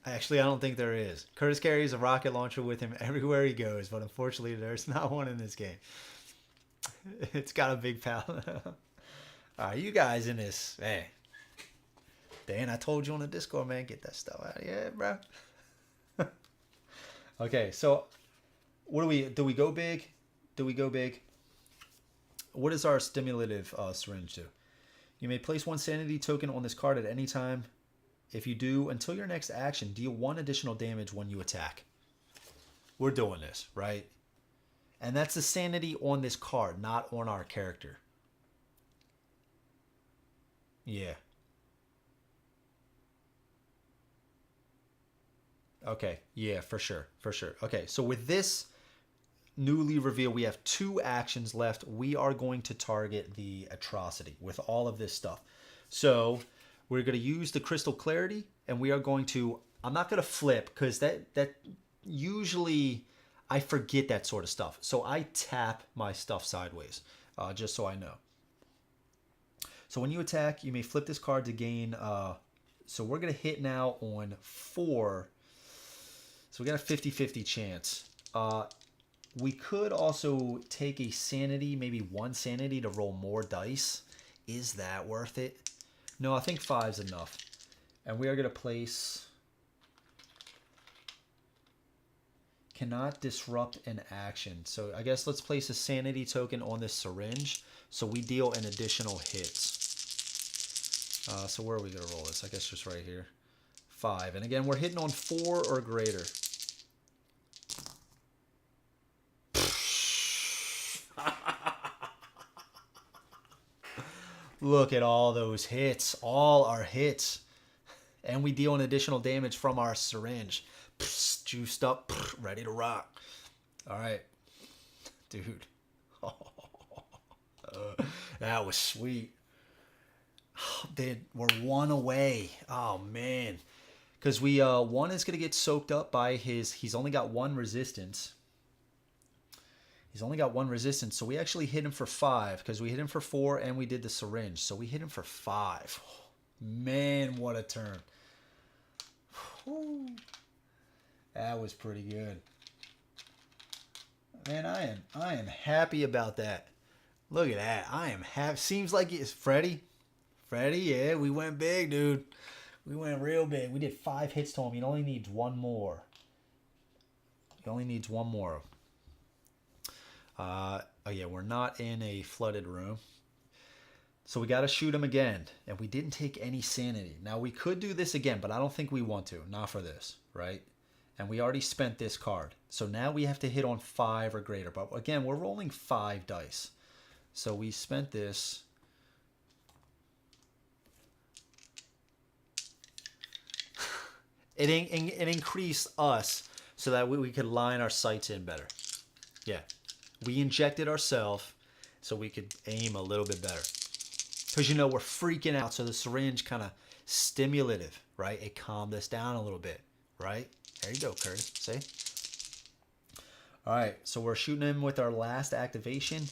Actually, I don't think there is. Curtis carries a rocket launcher with him everywhere he goes, but unfortunately, there's not one in this game. It's got a big pal. All right, you guys in this, hey. Dan, I told you on the Discord, man, get that stuff out of here, bro. Okay, so what do we go big? Do we go big? What is our stimulative syringe do? You may place 1 sanity token on this card at any time. If you do, until your next action, deal 1 additional damage when you attack. We're doing this, right? And that's the sanity on this card, not on our character. Yeah. Okay, yeah, for sure, for sure. Okay, so with this newly revealed, we have 2 actions left. We are going to target the Atrocity with all of this stuff. So we're going to use the Crystal Clarity, and we are going to, I'm not going to flip, because that usually, I forget that sort of stuff. So I tap my stuff sideways, just so I know. So when you attack, you may flip this card to gain. So we're going to hit now on 4. So we got a 50-50 chance. We could also take a sanity, maybe 1 sanity to roll more dice. Is that worth it? No, I think 5's enough. And we are going to place... Cannot disrupt an action. So I guess let's place a sanity token on this syringe so we deal an additional hits. So where are we going to roll this? I guess just right here. 5. And again, we're hitting on 4 or greater. Look at all those hits. All our hits. And we deal an additional damage from our syringe. Juiced up, ready to rock. All right, dude. That was sweet. Dude, we're 1 away. Oh man, because we 1 is gonna get soaked up by his. He's only got 1 resistance. He's only got 1 resistance, so we actually hit him for 5 because we hit him for 4 and we did the syringe, so we hit him for 5. Man, what a turn. Whew. That was pretty good. Man, I am happy about that. Look at that. I am happy. Seems like it's Freddy. Freddy, yeah, we went big, dude. We went real big. We did 5 hits to him. He only needs 1 more. He only needs 1 more. Oh yeah, we're not in a flooded room. So we got to shoot him again. And we didn't take any sanity. Now we could do this again, but I don't think we want to. Not for this, right? And we already spent this card. So now we have to hit on 5 or greater. But again, we're rolling 5 dice. So we spent this. It increased us so that we could line our sights in better. Yeah. We injected ourselves so we could aim a little bit better. Because, you know, we're freaking out. So the syringe kind of stimulative, right? It calmed us down a little bit, right? There you go, Curtis. See? All right. So we're shooting him with our last activation.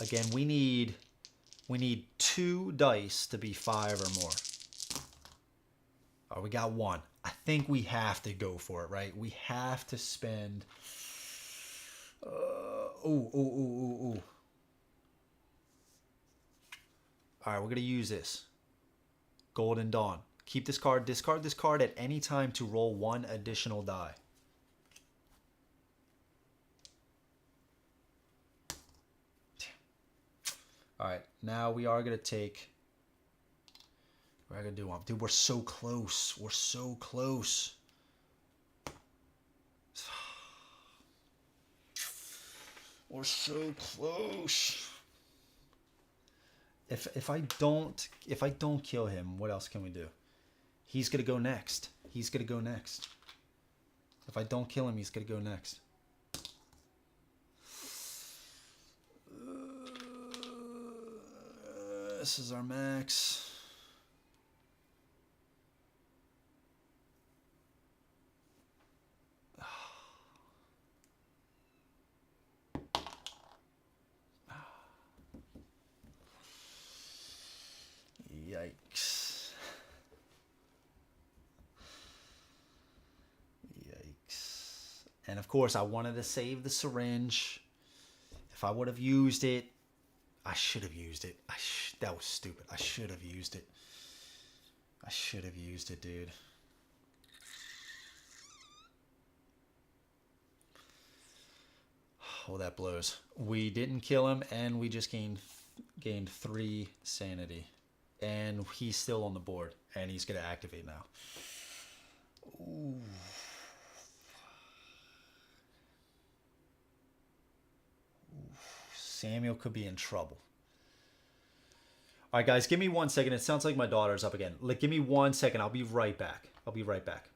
Again, we need 2 dice to be 5 or more. Oh, we got 1. I think we have to go for it, right? We have to spend... Ooh. All right, we're going to use this. Golden Dawn. Keep this card. Discard this card at any time to roll 1 additional die. All right, now we are going to take... We're going to do one. Dude, we're so close. We're so close. We're so close. If I don't kill him, what else can we do? He's gonna go next. He's gonna go next. If I don't kill him, he's gonna go next. This is our max. Yikes. Yikes. And of course, I wanted to save the syringe. If I would have used it, I should have used it. That was stupid. I should have used it. I should have used it, dude. Oh, that blows. We didn't kill him, and we just gained 3 sanity. And he's still on the board, and he's going to activate now. Ooh. Samuel could be in trouble. All right, guys, give me 1 second. It sounds like my daughter's up again. Give me 1 second. I'll be right back. I'll be right back.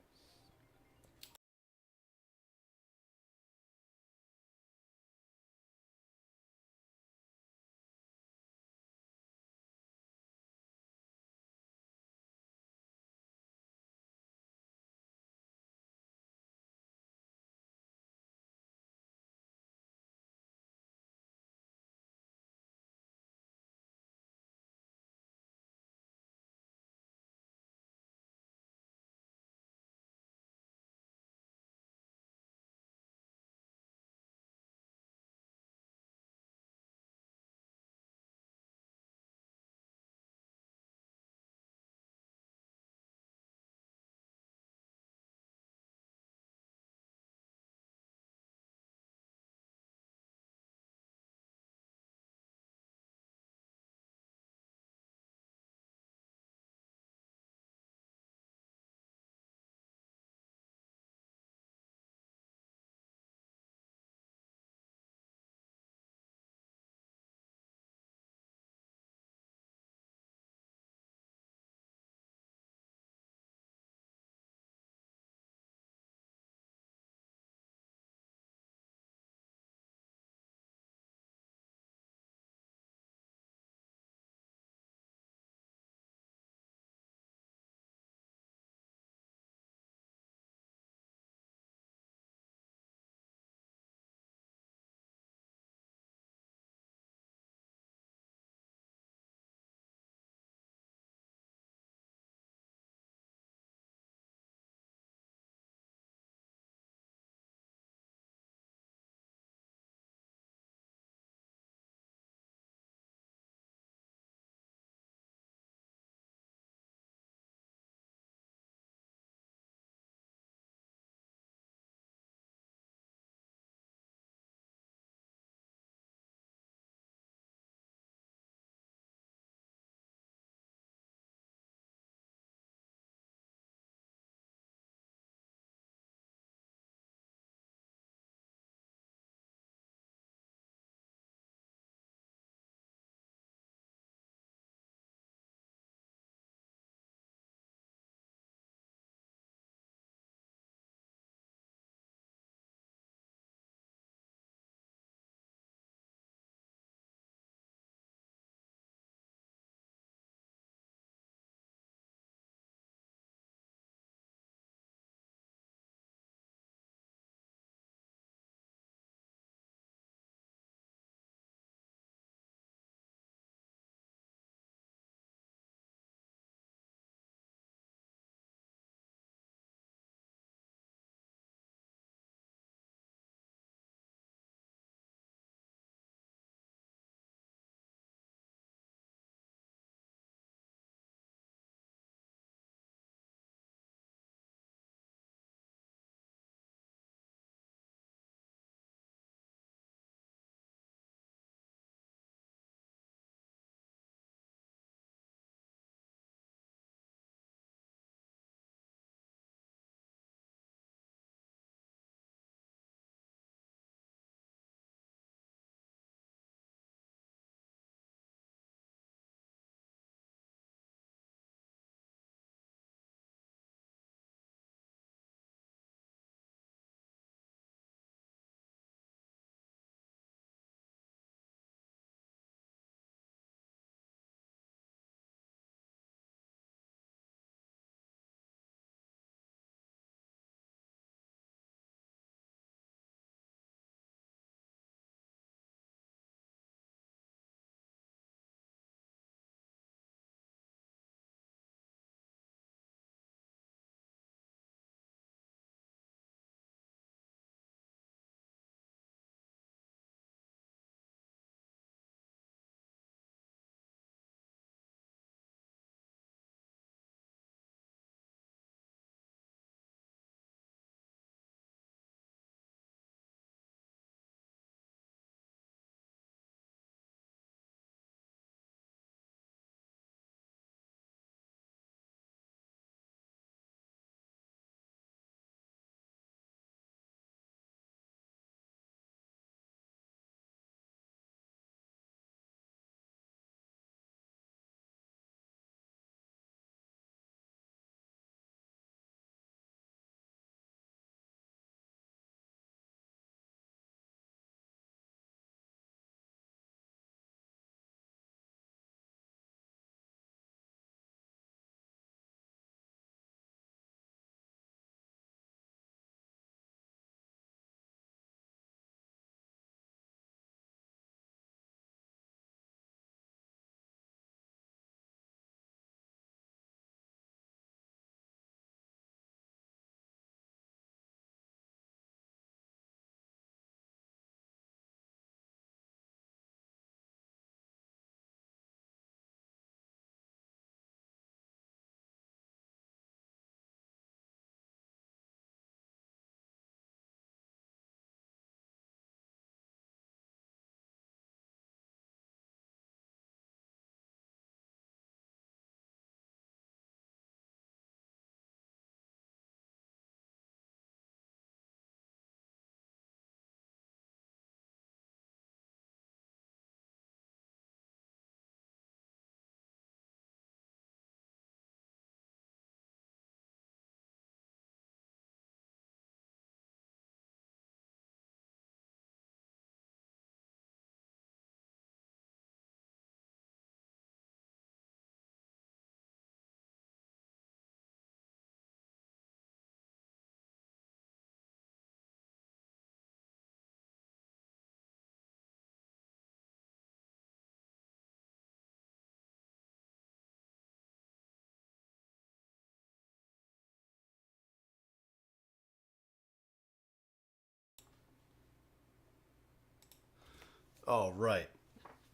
All right.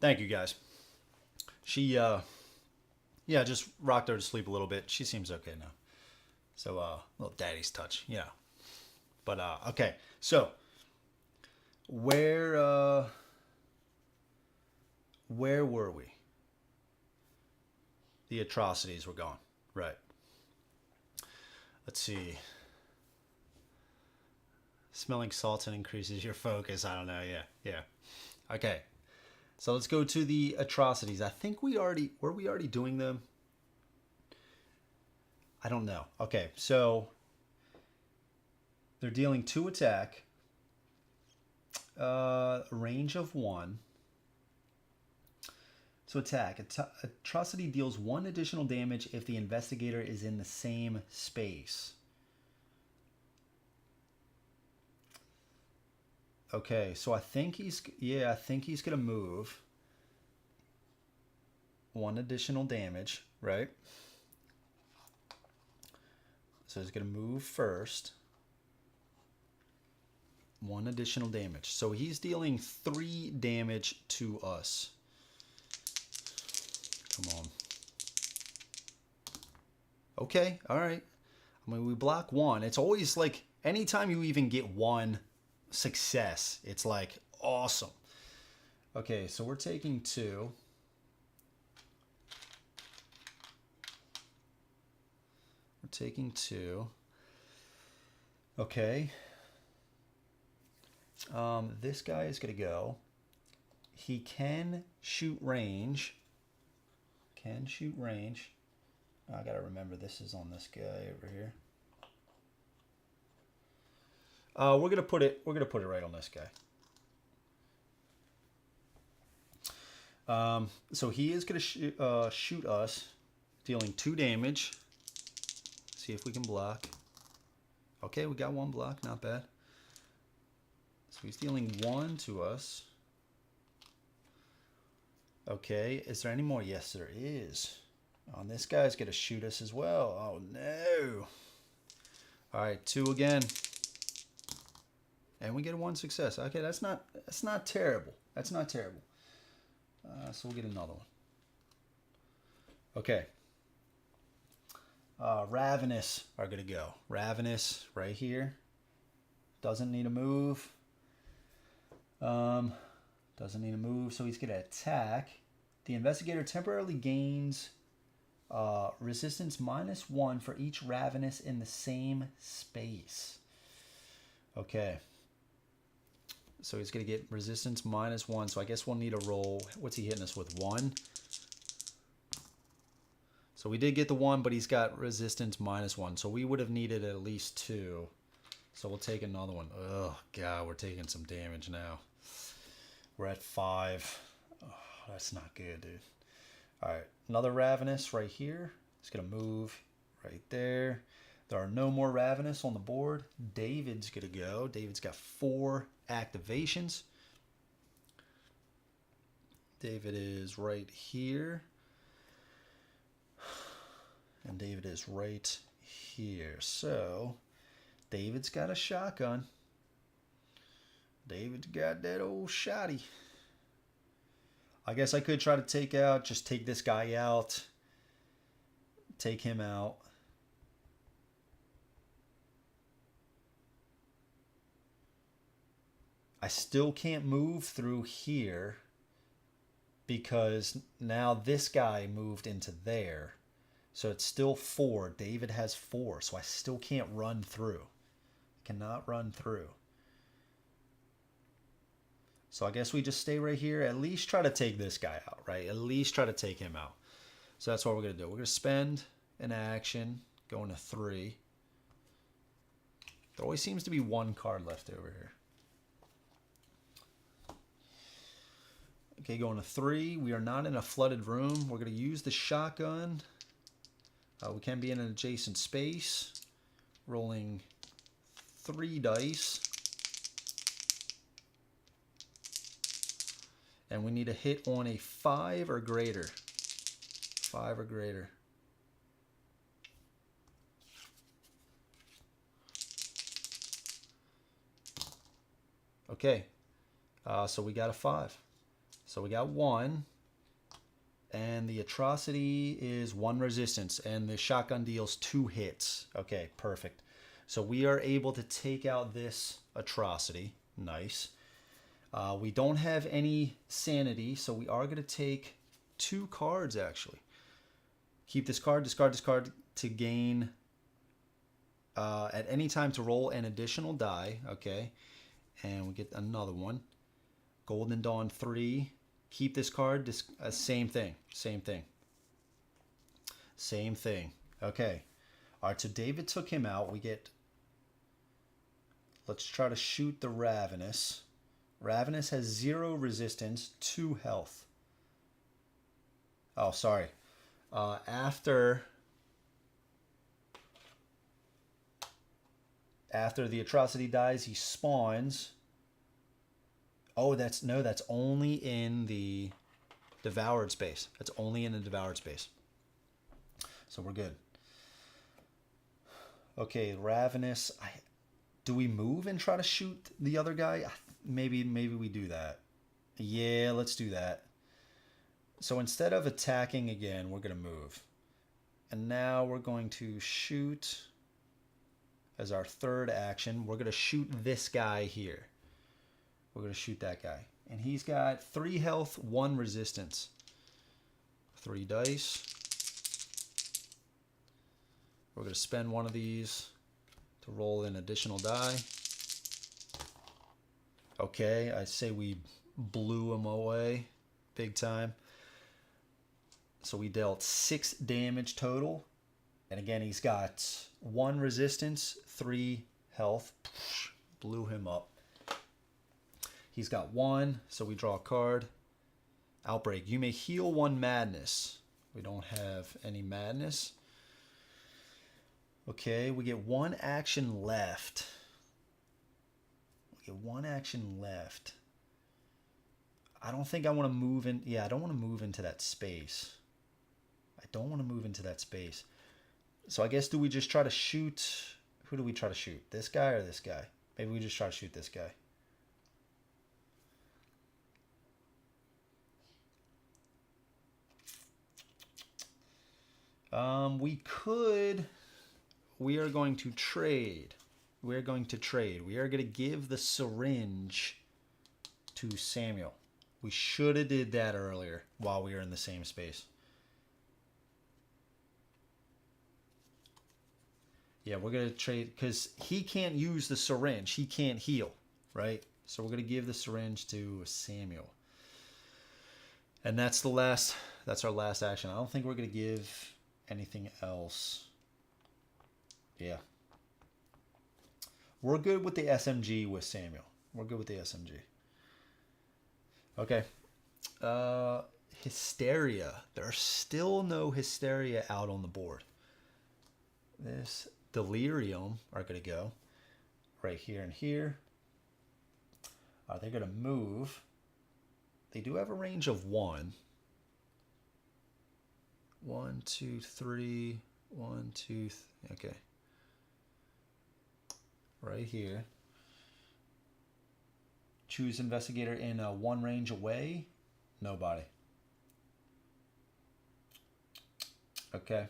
Thank you, guys. She, yeah, just rocked her to sleep a little bit. She seems okay now. So, little daddy's touch, yeah. But, okay. So, where were we? The atrocities were gone. Right. Let's see. Smelling salts and increases your focus. I don't know. Yeah. Yeah. Okay. So let's go to the atrocities. I think we already doing them? I don't know. Okay. So they're dealing 2 attack. Range of 1. So attack. Atrocity deals 1 additional damage if the investigator is in the same space. Okay, so I think he's gonna move 1 additional damage, right? So he's gonna move first. 1 additional damage. So he's dealing 3 damage to us. Come on. Okay, all right. I mean, we block 1. It's always like anytime you even get 1 success, it's like awesome. Okay, so we're taking 2. We're taking 2. Okay. This guy is going to go. He can shoot range. I got to remember this is on this guy over here. We're gonna put it right on this guy. So he is gonna shoot us, dealing 2 damage. See if we can block. Okay, we got 1 block, not bad. So he's dealing 1 to us. Okay, is there any more? Yes, there is. Oh, this guy's gonna shoot us as well. Oh no! All right, 2 again. And we get a 1 success. Okay, that's not terrible. That's not terrible. So we'll get another one. Okay. Ravenous are going to go. Ravenous right here. Doesn't need a move. Doesn't need a move, so he's going to attack. The investigator temporarily gains resistance -1 for each Ravenous in the same space. Okay. So he's going to get resistance -1. So I guess we'll need a roll. What's he hitting us with? 1? So we did get the 1, but he's got resistance -1. So we would have needed at least 2. So we'll take another one. Oh, God, we're taking some damage now. We're at 5. Oh, that's not good, dude. All right, another Ravenous right here. It's going to move right there. There are no more Ravenous on the board. David's going to go. David's got 4 activations. David is right here. And David is right here. So, David's got a shotgun. David's got that old shotty. I guess I could try to take this guy out. Take him out. I still can't move through here because now this guy moved into there. So it's still 4. David has 4, so I still can't run through. I cannot run through. So I guess we just stay right here. At least try to take this guy out, right? At least try to take him out. So that's what we're going to do. We're going to spend an action, going to 3. There always seems to be 1 card left over here. Okay, going to 3. We are not in a flooded room. We're going to use the shotgun. We can be in an adjacent space. Rolling 3 dice. And we need a hit on a 5 or greater. 5 or greater. Okay. So we got a 5. So we got 1. And the Atrocity is 1 resistance. And the shotgun deals 2 hits. Okay, perfect. So we are able to take out this Atrocity. Nice. We don't have any sanity, so we are going to take 2 cards, actually. Keep this card, discard this card to gain at any time to roll an additional die. Okay. And we get another one. Golden Dawn 3. Keep this card. Same thing. Same thing. Same thing. Okay. All right, so David took him out. We get... Let's try to shoot the Ravenous. Ravenous has 0 resistance, 2 health. Oh, sorry. After the Atrocity dies, he spawns. Oh, that's only in the devoured space. That's only in the devoured space. So we're good. Okay, Ravenous. Do we move and try to shoot the other guy? Maybe we do that. Yeah, let's do that. So instead of attacking again, we're going to move. And now we're going to shoot as our 3rd action. We're going to shoot this guy here. We're going to shoot that guy. And he's got 3 health, 1 resistance. 3 dice. We're going to spend one of these to roll an additional die. Okay, I say we blew him away big time. So we dealt 6 damage total. And again, he's got 1 resistance, 3 health. Blew him up. He's got 1, so we draw a card. Outbreak. You may heal 1 madness. We don't have any madness. Okay, we get 1 action left. We get 1 action left. I don't think I want to move in. Yeah, I don't want to move into that space. I don't want to move into that space. So I guess do we just try to shoot? Who do we try to shoot? This guy or this guy? Maybe we just try to shoot this guy. We could. We are going to trade. We are going to give the syringe to Samuel. We should have did that earlier while we were in the same space. Yeah, we're going to trade because he can't use the syringe. He can't heal, right? So we're going to give the syringe to Samuel. And that's our last action. I don't think we're going to give anything else. Yeah. We're good with the SMG with Samuel. We're good with the SMG. Okay. Hysteria. There's still no Hysteria out on the board. This Delirium are going to go right here and here. Are they going to move? They do have a range of 1. 1, 2, 3. 1, 2, okay. Right here. Choose investigator in 1 range away. Nobody. Okay.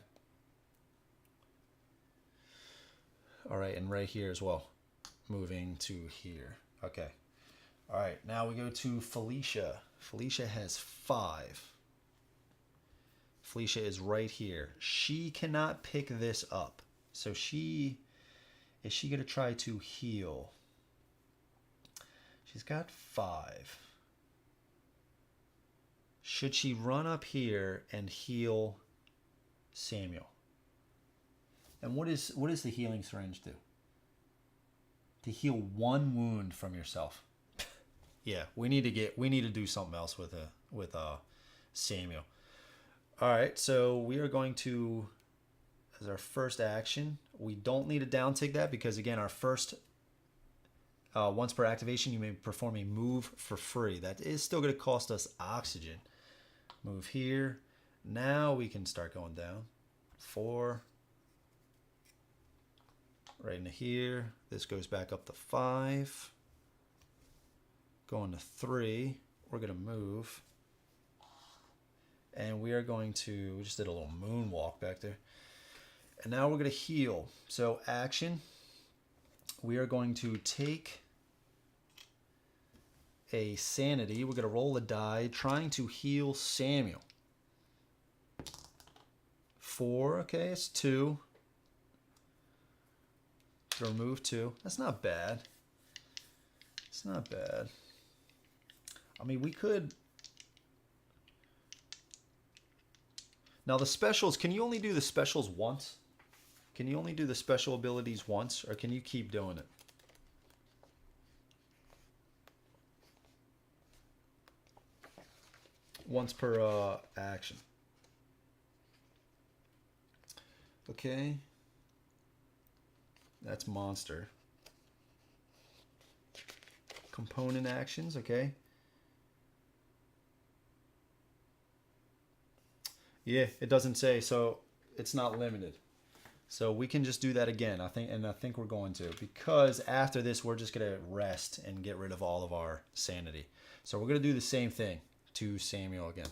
All right, and right here as well. Moving to here. Okay. All right, now we go to Felicia. Felicia has 5. Felicia is right here. She cannot pick this up. So is she going to try to heal? She's got 5. Should she run up here and heal Samuel? And what is the healing syringe do? To heal 1 wound from yourself. Yeah, we need to do something else with Samuel. All right, so we are going to, as our first action, we don't need to downtick that because again, our first once per activation, you may perform a move for free. That is still going to cost us oxygen. Move here. Now we can start going down. 4. Right into here. This goes back up to 5. Going to 3. We're going to move. And we are going to, we just did a little moonwalk back there. And now we're going to heal. So action, we are going to take a sanity. We're going to roll a die trying to heal Samuel. 4, okay, it's 2. To remove 2. That's not bad. It's not bad. I mean, we could... Now the specials, can you only do the specials once? Can you only do the special abilities once, or can you keep doing it? Once per action. Okay. That's monster. Component actions, okay. Yeah, it doesn't say, so it's not limited. So we can just do that again, I think we're going to, because after this we're just gonna rest and get rid of all of our sanity. So we're gonna do the same thing to Samuel again.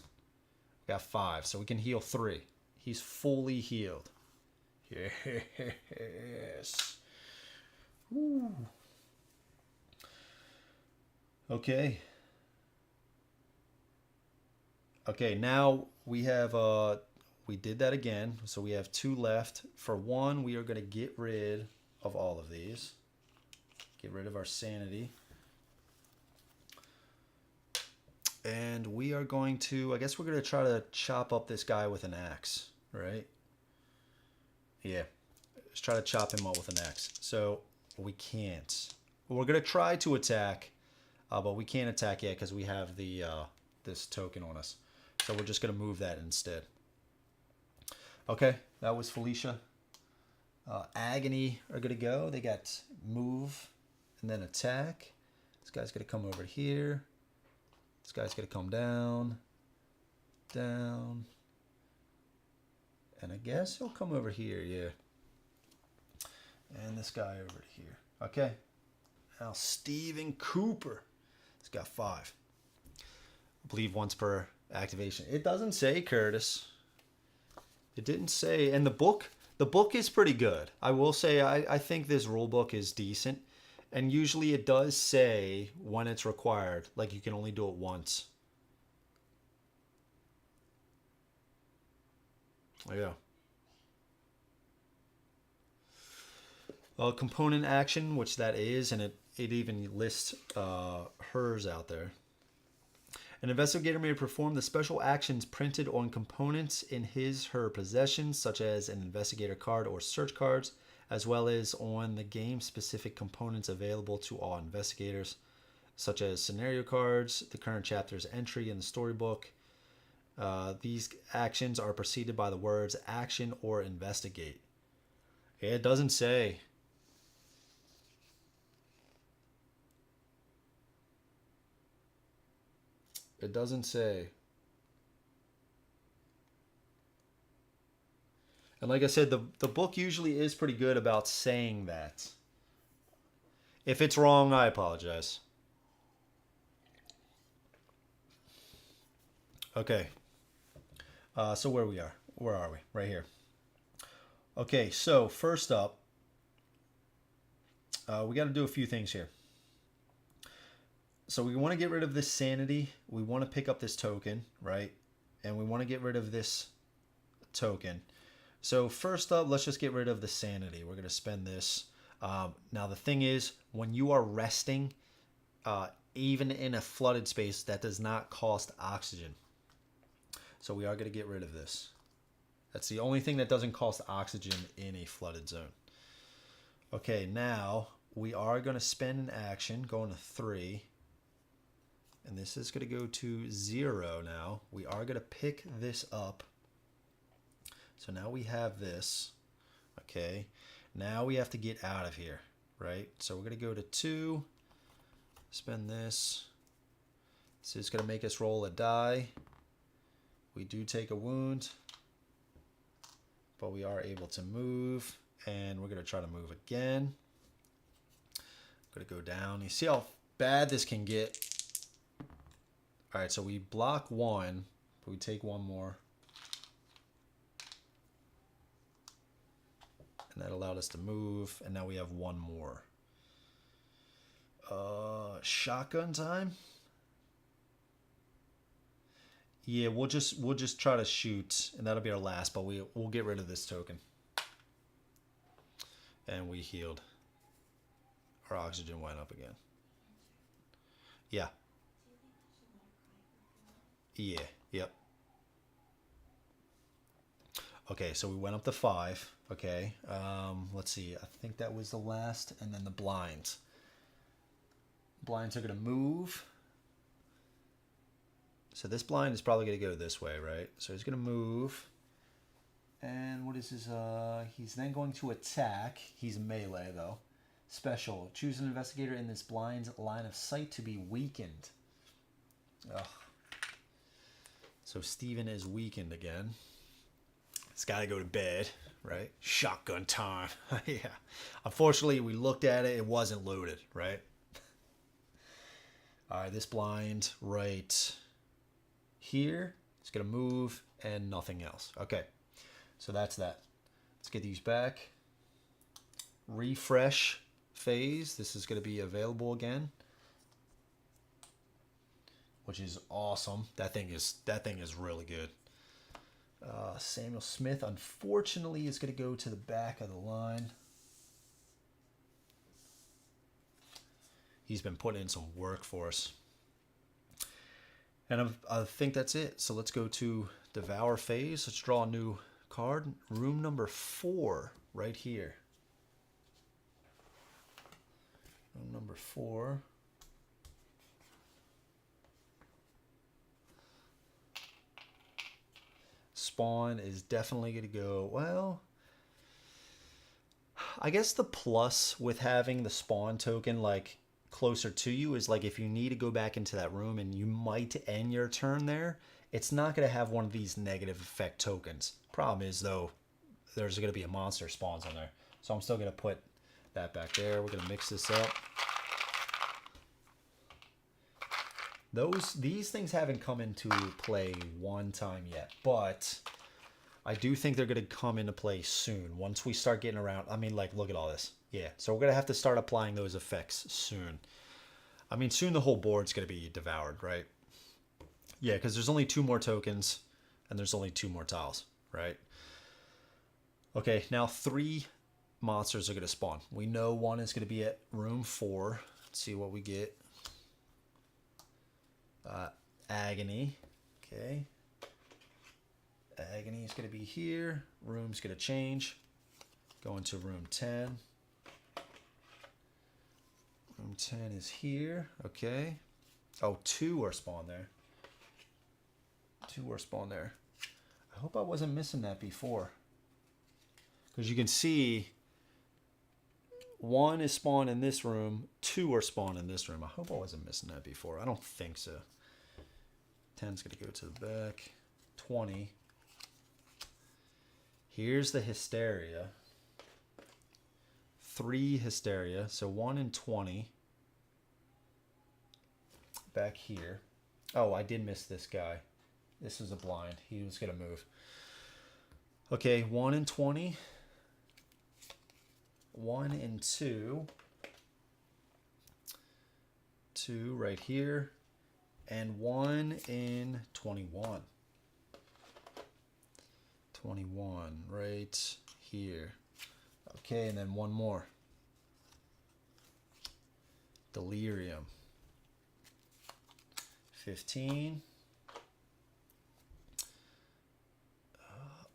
We got 5, so we can heal 3. He's fully healed. Yes. Woo. Okay. Okay, now we have we did that again, so we have 2 left. For 1, we are going to get rid of all of these. Get rid of our sanity. And we are going to, I guess we're going to try to chop up this guy with an axe, right? Yeah, let's try to chop him up with an axe. So we can't. We're going to try to attack, but we can't attack yet because we have the this token on us. So we're just going to move that instead. Okay, that was Felicia. Agony are going to go. They got move and then attack. This guy's going to come over here. This guy's going to come down. Down. And I guess he'll come over here, yeah. And this guy over here. Okay. Now Stephen Cooper. He's got 5. I believe once per activation. It doesn't say Curtis. It didn't say. And the book is pretty good. I will say I think this rule book is decent. And usually it does say when it's required. Like you can only do it once. Yeah. Component action, which that is, and it even lists hers out there. An investigator may perform the special actions printed on components in his/her possession, such as an investigator card or search cards, as well as on the game-specific components available to all investigators, such as scenario cards, the current chapter's entry in the storybook. These actions are preceded by the words action or investigate. Yeah, it doesn't say. It doesn't say. And like I said, the book usually is pretty good about saying that. If it's wrong, I apologize. Okay. So where are we? Right here. Okay, so first up, we got to do a few things here. So we want to get rid of this sanity. We want to pick up this token, right? And we want to get rid of this token. So first up, let's just get rid of the sanity. We're going to spend this. Now the thing is, when you are resting, even in a flooded space, that does not cost oxygen. So we are going to get rid of this. That's the only thing that doesn't cost oxygen in a flooded zone. Okay, now we are going to spend an action, going to 3. And this is going to go to 0 now. We are going to pick this up. So now we have this. Okay. Now we have to get out of here, right? So we're going to go to 2. Spend this. This is going to make us roll a die. We do take a wound. But we are able to move. And we're going to try to move again. I'm going to go down. You see how bad this can get? All right, so we block 1, but we take one more. And that allowed us to move, and now we have one more. Shotgun time? Yeah, we'll just try to shoot, and that'll be our last, but we'll get rid of this token. And we healed. Our oxygen went up again. Yeah. Yeah, yep. Okay, so we went up to 5. Okay, let's see. I think that was the last, and then the blinds. Blinds are going to move. So this blind is probably going to go this way, right? So he's going to move. And what is his, he's then going to attack. He's melee, though. Special. Choose an investigator in this blind's line of sight to be weakened. Ugh. So Steven is weakened again. It's got to go to bed, right? Shotgun time. Yeah. Unfortunately, we looked at it. It wasn't loaded, right? All right, this blind right here. It's going to move and nothing else. Okay, so that's that. Let's get these back. Refresh phase. This is going to be available again, which is awesome. That thing is really good. Samuel Smith, unfortunately, is going to go to the back of the line. He's been putting in some work for us. And I think that's it. So let's go to Devour Phase. Let's draw a new card. Room number 4, right here. Room number 4. Spawn is definitely going to go, well, I guess the plus with having the spawn token like closer to you is like if you need to go back into that room and you might end your turn there, it's not going to have one of these negative effect tokens. Problem is, though, there's going to be a monster spawns on there. So I'm still going to put that back there. We're going to mix this up. These things haven't come into play one time yet, but I do think they're going to come into play soon. Once we start getting around, I mean, like, look at all this. Yeah, so we're going to have to start applying those effects soon. I mean, soon the whole board's going to be devoured, right? Yeah, because there's only 2 more tokens, and there's only 2 more tiles, right? Okay, now 3 monsters are going to spawn. We know one is going to be at room 4. Let's see what we get. Agony. Okay. Agony is going to be here. Room's going to change. Go into room 10. Room 10 is here. Okay. Oh, 2 are spawned there. 2 are spawned there. I hope I wasn't missing that before. Because you can see 1 is spawned in this room. 2 are spawned in this room. I hope I wasn't missing that before. I don't think so. 10's going to go to the back. 20. Here's the Hysteria. 3 Hysteria. So 1 and 20. Back here. Oh, I did miss this guy. This was a blind. He was going to move. Okay, 1 and 20. 1 and 2. 2 right here. And 1 in 21. 21 right here. Okay, and then 1 more. Delirium. 15.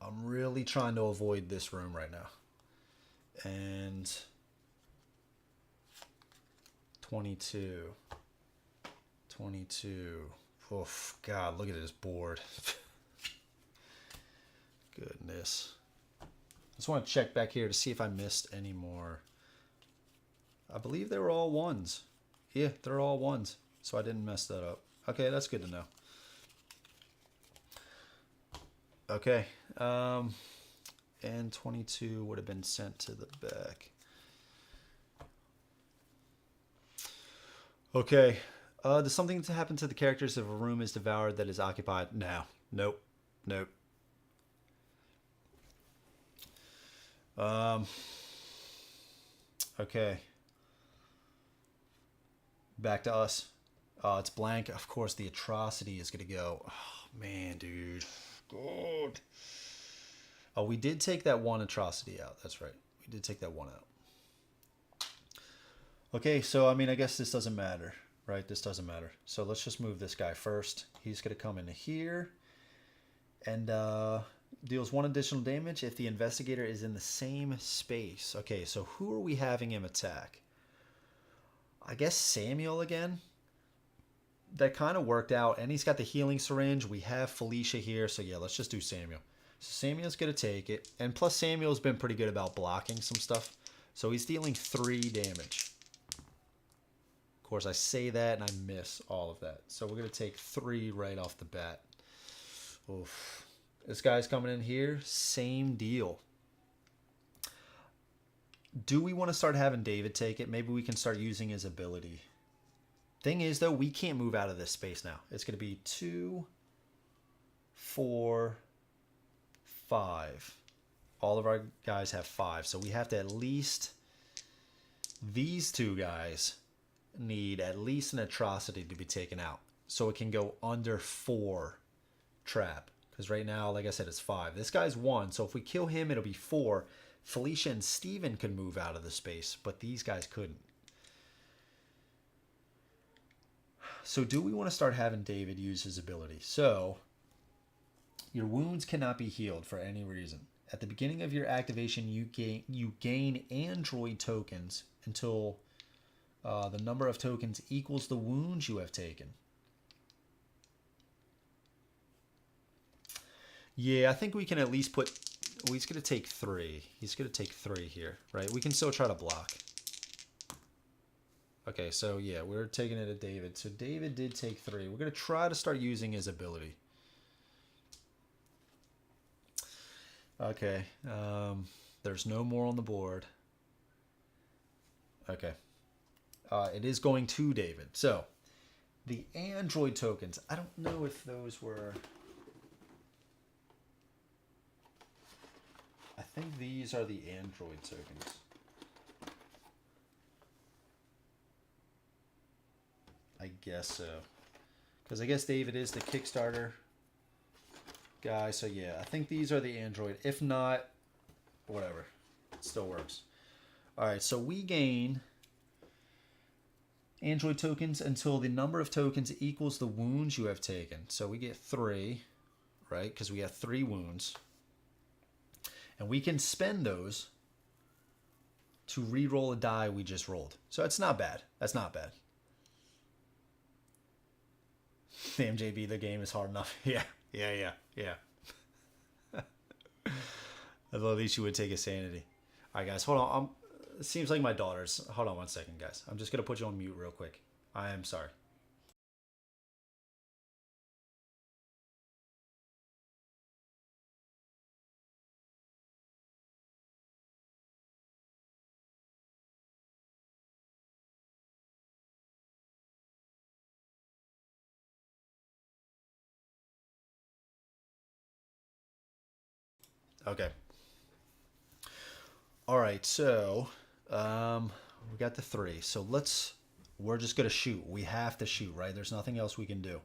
I'm really trying to avoid this room right now. And 22. 22. Oof, God, look at this board. Goodness. I just want to check back here to see if I missed any more. I believe they were all 1s. Yeah, they're all 1s. So I didn't mess that up. Okay, that's good to know. Okay. And 22 would have been sent to the back. Okay. Does something happen to the characters if a room is devoured that is occupied? No. Nope. Nope. Okay. Back to us. It's blank. Of course, the Atrocity is going to go. Oh, man, dude. God. Oh, we did take that one Atrocity out. That's right. We did take that one out. Okay, so, I mean, I guess this doesn't matter, right? This doesn't matter. So let's just move this guy first. He's going to come into here and deals 1 additional damage if the investigator is in the same space. Okay, so who are we having him attack? I guess Samuel again. That kind of worked out, and he's got the healing syringe. We have Felicia here, so yeah, let's just do Samuel. So Samuel's going to take it, and plus Samuel's been pretty good about blocking some stuff. So he's dealing 3 damage. Of course, I say that, and I miss all of that. So we're going to take 3 right off the bat. Oof. This guy's coming in here, same deal. Do we want to start having David take it? Maybe we can start using his ability. Thing is, though, we can't move out of this space now. It's going to be 2, 4, 5. All of our guys have 5. So we have to at least... These 2 guys need at least an Atrocity to be taken out. So it can go under 4 trap. Because right now, like I said, it's 5. This guy's 1. So if we kill him, it'll be 4. Felicia and Steven could move out of the space. But these guys couldn't. So do we want to start having David use his ability? So, your wounds cannot be healed for any reason. At the beginning of your activation, you gain android tokens until the number of tokens equals the wounds you have taken. Yeah, I think we can at least put... Well, he's going to take 3. He's going to take 3 here, right? We can still try to block. Okay, so yeah, we're taking it at David. So David did take 3. We're going to try to start using his ability. Okay, there's no more on the board. Okay. It is going to David. So, the android tokens. I don't know if those were... I think these are the android tokens. I guess so. Because I guess David is the Kickstarter guy. So yeah, I think these are the android. If not, whatever. It still works. Alright, so we gain android tokens until the number of tokens equals the wounds you have taken. So we get 3, right? Because we have 3 wounds. And we can spend those to re-roll a die we just rolled. So it's not bad. That's not bad. The MJB, the game is hard enough. Yeah. At least you would take a sanity. All right, guys, hold on. It seems like my daughter's... Hold on 1 second, guys. I'm just going to put you on mute real quick. I am sorry. Okay. All right, so we got the 3. So we're just going to shoot. We have to shoot, right? There's nothing else we can do.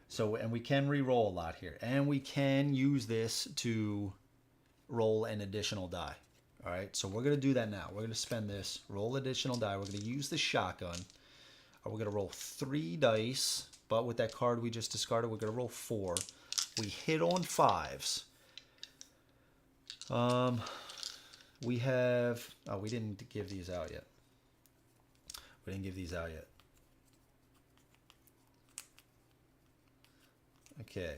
So, and we can re-roll a lot here. And we can use this to roll an additional die. All right, so we're going to do that now. We're going to spend this, roll additional die. We're going to use the shotgun. We're going to roll 3 dice. But with that card we just discarded, we're going to roll 4. We hit on 5s. We have... Oh, we didn't give these out yet. We didn't give these out yet. Okay.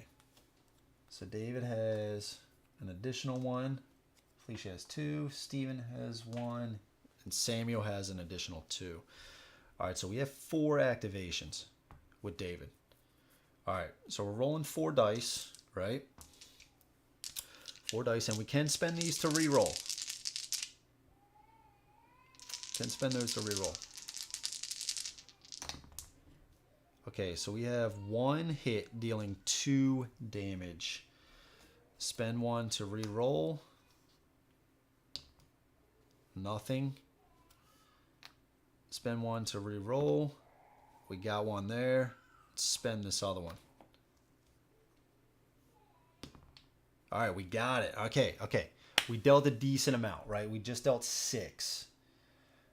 So David has an additional 1. Felicia has 2. Steven has 1. And Samuel has an additional 2. All right, so we have 4 activations with David. All right, so we're rolling 4 dice, right? 4 dice, and we can spend these to re-roll. Can spend those to re-roll. Okay, so we have 1 hit dealing 2 damage. Spend 1 to re-roll. Nothing. Spend 1 to re-roll. We got 1 there. Let's spend this other one. All right, we got it. Okay. We dealt a decent amount, right? We just dealt 6.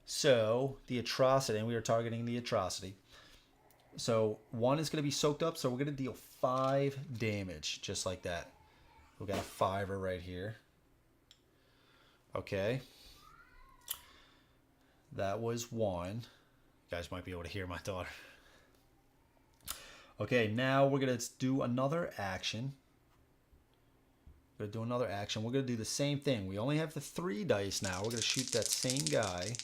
So the Atrocity, and we were targeting the Atrocity. So 1 is going to be soaked up, so we're going to deal 5 damage, just like that. We got a 5er right here. Okay. That was 1. You guys might be able to hear my daughter. Okay, now we're going to do another action. We're going to do another action. We're going to do the same thing. We only have the 3 dice now. We're going to shoot that same guy,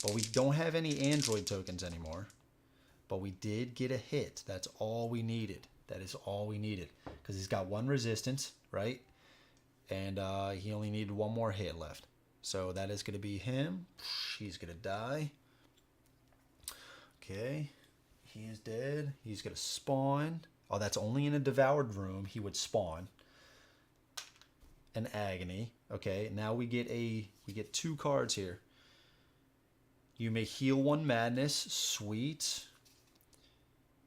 but we don't have any android tokens anymore. But we did get a hit. That's all we needed. That is all we needed. Because he's got 1 resistance, right? And he only needed 1 more hit left. So that is going to be him. He's going to die. Okay. He is dead. He's going to spawn. Oh, that's only in a devoured room. He would spawn. An agony. Okay. Now we get 2 cards here. You may heal 1 madness. Sweet.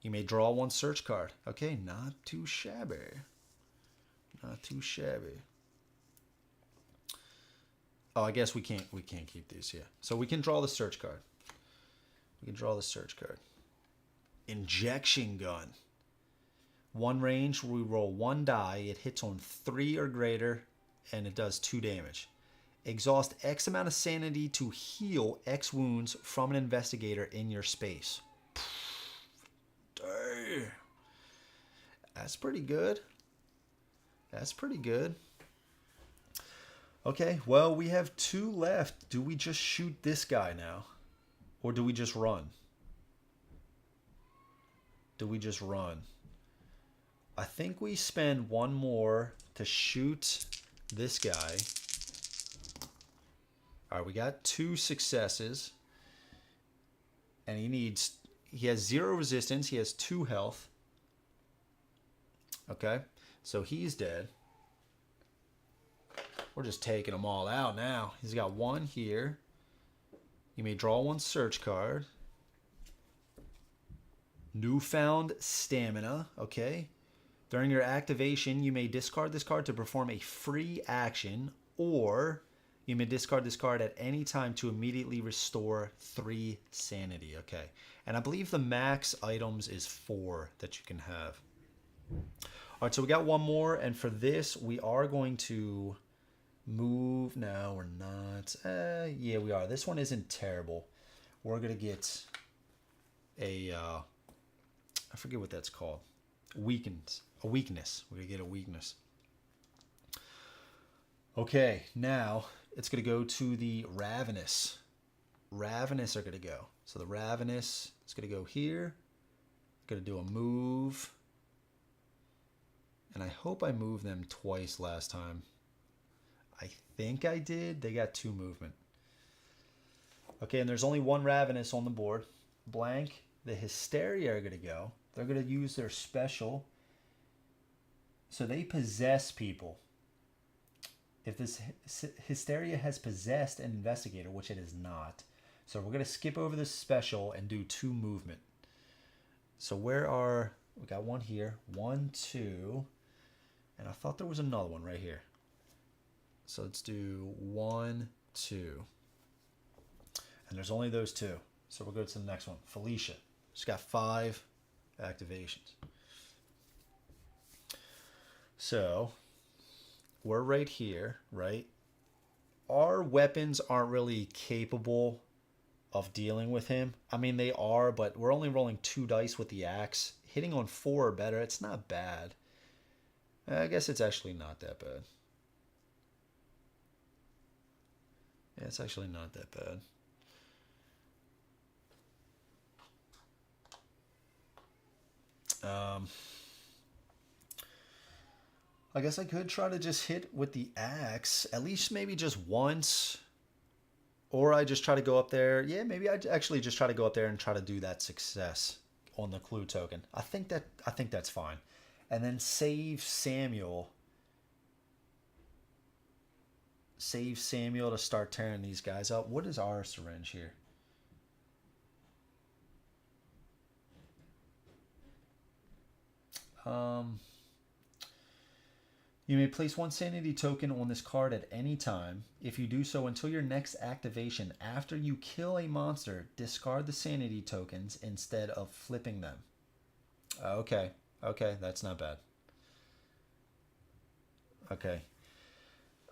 You may draw 1 search card. Okay, not too shabby. Not too shabby. Oh, I guess we can't keep these, yeah. So we can draw the search card. We can draw the search card. Injection gun. 1 range, we roll 1 die. It hits on 3 or greater, and it does 2 damage. Exhaust X amount of sanity to heal X wounds from an investigator in your space. Damn. That's pretty good. That's pretty good. Okay, well, we have 2 left. Do we just shoot this guy now? Or do we just run? Do we just run? I think we spend 1 more to shoot this guy. All right, we got 2 successes. And he has 0 resistance. He has 2 health. Okay, so he's dead. We're just taking them all out now. He's got 1 here. You may draw 1 search card. Newfound stamina. Okay. During your activation, you may discard this card to perform a free action, or you may discard this card at any time to immediately restore 3 sanity. Okay. And I believe the max items is 4 that you can have. All right, so we got 1 more, and for this, we are going to move. No, we're not. Yeah, we are. This one isn't terrible. We're going to get a, I forget what that's called. A weakness. We're going to get a weakness. Okay, now it's going to go to the Ravenous. Ravenous are going to go. So the Ravenous is going to go here. Going to do a move. And I hope I moved them twice last time. I think I did. They got 2 movement. Okay, and there's only 1 Ravenous on the board. Blank. The Hysteria are going to go. They're going to use their special. So they possess people. If this Hysteria has possessed an investigator, which it is not. So we're going to skip over this special and do 2 movement. So we got 1 here. 1, 2. And I thought there was another one right here. So let's do 1, 2. And there's only those 2. So we'll go to the next one. Felicia. She's got 5 activations. So we're right here, right? Our weapons aren't really capable of dealing with him. I mean, they are, but we're only rolling 2 dice with the axe. Hitting on 4 or better, it's not bad. I guess it's actually not that bad. Yeah, it's actually not that bad. I guess I could try to just hit with the axe, at least maybe just once. Or I just try to go up there. Yeah, maybe I actually just try to go up there and try to do that success on the clue token. I think that's fine. And then save Samuel. Save Samuel to start tearing these guys up. What is our syringe here? You may place one sanity token on this card at any time. If you do so until your next activation, after you kill a monster, discard the sanity tokens instead of flipping them. Okay, that's not bad. Okay.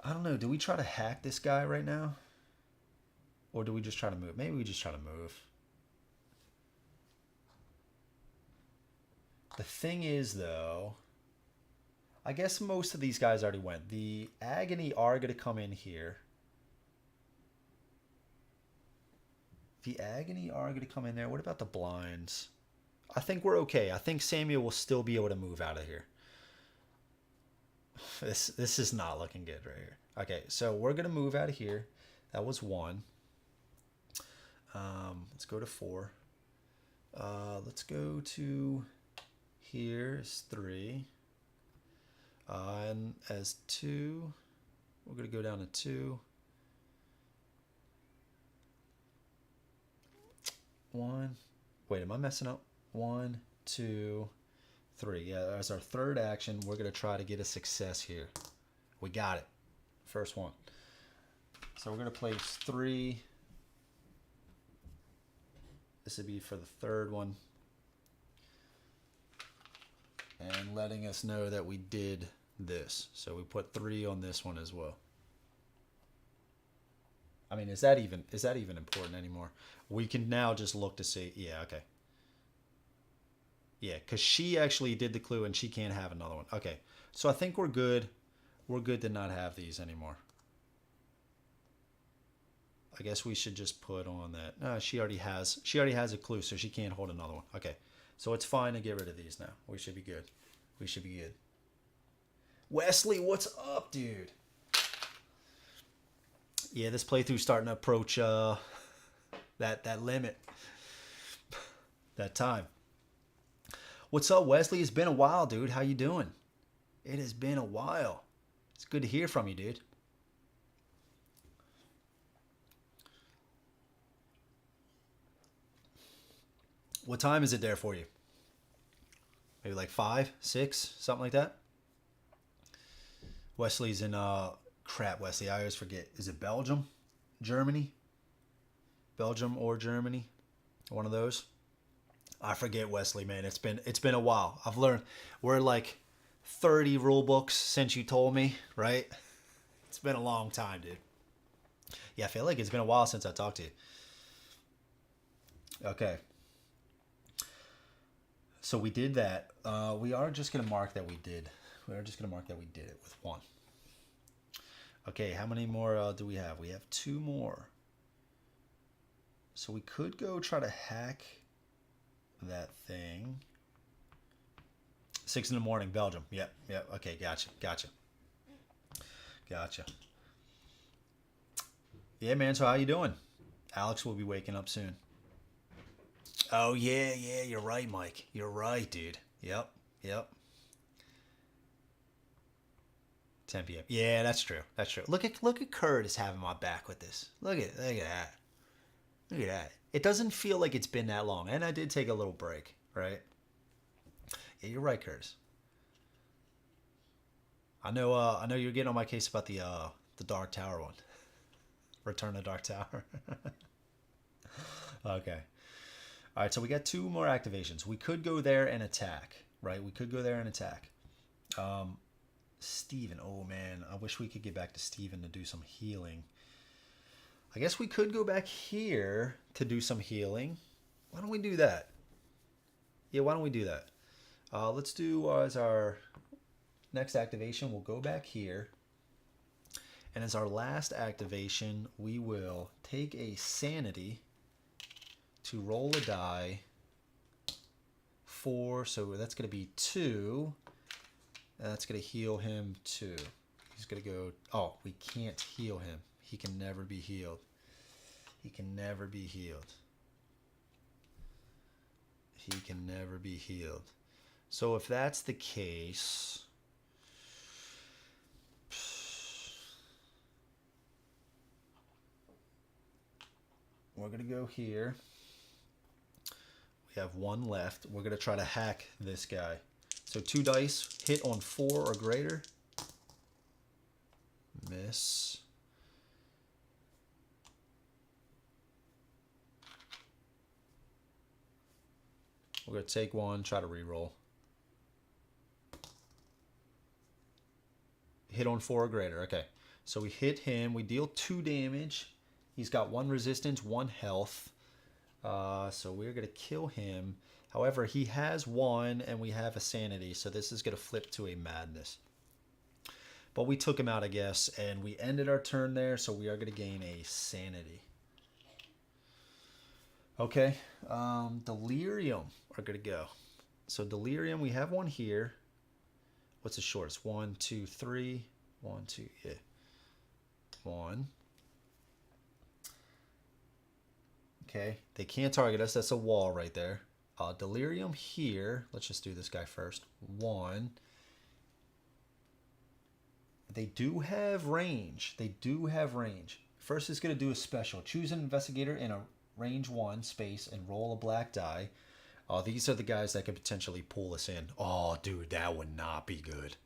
I don't know, do we try to hack this guy right now? Or do we just try to move? Maybe we just try to move. The thing is, though, I guess most of these guys already went. The Agony are going to come in here. The Agony are going to come in there. What about the Blinds? I think we're okay. I think Samuel will still be able to move out of here. This is not looking good right here. Okay, so we're going to move out of here. That was 1. Let's go to 4. Let's go to here is 3. And as 2, we're going to go down to 2. 1. Wait, am I messing up? 1, 2, 3. Yeah, as our third action, we're going to try to get a success here. We got it. First one. So we're going to place 3. This would be for the third one. And letting us know that we did this. So we put 3 on this one as well. I mean, is that even important anymore? We can now just look to see. Yeah, okay. Yeah, because she actually did the clue and she can't have another one. Okay, so I think we're good. We're good to not have these anymore. I guess we should just put on that. No, she already has a clue, so she can't hold another one. Okay, so it's fine to get rid of these now. We should be good. We should be good. Wesley, what's up, dude? Yeah, this playthrough's starting to approach that limit. That time. What's up, Wesley? It's been a while, dude. How you doing? It has been a while. It's good to hear from you, dude. What time is it there for you? Maybe like 5, 6, something like that? Wesley's in, crap, Wesley, I always forget. Is it Belgium? Germany? Belgium or Germany? One of those? I forget, Wesley, man. It's been a while. I've learned. We're like 30 rule books since you told me, right? It's been a long time, dude. Yeah, I feel like it's been a while since I talked to you. Okay. So we did that. We are just going to mark that we did. We are just going to mark that we did it with 1. Okay, how many more do we have? We have 2 more. So we could go try to hack that thing. 6 in the morning, Belgium. Yep. Okay, gotcha. Yeah, man, so how you doing? Alex will be waking up soon. Oh, yeah, you're right, Mike. You're right, dude. Yep. 10 p.m. Yeah, that's true. Look at Curtis having my back with this. Look at that. It doesn't feel like it's been that long. And I did take a little break, right? Yeah, you're right, Curtis. I know you're getting on my case about the Dark Tower one. Return to Dark Tower. Okay. All right, so we got 2 more activations. We could go there and attack, right? Steven. Oh, man. I wish we could get back to Steven to do some healing. I guess we could go back here to do some healing. Why don't we do that? Yeah, why don't we do that? Let's do as our next activation, we'll go back here. And as our last activation, we will take a sanity to roll a die 4. So that's going to be 2. That's going to heal him 2. He's going to go... Oh, we can't heal him. He can never be healed. He He can never be healed. So if that's the case, we're going to go here. We have one left. We're going to try to hack this guy. So 2 dice, hit on 4 or greater. Miss. We're going to take 1, try to reroll. Hit on 4 or greater. Okay. So we hit him. We deal 2 damage. He's got 1 resistance, 1 health. So we're going to kill him. However, he has 1 and we have a sanity. So this is going to flip to a madness. But we took him out, I guess. And we ended our turn there. So we are going to gain a sanity. Okay. Delirium are going to go. So Delirium, we have 1 here. What's the shortest? 1, 2, 3. 1, 2, yeah. 1. Okay, they can't target us. That's a wall right there. Delirium here. Let's just do this guy first. 1. They do have range. They do have range. First, it's going to do a special. Choose an investigator in a range 1 space and roll a black die. These are the guys that could potentially pull us in. Oh, dude, that would not be good.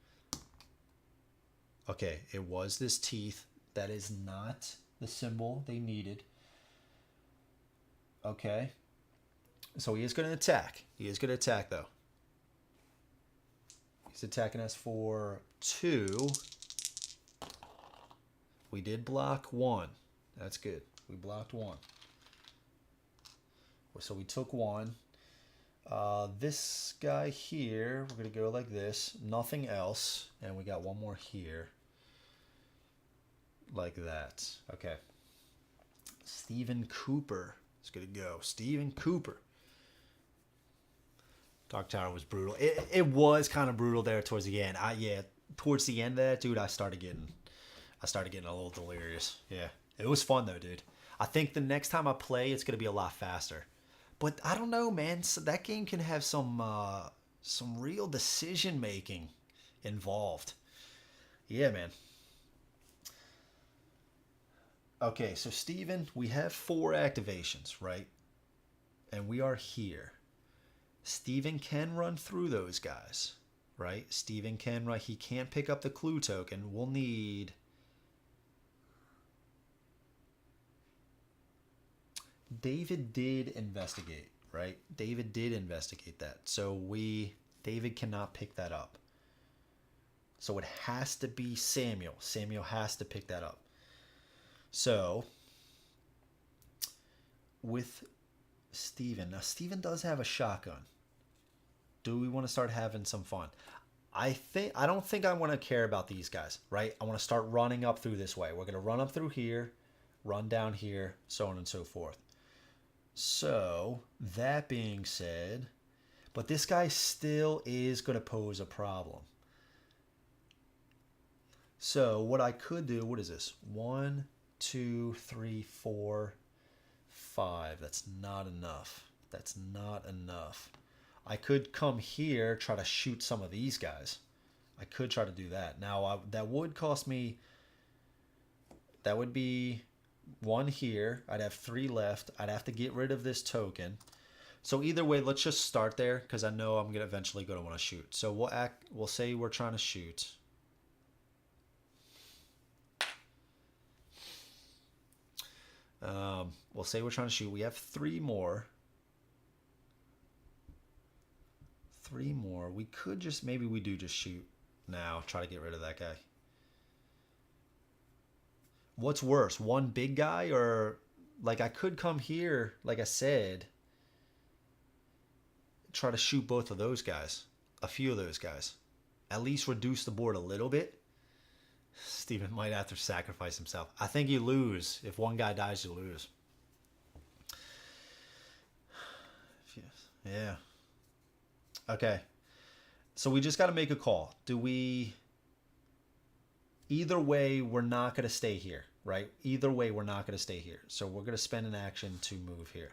Okay, it was this teeth. That is not the symbol they needed. Okay. So he is going to attack. He is going to attack, though. He's attacking us for 2. We did block 1. That's good. We blocked 1. So we took 1. This guy here, we're going to go like this. Nothing else. And we got 1 more here. Like that. Okay. Stephen Cooper is going to go. Stephen Cooper. Dark Tower was brutal. It was kind of brutal there towards the end. Yeah, towards the end of that, dude, I started getting a little delirious. Yeah. It was fun though, dude. I think the next time I play, it's going to be a lot faster. But I don't know, man. So that game can have some real decision making involved. Yeah, man. Okay, so Steven, we have 4 activations, right? And we are here. Steven can run through those guys, right? Steven can run. He can't pick up the clue token. We'll need... David did investigate, right? David did investigate that. So David cannot pick that up. So it has to be Samuel. Samuel has to pick that up. So with Steven, now Steven does have a shotgun. Do we want to start having some fun? I don't think I want to care about these guys, right? I want to start running up through this way. We're going to run up through here, run down here, so on and so forth. So, that being said, but this guy still is going to pose a problem. So, what I could do, what is this? 1, 2, 3, 4, 5. That's not enough. That's not enough. I could come here, try to shoot some of these guys. I could try to do that. Now, that would cost me... That would be 1 here. I'd have 3 left. I'd have to get rid of this token. So either way, let's just start there, because I know I'm going to eventually going to want to shoot. So we'll say we're trying to shoot. We'll say we're trying to shoot. We have 3 more. 3 more. We could just, maybe we do just shoot now. Try to get rid of that guy. What's worse? 1 big guy, or like I could come here, like I said, try to shoot both of those guys. A few of those guys. At least reduce the board a little bit. Steven might have to sacrifice himself. I think you lose. If 1 guy dies, you lose. Yeah. Okay. So we just got to make a call. Do we... Either way, we're not going to stay here, right? Either way, we're not going to stay here. So we're going to spend an action to move here.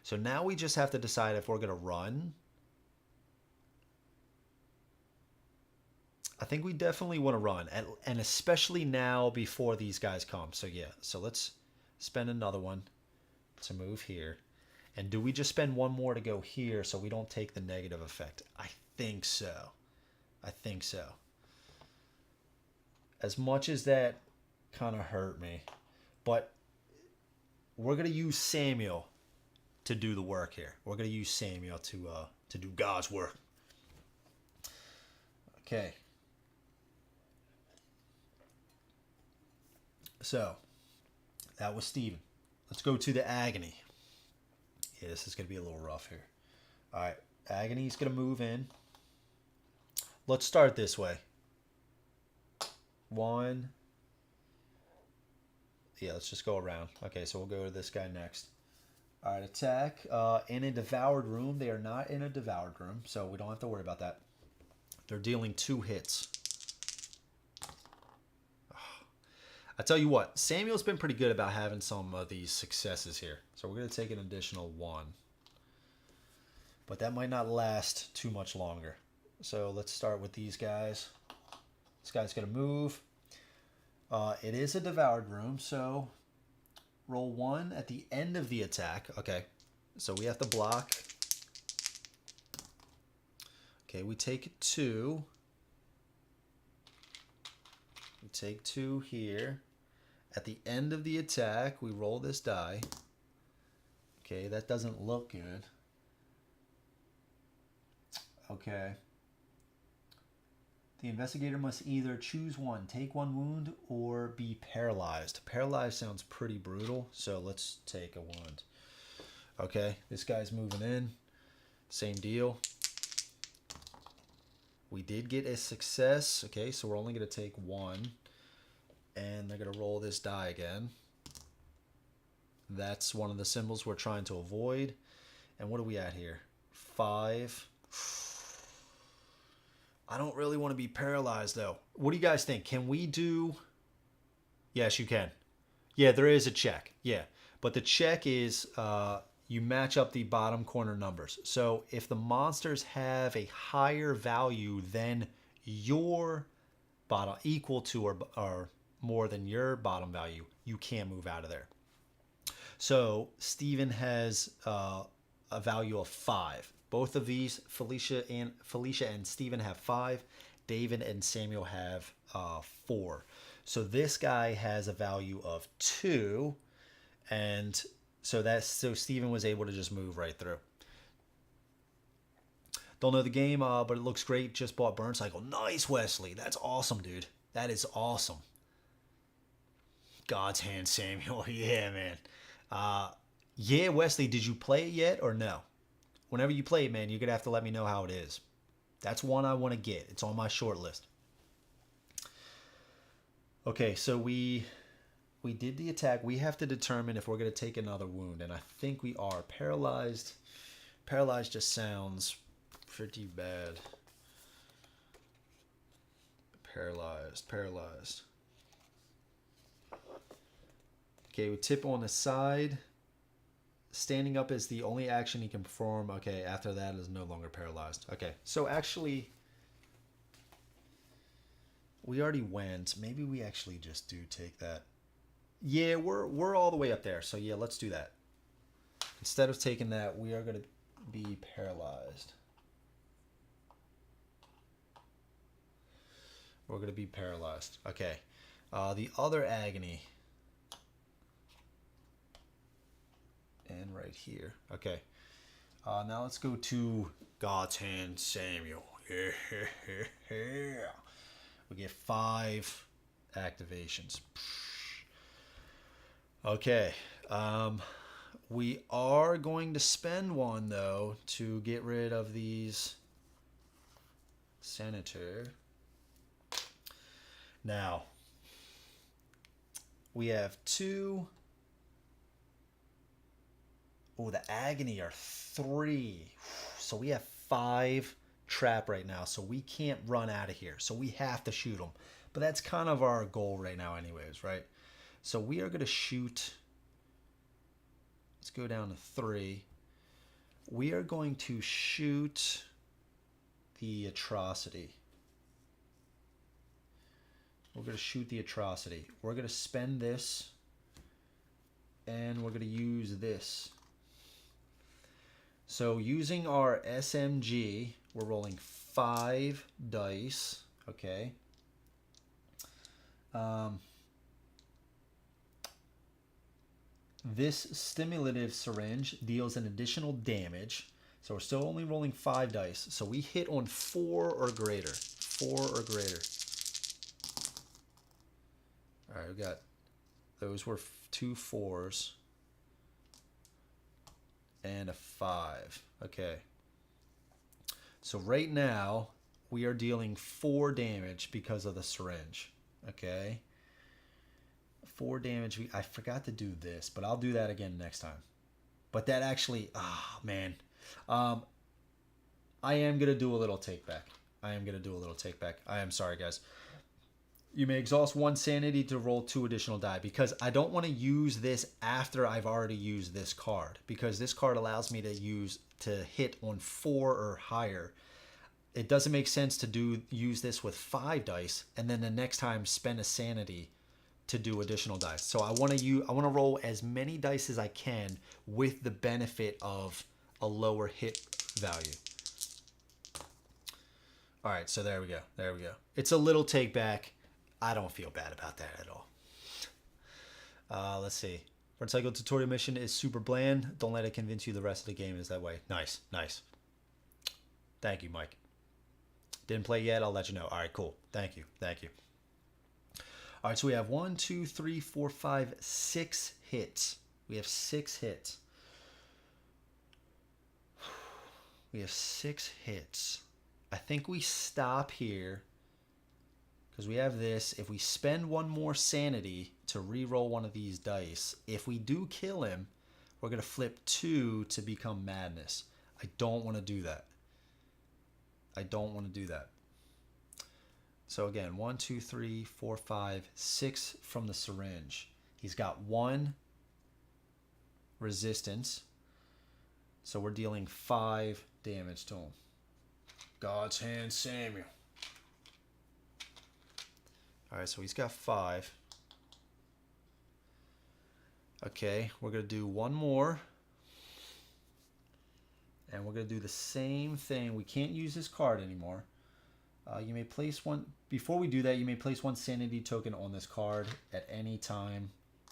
So now we just have to decide if we're going to run. I think we definitely want to run, and especially now before these guys come. So yeah, so let's spend another one to move here. And do we just spend one more to go here so we don't take the negative effect? I think so. I think so. As much as that kind of hurt me, but we're going to use Samuel to do the work here. We're going to use Samuel to do God's work. Okay. So, that was Steven. Let's go to the Agony. Yeah, this is going to be a little rough here. All right, Agony's going to move in. Let's start this way. 1. Yeah, let's just go around. Okay, so we'll go to this guy next. All right, attack. In a devoured room. They are not in a devoured room, so we don't have to worry about that. They're dealing 2 hits. I tell you what, Samuel's been pretty good about having some of these successes here. So we're going to take an additional 1. But that might not last too much longer. So let's start with these guys. This guy's going to move. It is a devoured room, so roll 1 at the end of the attack. Okay, so we have to block. Okay, we take 2. We take 2 here. At the end of the attack, we roll this die. Okay, that doesn't look good. Okay. The investigator must either choose one, take 1 wound, or be paralyzed. Paralyzed sounds pretty brutal, so let's take a wound. Okay, this guy's moving in. Same deal. We did get a success. Okay, so we're only going to take 1. And they're going to roll this die again. That's one of the symbols we're trying to avoid. And what are we at here? 5. I don't really want to be paralyzed, though. What do you guys think? Can we do... Yes, you can. Yeah, there is a check. Yeah. But the check is you match up the bottom corner numbers. So if the monsters have a higher value than your bottom, equal to or more than your bottom value, you can't move out of there. So Steven has a value of 5. Both of these, Felicia and Steven have 5. David and Samuel have 4. So this guy has a value of 2, and so Steven was able to just move right through. Don't know the game, but it looks great. Just bought Burn Cycle. Nice, Wesley. That's awesome, dude. That is awesome. God's Hand, Samuel. Yeah, man. Yeah, Wesley, did you play it yet or no? Whenever you play it, man, you're going to have to let me know how it is. That's one I want to get. It's on my short list. Okay, so we did the attack. We have to determine if we're going to take another wound, and I think we are. Paralyzed. Paralyzed just sounds pretty bad. Paralyzed. Okay, we tip on the side. Standing up is the only action he can perform. Okay, after that is no longer paralyzed. Okay, so actually, we already went. Maybe we actually just do take that. Yeah, we're all the way up there. So yeah, let's do that. Instead of taking that, we are going to be paralyzed. We're going to be paralyzed. Okay. The other agony. And right here. Okay. Now let's go to God's Hand, Samuel. We get 5 activations. Okay. We are going to spend 1, though, to get rid of these Senator. Now, we have 2. Oh, the agony are 3. So we have 5 trap right now. So we can't run out of here. So we have to shoot them. But that's kind of our goal right now anyways, right? So we are going to shoot. Let's go down to 3. we are going to shoot the Atrocity. We're going to shoot the Atrocity. We're going to spend this, and we're going to use this. So using our SMG, we're rolling 5 dice, okay? This stimulative syringe deals an additional damage. So we're still only rolling 5 dice. So we hit on 4 or greater. 4 or greater. All right, we got, those were 2 4s and a 5. Okay. So right now we are dealing 4 damage because of the syringe. Okay. 4 damage. I forgot to do this, but I'll do that again next time. But that actually, man. I am going to do a little take back. I am sorry, guys. You may exhaust 1 sanity to roll 2 additional die, because I don't want to use this after I've already used this card, because this card allows me to hit on 4 or higher. It doesn't make sense to use this with 5 dice and then the next time spend a sanity to do additional dice. So I want to roll as many dice as I can with the benefit of a lower hit value. All right, so there we go. It's a little take back. I don't feel bad about that at all. Let's see. For Untitled tutorial mission is super bland. Don't let it convince you the rest of the game is that way. Nice. Thank you, Mike. Didn't play yet. I'll let you know. All right, cool. Thank you. All right, so we have 1, 2, 3, 4, 5, 6 hits. We have 6 hits. I think we stop here because we have this. If we spend 1 more sanity to re-roll one of these dice, if we do kill him, we're going to flip 2 to become madness. I don't want to do that. So again, 1, 2, 3, 4, 5, 6 from the syringe. He's got 1 resistance. So we're dealing 5 damage to him. God's hand, Samuel. All right, so he's got 5. Okay, we're going to do 1 more. And we're going to do the same thing. We can't use this card anymore. You may place 1. Before we do that, you may place 1 sanity token on this card at any time.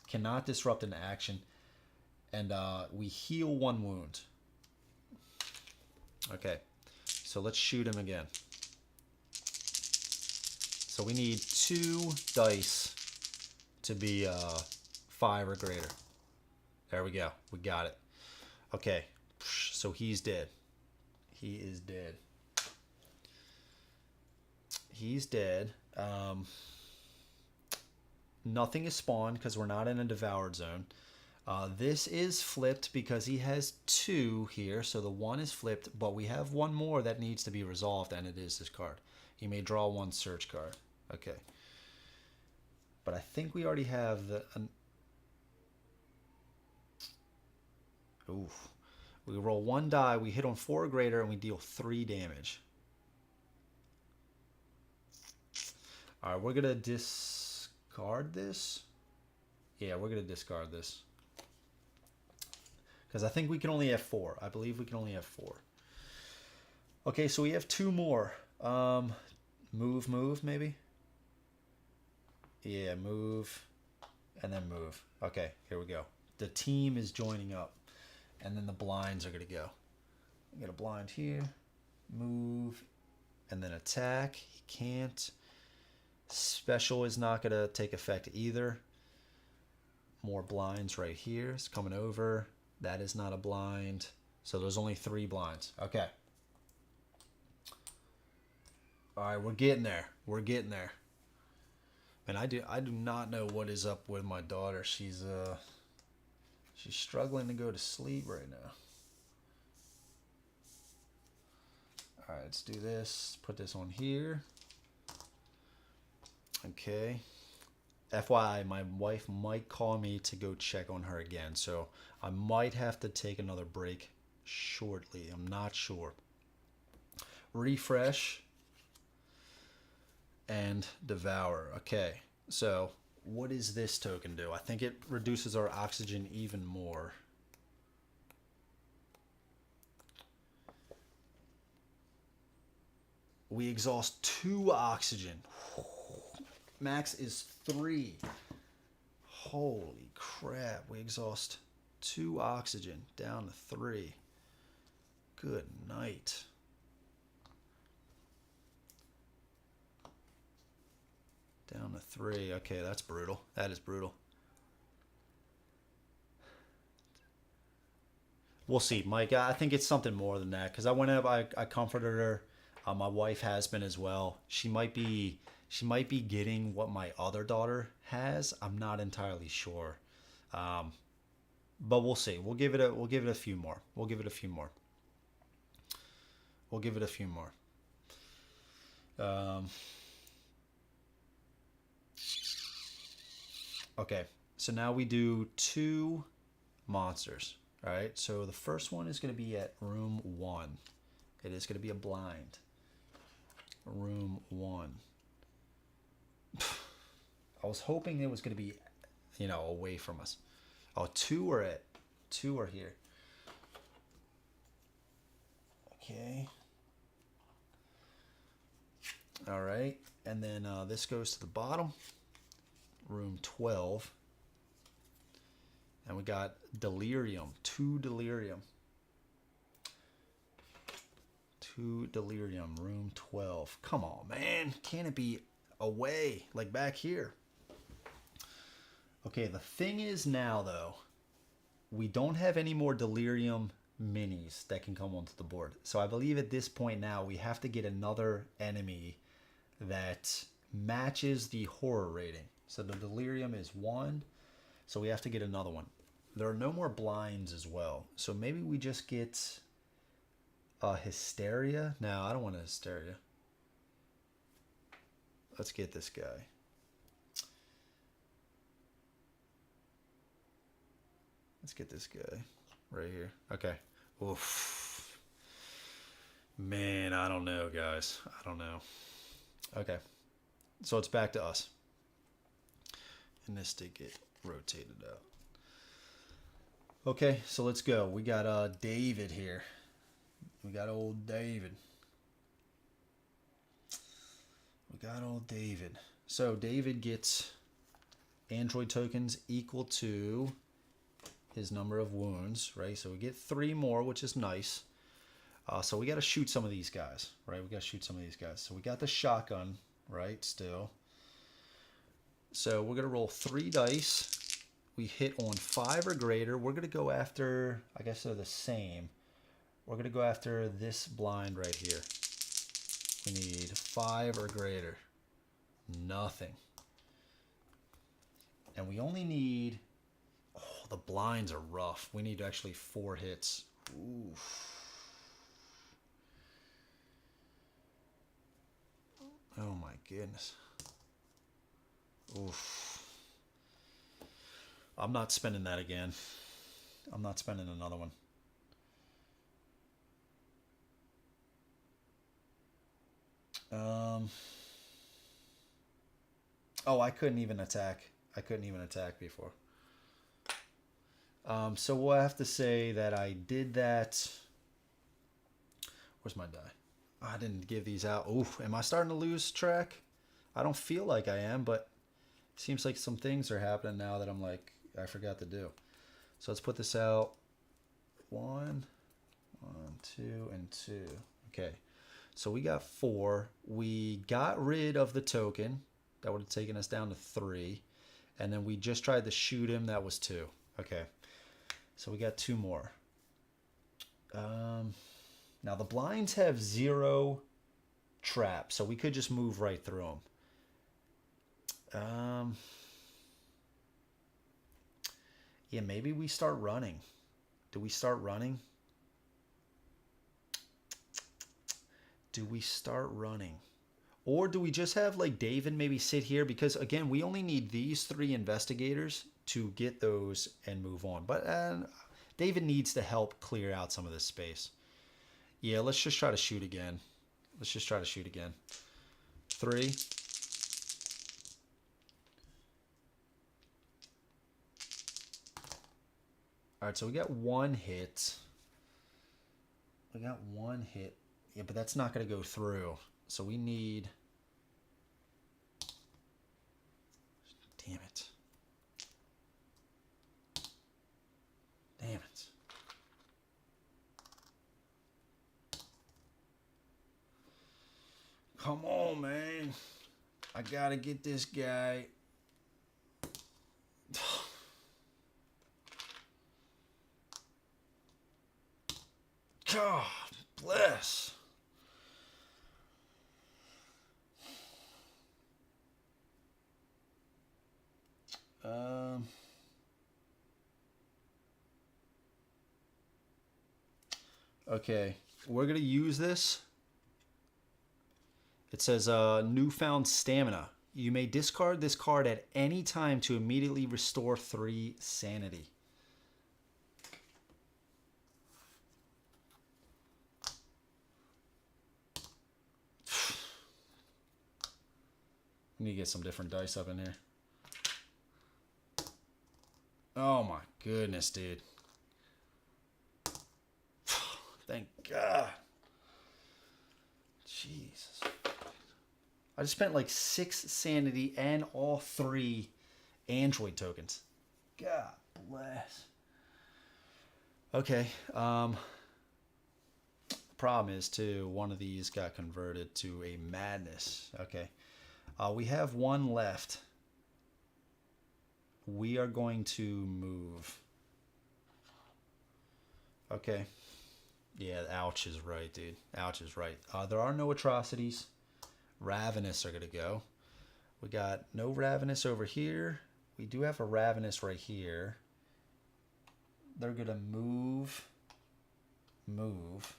Cannot disrupt an action. And we heal 1 wound. Okay, so let's shoot him again. So we need 2 dice to be 5 or greater. There we go. We got it. Okay, so he's dead. He is dead. Nothing is spawned because we're not in a devoured zone. This is flipped because he has 2 here, so the 1 is flipped, but we have 1 more that needs to be resolved, and it is this card. You may draw 1 search card. Okay. But I think we already have the... Oof. We roll 1 die, we hit on 4 or greater, and we deal 3 damage. All right, we're going to discard this. Yeah, we're going to discard this. Because I think we can only have 4. I believe we can only have 4. Okay, so we have 2 more. Move, maybe? Yeah, move. And then move. Okay, here we go. The team is joining up. And then the blinds are going to go. Get a blind here. Move. And then attack. He can't. Special is not going to take effect either. More blinds right here. It's coming over. That is not a blind. So there's only 3 blinds. Okay. All right, we're getting there. And I do not know what is up with my daughter. She's struggling to go to sleep right now. All right, let's do this. Put this on here. Okay. FYI, my wife might call me to go check on her again, so I might have to take another break shortly. I'm not sure. Refresh and Devour. Okay, so what does this token do? I think it reduces our oxygen even more. We exhaust 2 oxygen. Max is 3. Holy crap. We exhaust 2 oxygen down to 3. Good night. Down to 3. Okay, that's brutal. That is brutal. We'll see, Mike. I think it's something more than that, because I went up, I comforted her. My wife has been as well. She might be getting what my other daughter has. I'm not entirely sure, but we'll see. We'll give it a few more. We'll give it a few more. Okay, so now we do 2 monsters. All right, so the first one is going to be at room 1. It is going to be a blind. Room 1. I was hoping it was going to be, away from us. Oh, 2 are here. Okay. All right, and then this goes to the bottom. Room 12. And we got delirium. 2 delirium. 2 delirium. Room 12. Come on, man. Can it be away? Like back here. Okay, the thing is now, though, we don't have any more delirium minis that can come onto the board. So I believe at this point now we have to get another enemy that matches the horror rating. So the delirium is 1. So we have to get another one. There are no more blinds as well. So maybe we just get a hysteria. No, I don't want a hysteria. Let's get this guy. Let's get this guy right here. Okay. Oof. Man, I don't know, guys. I don't know. Okay. So it's back to us. And this did get rotated out. Okay, so let's go. We got David here. We got old David. So David gets android tokens equal to his number of wounds, right? So we get 3 more, which is nice. So we got to shoot some of these guys, right? So we got the shotgun, right, still. So we're going to roll 3 dice. We hit on 5 or greater. We're going to go after, I guess they're the same. We're going to go after this blind right here. We need 5 or greater. Nothing. And we only need... Oh, the blinds are rough. We need actually 4 hits. Oof. Oh my goodness. Oof. I'm not spending that again. I'm not spending another one. Oh, I couldn't even attack. Before. So we'll have to say that I did that. Where's my die? I didn't give these out. Oof, am I starting to lose track? I don't feel like I am, but it seems like some things are happening now that I'm like, I forgot to do. So let's put this out. 1, 2, and 2. Okay. So we got 4. We got rid of the token. That would have taken us down to 3. And then we just tried to shoot him. That was 2. Okay. So we got 2 more. Now the blinds have 0 traps, so we could just move right through them. Yeah, maybe we start running. Do we start running? Or do we just have like David maybe sit here? Because again, we only need these 3 investigators to get those and move on. But David needs to help clear out some of this space. Yeah, let's just try to shoot again. Let's just try to shoot again. 3. All right, so we got 1 hit. We got 1 hit. Yeah, but that's not going to go through. So we need... Damn it. Damn it. Come on, man. I got to get this guy... God bless. Okay, we're going to use this. It says newfound stamina. You may discard this card at any time to immediately restore 3 sanity. I need to get some different dice up in here. Oh my goodness, dude. Thank God. Jesus. I just spent like 6 sanity and all 3 android tokens. God bless. Okay. Problem is too, one of these got converted to a madness. Okay. We have 1 left. We are going to move. Okay. Yeah, ouch is right, dude. Ouch is right. There are no atrocities. Ravenous are going to go. We got no Ravenous over here. We do have a Ravenous right here. They're going to move. Move.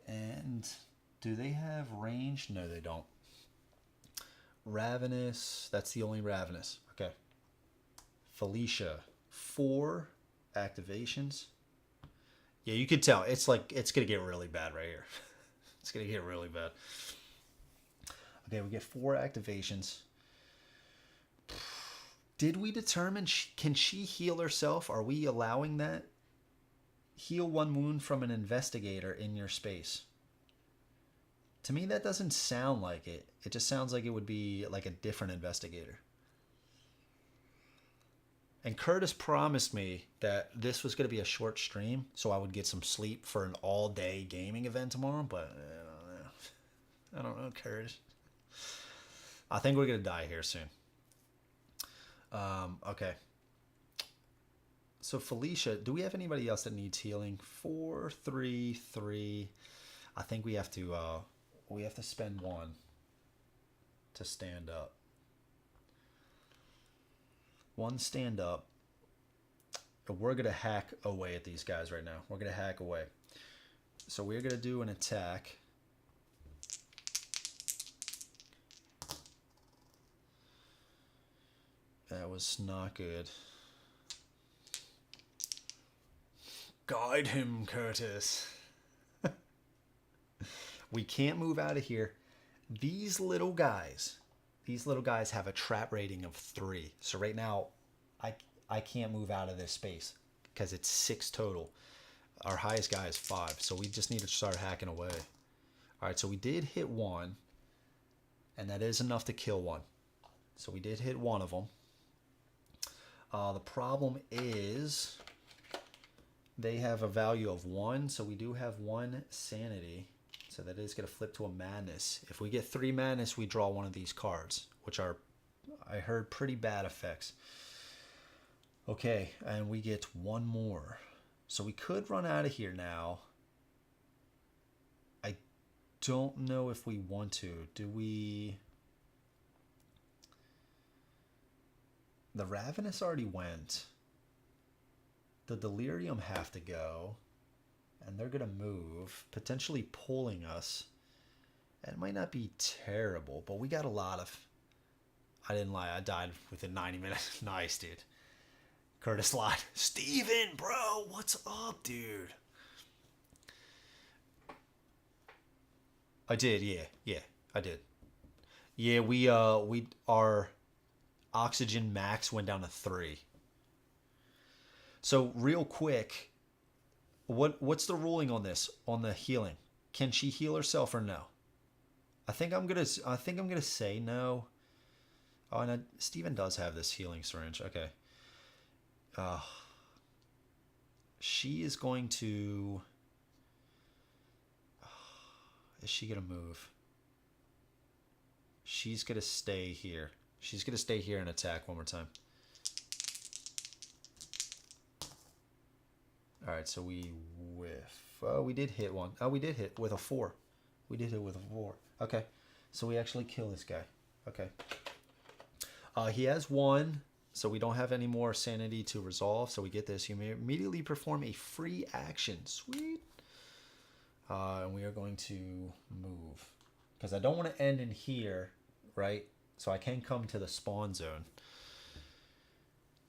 And do they have range? No, they don't. Ravenous. That's the only Ravenous. Okay. Felicia. 4 activations. Yeah, you could tell. It's like, it's going to get really bad right here. It's going to get really bad. Okay, we get 4 activations. Did we determine, can she heal herself? Are we allowing that? Heal 1 wound from an investigator in your space. To me, that doesn't sound like it. It just sounds like it would be like a different investigator. And Curtis promised me that this was going to be a short stream, so I would get some sleep for an all-day gaming event tomorrow, but I don't know, Curtis. I think we're going to die here soon. Okay. So Felicia, do we have anybody else that needs healing? 4, 3, 3. I think we have to spend 1 to stand up. 1 stand up. We're going to hack away at these guys right now. We're going to hack away. So we're going to do an attack. That was not good. Guide him, Curtis. We can't move out of here. These little guys have a trap rating of 3. So right now, I can't move out of this space because it's 6 total. Our highest guy is 5. So we just need to start hacking away. All right, so we did hit 1. And that is enough to kill 1. So we did hit 1 of them. The problem is they have a value of 1. So we do have 1 sanity. So that is going to flip to a madness. If we get 3 madness, we draw 1 of these cards, which are, I heard, pretty bad effects. Okay, and we get 1 more. So we could run out of here now. I don't know if we want to. Do we? The Ravenous already went. The Delirium have to go. And they're going to move, potentially pulling us. It might not be terrible, but we got a lot of... I didn't lie, I died within 90 minutes. Nice, dude. Curtis Lott. Steven, bro, what's up, dude? I did, yeah, I did. Yeah, our oxygen max went down to 3. So real quick, what's the ruling on this, on the healing? Can she heal herself or no? I think I'm gonna say no. Oh, and Steven does have this healing syringe. Okay. She is going to. Is she gonna move? She's gonna stay here. She's gonna stay here and attack one more time. All right, so we whiff. Oh, we did hit one. Oh, we did hit with a 4. We did hit with a 4. Okay, so we actually kill this guy. Okay. He has 1, so we don't have any more sanity to resolve. So we get this. You may immediately perform a free action. Sweet. And we are going to move because I don't want to end in here, right? So I can come to the spawn zone.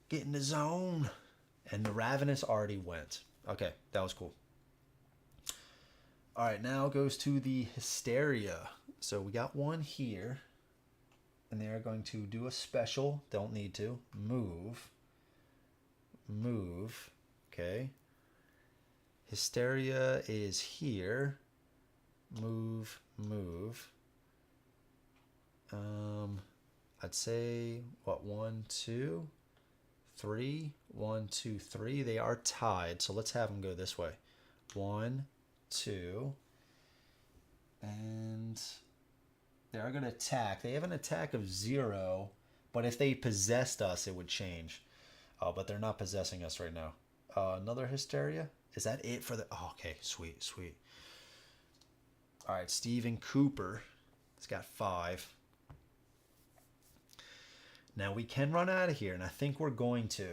Get in the zone. And the Ravenous already went. Okay, that was cool. All right, now goes to the Hysteria. So we got 1 here. And they are going to do a special. Don't need to. Move. Move. Okay. Hysteria is here. Move. Move. I'd say, what, 1, 2... 3, 1, 2, 3. They are tied, so let's have them go this way. 1, 2, and they are going to attack. They have an attack of 0, but if they possessed us, it would change. But they're not possessing us right now. Another Hysteria. Is that it for the? Oh, okay, sweet, sweet. All right, Stephen Cooper. He's got 5. Now we can run out of here, and I think we're going to,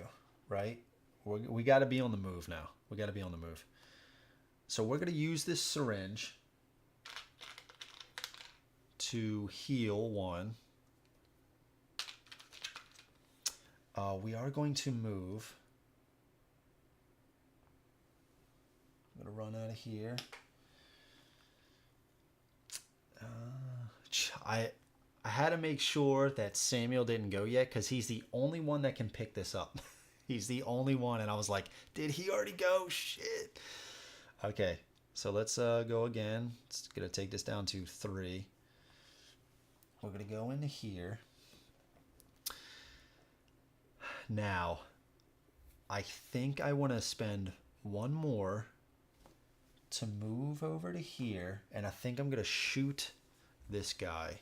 right? We got to be on the move now. We got to be on the move. So we're going to use this syringe to heal 1. We are going to move. I'm going to run out of here. I had to make sure that Samuel didn't go yet because he's the only one that can pick this up. He's the only one, and I was like, did he already go? Shit. Okay, so let's go again. It's going to take this down to 3. We're going to go into here. Now, I think I want to spend 1 more to move over to here, and I think I'm going to shoot this guy.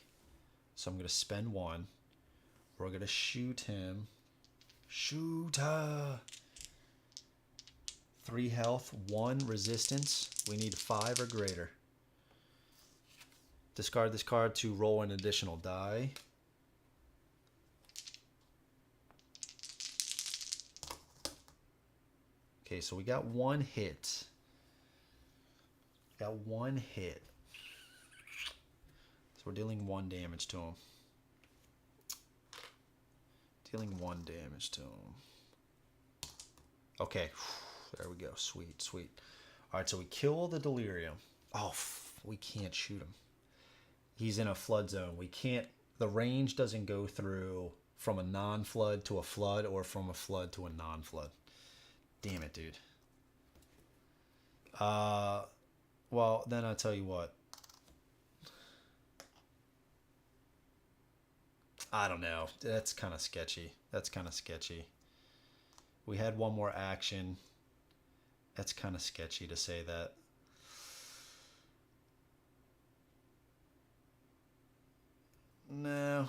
So I'm going to spend 1. We're going to shoot him. Shoot her. 3 health, 1 resistance. We need 5 or greater. Discard this card to roll an additional die. Okay, so we got 1 hit. Got 1 hit. So we're dealing 1 damage to him. Dealing 1 damage to him. Okay. There we go. Sweet, sweet. All right, so we kill the Delirium. Oh, we can't shoot him. He's in a flood zone. We can't... The range doesn't go through from a non-flood to a flood or from a flood to a non-flood. Damn it, dude. Well, then I'll tell you what. I don't know. That's kind of sketchy. That's kind of sketchy. We had 1 more action. That's kind of sketchy to say that. No.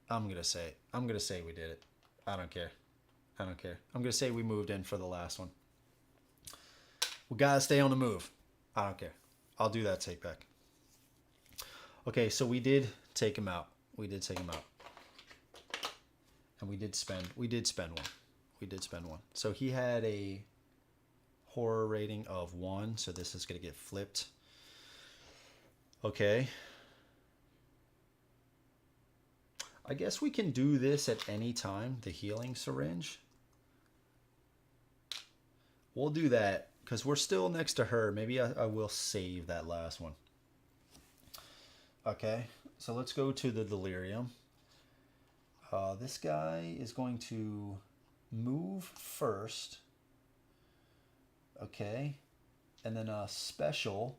I'm gonna say we did it. I don't care. I don't care. I'm gonna say we moved in for the last one. We gotta stay on the move. I don't care. I'll do that take back. Okay, so we did take him out. We did take him out. And we did spend 1. We did spend 1. So he had a horror rating of 1, so this is gonna get flipped. Okay. I guess we can do this at any time, the healing syringe. We'll do that because we're still next to her. Maybe I will save that last one. Okay, so let's go to the delirium. This guy is going to move first. Okay, and then a special.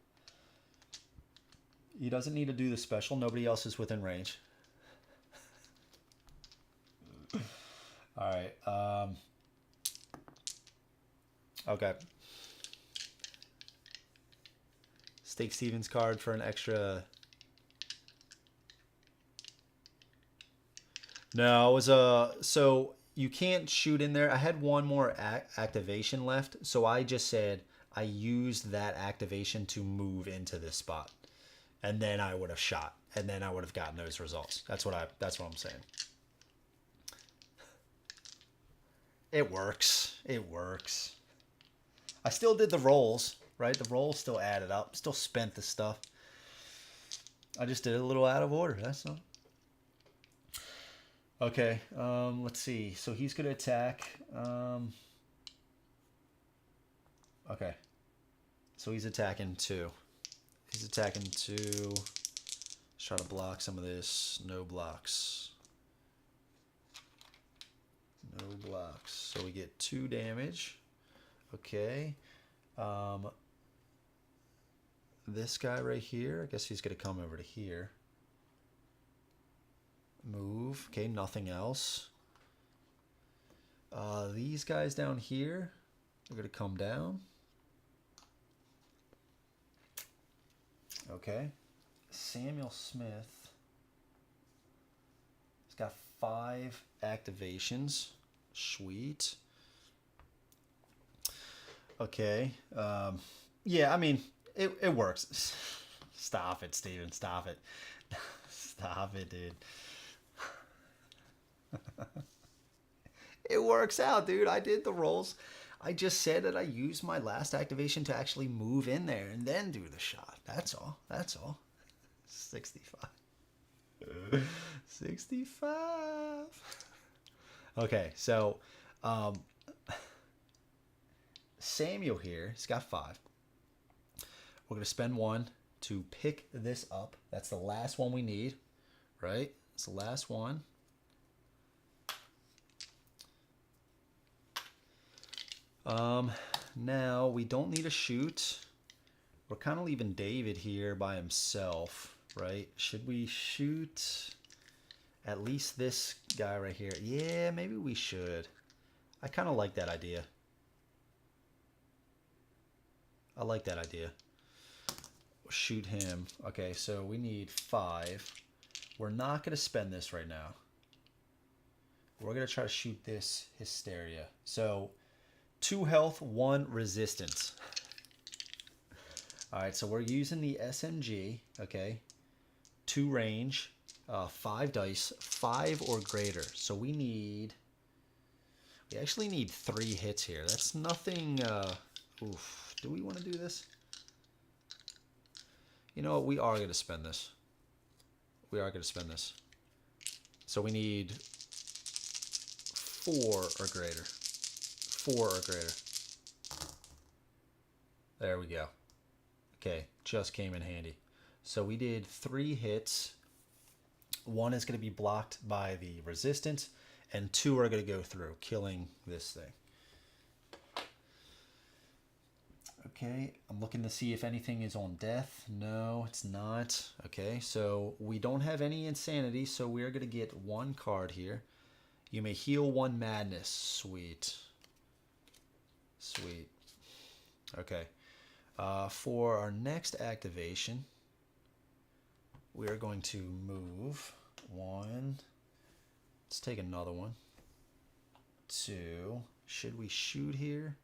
He doesn't need to do the special. Nobody else is within range. All right. Okay. Stake Stevens card for an extra. No, it was so you can't shoot in there. I had one more activation left, so I just said I used that activation to move into this spot, and then I would have shot, and then I would have gotten those results. That's what I'm saying. It works. It works. I still did the rolls, right? The rolls still added up. Still spent the stuff. I just did it a little out of order. That's all. Okay, let's see. So he's going to attack. Okay. So he's attacking 2. He's attacking 2. Let's try to block some of this. No blocks. No blocks. So we get 2 damage. Okay. This guy right here, I guess he's going to come over to here. Move. Okay, nothing else. These guys down here are going to come down. Okay. Samuel Smith. He's got 5 activations. Sweet. Okay. Yeah, I mean, it works. Stop it, Steven. Stop it. Stop it, dude. It works out, dude. I did the rolls. I just said that I used my last activation to actually move in there and then do the shot. That's all. That's all. 65. 65. Okay, so Samuel here, he's got 5. We're going to spend 1 to pick this up. That's the last one we need, right? It's the last one. Now we don't need a shoot. We're kind of leaving David here by himself, right? Should we shoot at least this guy right here? Yeah, maybe we should. I kind of like that idea. I like that idea. Shoot him. Okay, so we need 5. We're not going to spend this right now. We're going to try to shoot this Hysteria. So 2 health, 1 resistance. All right, so we're using the SMG, okay? 2 range, 5 dice, 5 or greater. So we actually need 3 hits here. That's nothing, oof. Do we want to do this? You know what, we are going to spend this. We are going to spend this. So we need 4 or greater. 4 or greater. There we go. Okay, just came in handy. So we did 3 hits. 1 is going to be blocked by the resistance, and 2 are going to go through, killing this thing. Okay, I'm looking to see if anything is on death. No, it's not. Okay, so we don't have any insanity, so we're going to get 1 card here. You may heal 1 madness. Sweet. Sweet. Okay. For our next activation, we are going to move 1. Let's take another one. 2. Should we shoot here?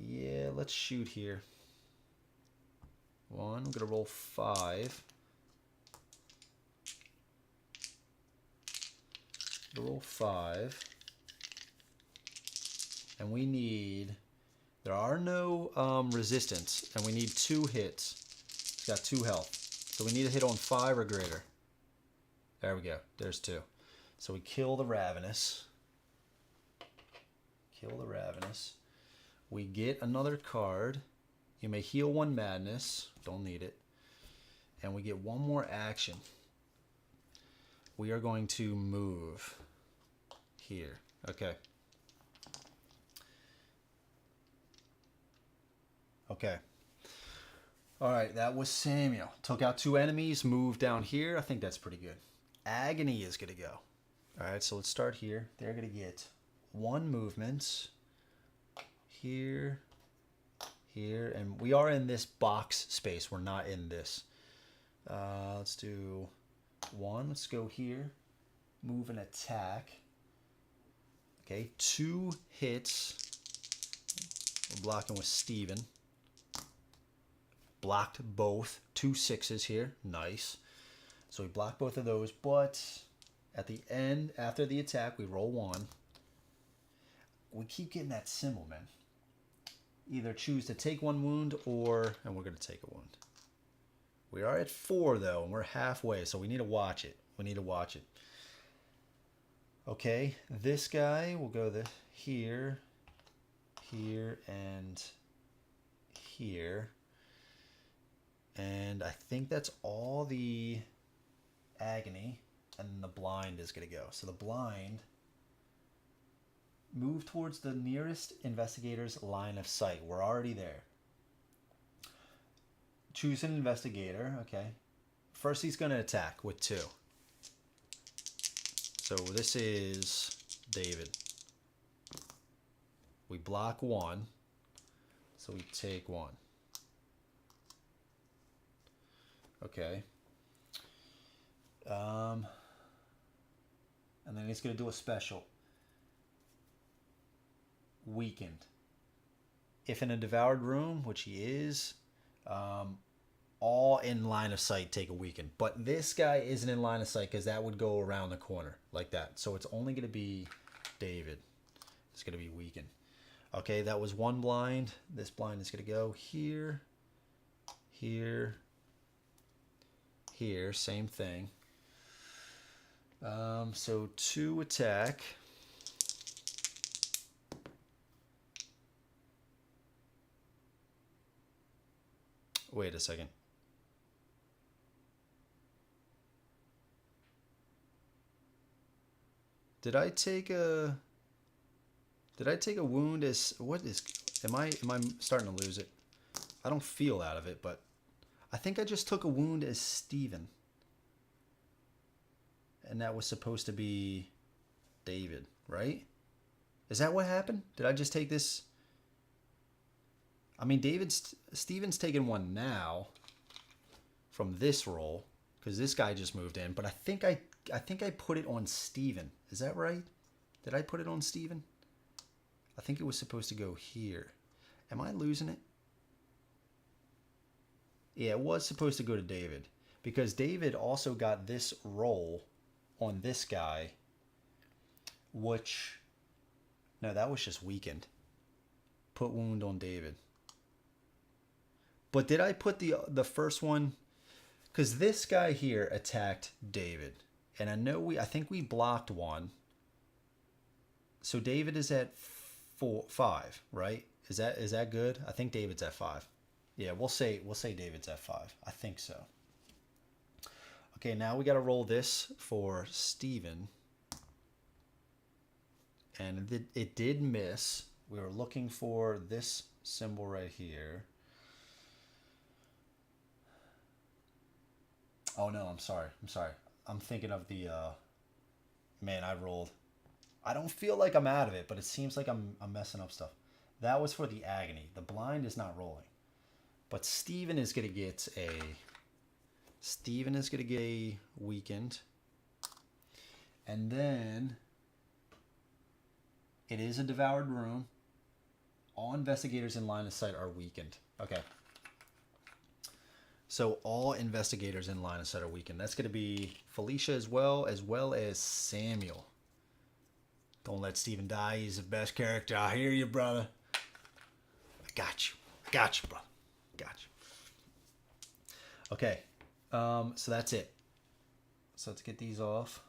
Yeah, let's shoot here. 1. I'm going to roll 5. Roll 5. And we need There are no resistance, and we need 2 hits. It's got 2 health. So we need a hit on 5 or greater. There we go. There's 2. So we kill the Ravenous. Kill the Ravenous. We get another card. You may heal 1 madness. Don't need it. And we get 1 more action. We are going to move here. Okay. Okay. All right, that was Samuel. Took out 2 enemies, moved down here. I think that's pretty good. Agony is going to go. All right, so let's start here. They're going to get 1 movement here, here, and we are in this box space. We're not in this. Let's do 1. Let's go here. Move and attack. Okay, 2 hits. We're blocking with Steven. Blocked both. 2 6s here. Nice. So we block both of those, but at the end, after the attack, we roll 1. We keep getting that symbol, man. Either choose to take 1 wound or, and we're going to take a wound. We are at 4 though, and we're halfway, so we need to watch it. We need to watch it. Okay, this guy will go here, here, and here. And I think that's all the agony, and the blind is going to go. So the blind, move towards the nearest investigator's line of sight. We're already there. Choose an investigator. Okay. First, he's going to attack with 2. So this is David. We block 1. So we take 1. Okay. And then he's going to do a special. Weakened. If in a devoured room, which he is, all in line of sight take a weaken. But this guy isn't in line of sight because that would go around the corner like that. So it's only going to be David. It's going to be weakened. Okay, that was 1 blind. This blind is going to go here, here, here. Same thing. So 2 attack. Wait a second. Did I take a wound as what is am I starting to lose it? I don't feel out of it, but I think I just took a wound as Steven. And that was supposed to be David, right? Is that what happened? Did I just take this? I mean, Steven's taking 1 now from this roll because this guy just moved in. But I think I put it on Steven. Is that right? Did I put it on Steven? I think it was supposed to go here. Am I losing it? Yeah, it was supposed to go to David because David also got this roll on this guy, which, no, that was just weakened. Put wound on David. But did I put the first one? Because this guy here attacked David. And I think we blocked 1. So David is at 5, right? Is that good? I think David's at 5. Yeah, we'll say David's at 5. I think so. Okay, now we got to roll this for Steven. And it did miss. We were looking for this symbol right here. Oh no, I'm sorry. I'm thinking of the man, I rolled. I don't feel like I'm out of it, but it seems like I'm messing up stuff. That was for the agony. The blind is not rolling. But Steven is going to get a weakened. And then it is a devoured room. All investigators in line of sight are weakened. Okay. So all investigators in line of sight are weakened. That's going to be Felicia as well as Samuel. Don't let Steven die. He's the best character. I hear you, brother. got you. Got you, brother. Got you. Okay. So that's it. So let's get these off.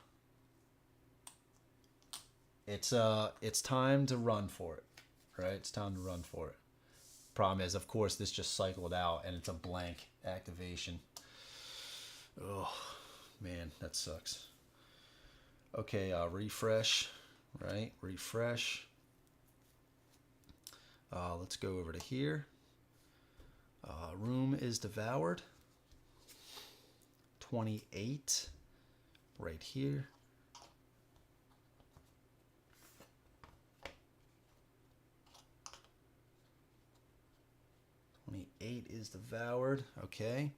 It's time to run for it. Right? It's time to run for it. Problem is, of course, this just cycled out and it's a blank activation. Oh, man, that sucks. Okay, refresh, right? Refresh. Let's go over to here. Room is devoured. 28, right here. Is devoured. Okay.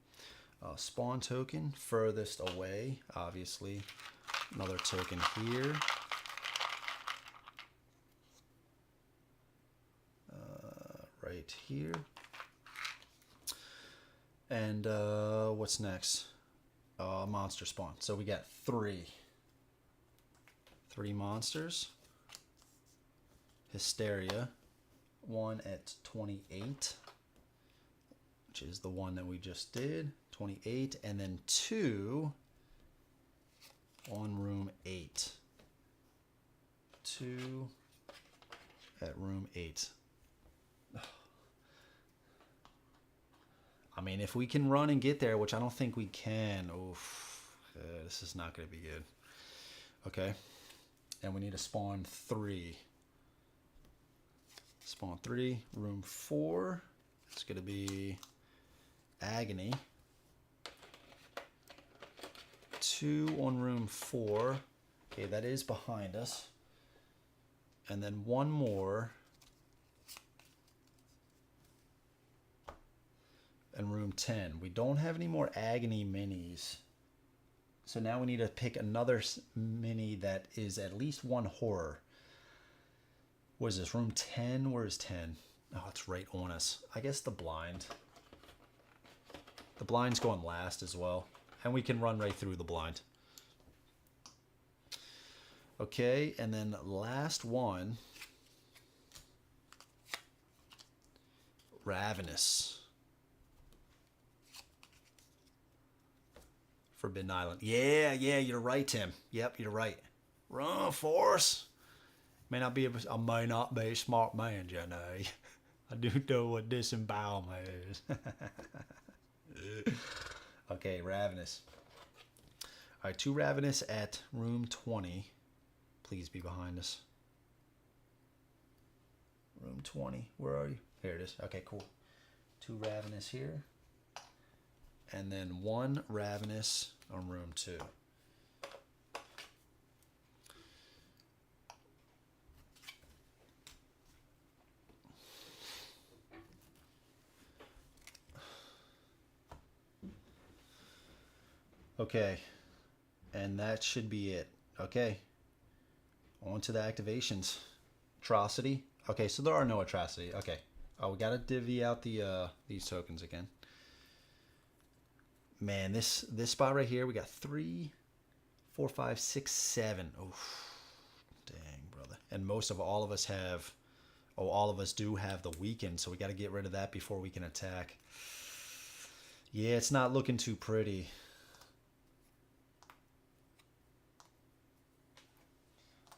Spawn token furthest away, obviously. Another token here. Right here. And what's next? Monster spawn. So we got three monsters. Hysteria. One at 28. Which is the one that we just did, 28, and then 2 on room 8. 2 at room 8. I mean, if we can run and get there, which I don't think we can, this is not going to be good. Okay, and we need to spawn 3. Spawn 3, room 4. It's going to be Agony. 2 on room 4. Okay, that is behind us. And then 1 more. And room 10. We don't have any more Agony minis. So now we need to pick another mini that is at least 1 horror. What is this? Room 10? Where is 10? Oh, it's right on us. I guess the blind. The blind's going last as well. And we can run right through the blind. Okay, and then last one. Ravenous. Forbidden Island. Yeah, you're right, Tim. Yep, you're right. Run, force. I may not be a smart man, you know. I do know what disembowel is. Okay, Ravenous. All right, 2 Ravenous at room 20. Please be behind us. Room 20. Where are you? Here it is. Okay, cool. 2 Ravenous here. And then 1 Ravenous on room 2. Okay, and that should be it. Okay, on to the activations. Atrocity. Okay, so there are no Atrocity. Okay, we gotta divvy out the these tokens again. Man, this spot right here, we got 3, 4, 5, 6, 7. Oh, dang, brother. And most of all of us have, all of us do have the weaken, so we got to get rid of that before we can attack. Yeah, it's not looking too pretty.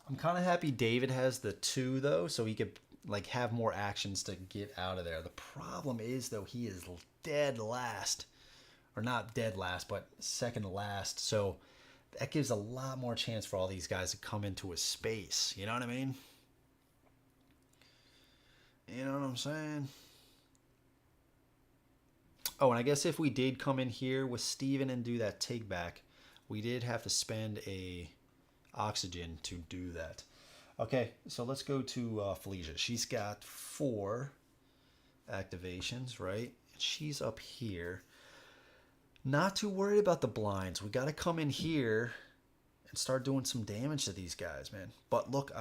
I'm kind of happy David has the 2 though, so he could like have more actions to get out of there. The problem is though, he is dead last, or not dead last, but second to last. So that gives a lot more chance for all these guys to come into his space. You know what I mean? You know what I'm saying? Oh, and I guess if we did come in here with Steven and do that take back, we did have to spend a oxygen to do that. Okay, so let's go to Felicia. She's got 4 activations, right? She's up here. Not too worried about the blinds. We got to come in here and start doing some damage to these guys, man. But look,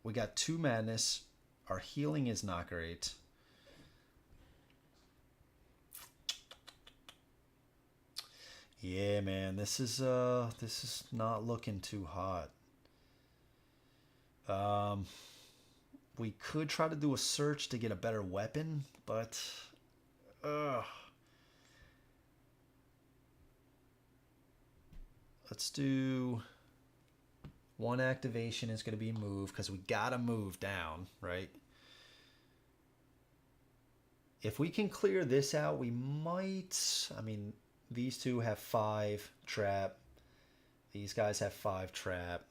we got 2 madness. Our healing is not great. Yeah, man, this is not looking too hot. We could try to do a search to get a better weapon, but let's do one activation is going to be move because we got to move down, right? If we can clear this out, we might, I mean, these two have 5 trap. These guys have 5 trap.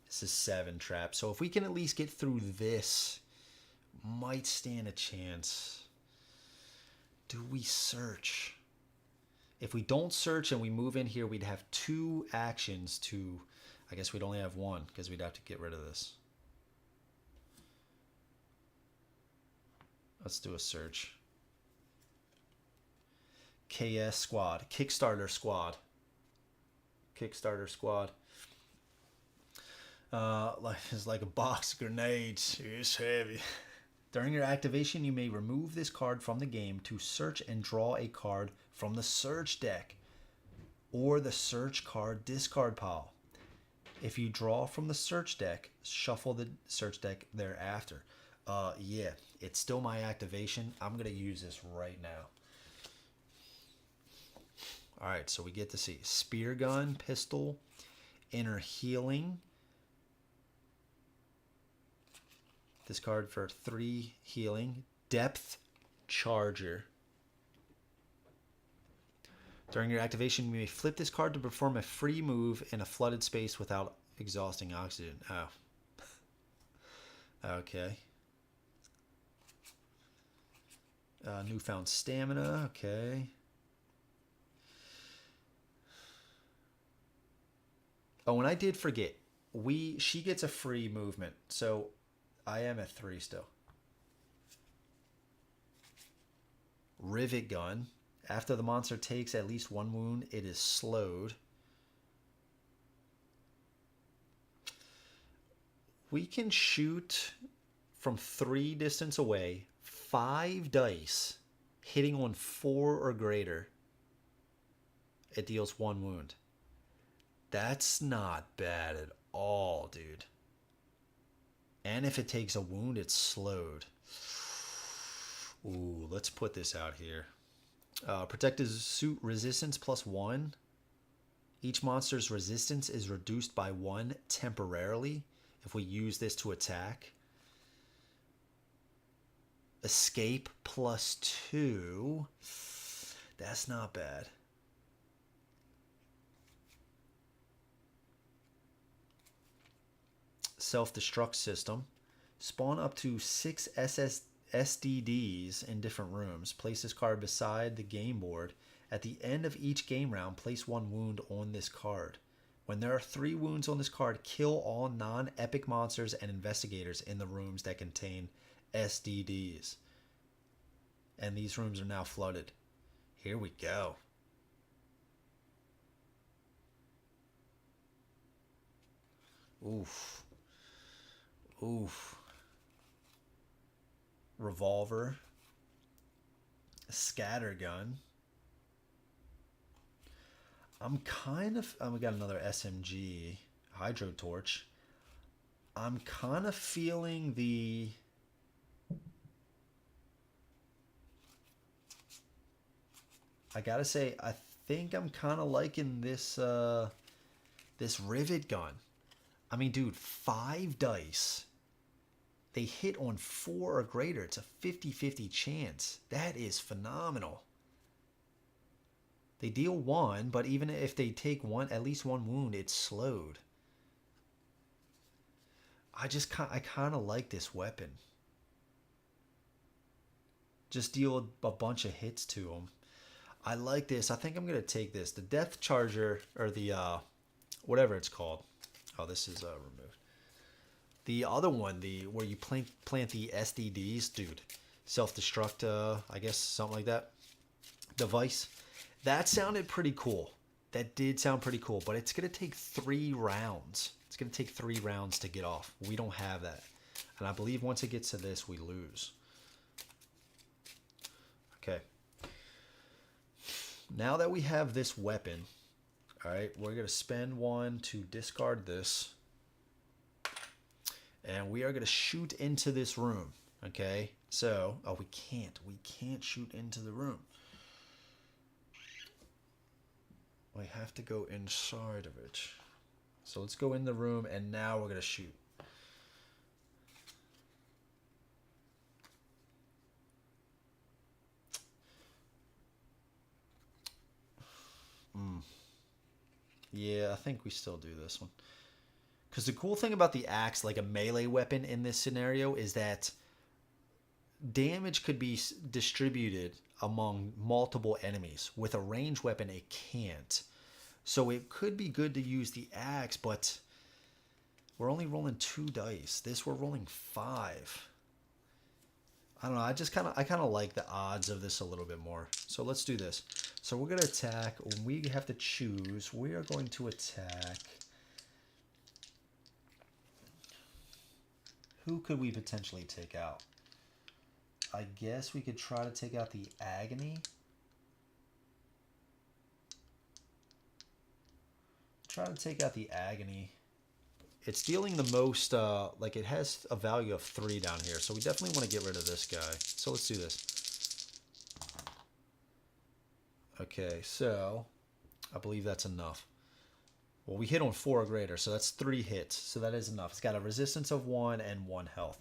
This is 7 trap. So if we can at least get through this, might stand a chance. Do we search? If we don't search and we move in here, we'd have 2 actions to, I guess we'd only have 1 because we'd have to get rid of this. Let's do a search. KS squad. Kickstarter squad. Kickstarter squad. Life is like a box of grenades. It's heavy. During your activation, you may remove this card from the game to search and draw a card from the search deck or the search card discard pile. If you draw from the search deck, shuffle the search deck thereafter. Yeah, it's still my activation. I'm going to use this right now. All right, so we get to see spear gun, pistol, inner healing. Discard for 3 healing. Depth charger. During your activation, you may flip this card to perform a free move in a flooded space without exhausting oxygen. Oh. Okay. Newfound stamina. Okay. Oh, and I did forget. She gets a free movement. So I am at 3 still. Rivet gun. After the monster takes at least 1 wound, it is slowed. We can shoot from 3 distance away, 5 dice, hitting on 4 or greater. It deals 1 wound. That's not bad at all, dude. And if it takes a wound, it's slowed. Ooh, let's put this out here. Protective suit resistance +1. Each monster's resistance is reduced by 1 temporarily if we use this to attack. Escape +2. That's not bad. Self-destruct system. Spawn up to 6 SDDs in different rooms. Place this card beside the game board. At the end of each game round, place 1 wound on this card. When there are 3 wounds on this card, kill all non-epic monsters and investigators in the rooms that contain SDDs. And these rooms are now flooded. Here we go. Oof. Oof. Revolver. Scattergun. I'm kind of... we got another SMG. Hydro torch. I'm kind of feeling the... I gotta say, I think I'm kind of liking this this rivet gun. I mean, dude, 5 dice. They hit on 4 or greater. It's a 50-50 chance. That is phenomenal. They deal 1, but even if they take at least 1 wound, it's slowed. I kind of like this weapon. Just deal a bunch of hits to them. I like this. I think I'm going to take this. The Death Charger, or the, whatever it's called. Oh, this is removed. The other one, where you plant the SDDs, dude. Self-destruct, I guess, something like that. Device. That sounded pretty cool. That did sound pretty cool, but it's going to take 3 rounds. It's going to take 3 rounds to get off. We don't have that. And I believe once it gets to this, we lose. Okay. Now that we have this weapon, all right, we're going to spend 1 to discard this. And we are going to shoot into this room. Okay, so, oh, we can't shoot into the room. We have to go inside of it. So let's go in the room, and now we're going to shoot. Yeah, I think we still do this one. Because the cool thing about the axe, like a melee weapon in this scenario, is that damage could be distributed among multiple enemies. With a ranged weapon, it can't. So it could be good to use the axe, but we're only rolling 2 dice. This, we're rolling 5. I don't know. I kind of like the odds of this a little bit more. So let's do this. So we're going to attack. We have to choose. We are going to attack. Who could we potentially take out? I guess we could try to take out the Agony. Try to take out the Agony. It's dealing the most, like it has a value of 3 down here. So we definitely want to get rid of this guy. So let's do this. Okay, so I believe that's enough. Well, we hit on 4 or greater, so that's 3 hits. So that is enough. It's got a resistance of 1 and 1 health.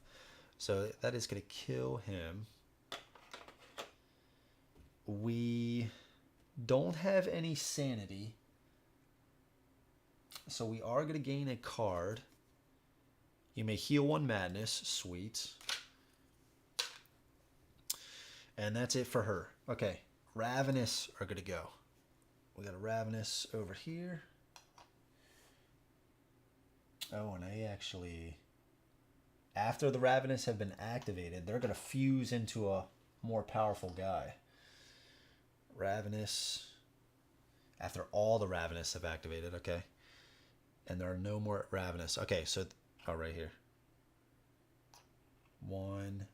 So that is going to kill him. We don't have any sanity. So we are going to gain a card. You may heal 1 madness. Sweet. And that's it for her. Okay. Ravenous are going to go. We got a Ravenous over here. Oh, and they actually... After the Ravenous have been activated, they're going to fuse into a more powerful guy. Ravenous. After all the Ravenous have activated, okay. And there are no more Ravenous. Okay, so, oh, right here. 1,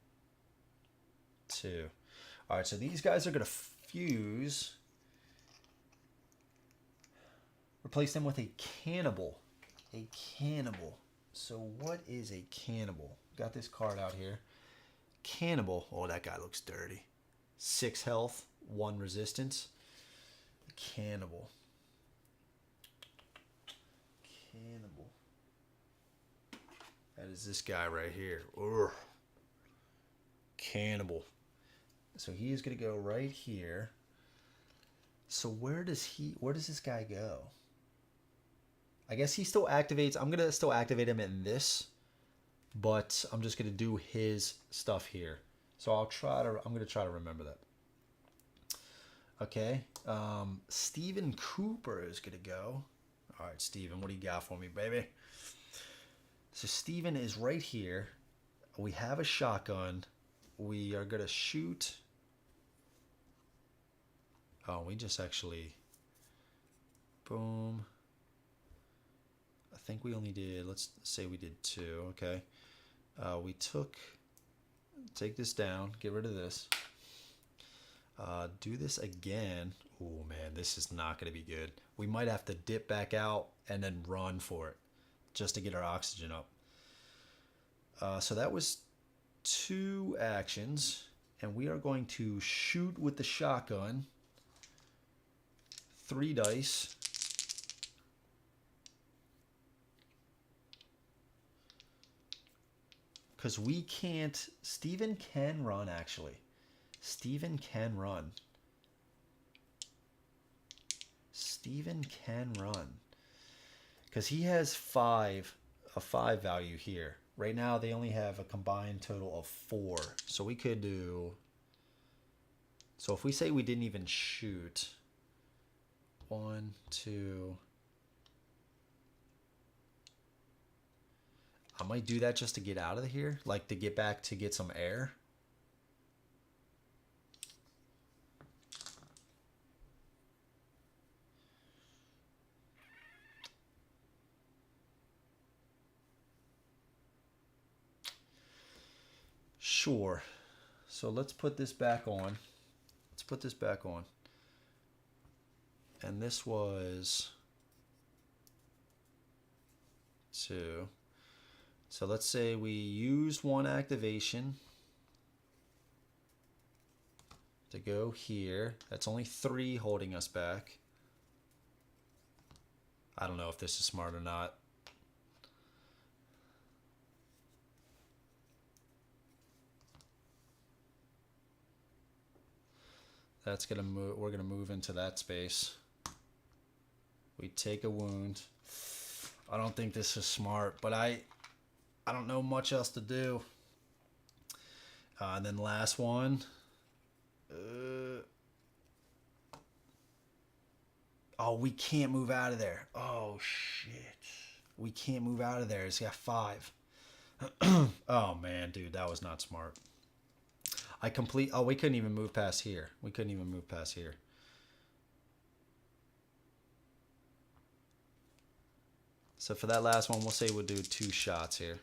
2. All right, so these guys are going to fuse. Replace them with a cannibal. A cannibal. So what is a cannibal? Got this card out here. Cannibal. Oh, that guy looks dirty. 6 health, 1 resistance. Cannibal. Cannibal. That is this guy right here. Urgh. Cannibal. So he is going to go right here. So where does this guy go? I guess he still activates. I'm going to still activate him in this, but I'm just going to do his stuff here. So I'm going to try to remember that. Okay. Stephen Cooper is going to go. All right, Stephen, what do you got for me, baby? So Stephen is right here. We have a shotgun. We are going to shoot. Oh, we just actually... Boom. I think we only did... Let's say we did 2. Okay. We take this down. Get rid of this. Do this again. Oh, man, this is not going to be good. We might have to dip back out and then run for it just to get our oxygen up. So that was 2 actions. And we are going to shoot with the shotgun. 3 dice. Because we can't... Steven can run, actually. Steven can run. Steven can run. Because he has a 5 value here. Right now, they only have a combined total of 4. So we could do... So if we say we didn't even shoot... 1, 2... I might do that just to get out of here. Like to get back to get some air. Sure. So let's put this back on. Let's put this back on. And this was 2. So let's say we used one activation to go here. That's only 3 holding us back. I don't know if this is smart or not. That's gonna move. We're gonna move into that space. We take a wound. I don't think this is smart, but I don't know much else to do. And then last one. Oh, we can't move out of there. Oh shit, we can't move out of there. It's got 5. Oh man, dude, that was not smart. Oh, we couldn't even move past here. We couldn't even move past here. So for that last one, we'll say we'll do 2 shots here.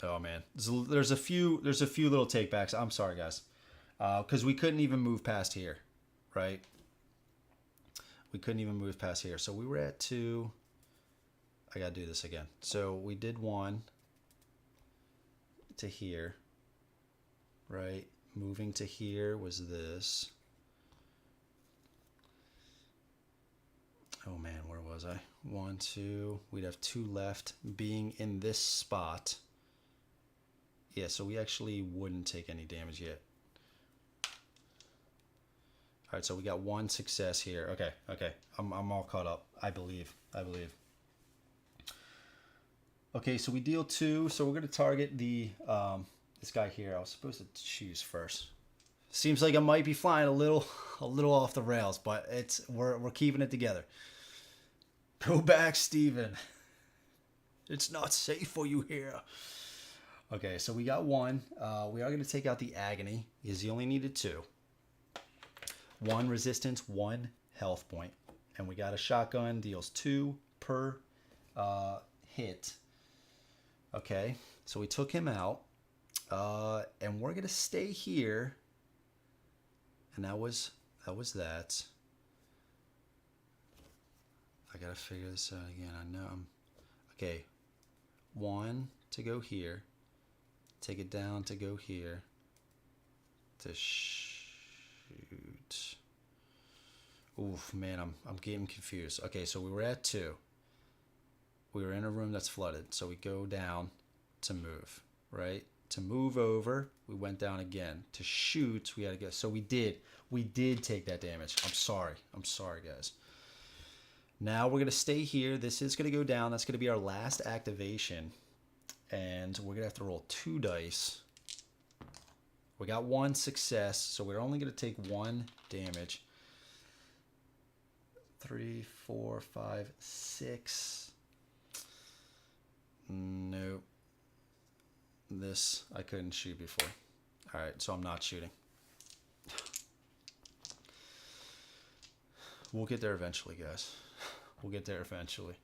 Oh man, there's a few little takebacks. I'm sorry, guys, because we couldn't even move past here, right? We couldn't even move past here. So we were at 2. I gotta do this again. So we did 1 to here, right? Moving to here was this. Oh man, where was I? 1, 2. We'd have 2 left, being in this spot. Yeah, so we actually wouldn't take any damage yet. All right, so we got 1 success here. Okay, I'm all caught up. I believe. Okay, so we deal 2. So we're gonna target the this guy here. I was supposed to choose first. Seems like I might be flying a little off the rails, but we're keeping it together. Go back, Steven. It's not safe for you here. Okay, so we got 1. We are going to take out the agony because you only needed 2. 1 resistance, 1 health point, and we got a shotgun, deals 2 per hit. Okay, so we took him out, and we're going to stay here. And that was that. I gotta figure this out again. I know okay. 1 to go here. Take it down to go here. To shoot. Oof, man, I'm getting confused. Okay, so we were at 2. We were in a room that's flooded, so we go down to move, right? To move over, we went down again. To shoot, we had to go. So we did take that damage. I'm sorry, guys. Now we're gonna stay here. This is gonna go down. That's gonna be our last activation, and we're gonna have to roll 2 dice. We got 1 success, so we're only gonna take 1 damage. 3, 4, 5, 6. Nope. This I couldn't shoot before. All right, so I'm not shooting. We'll get there eventually, guys. We'll get there eventually.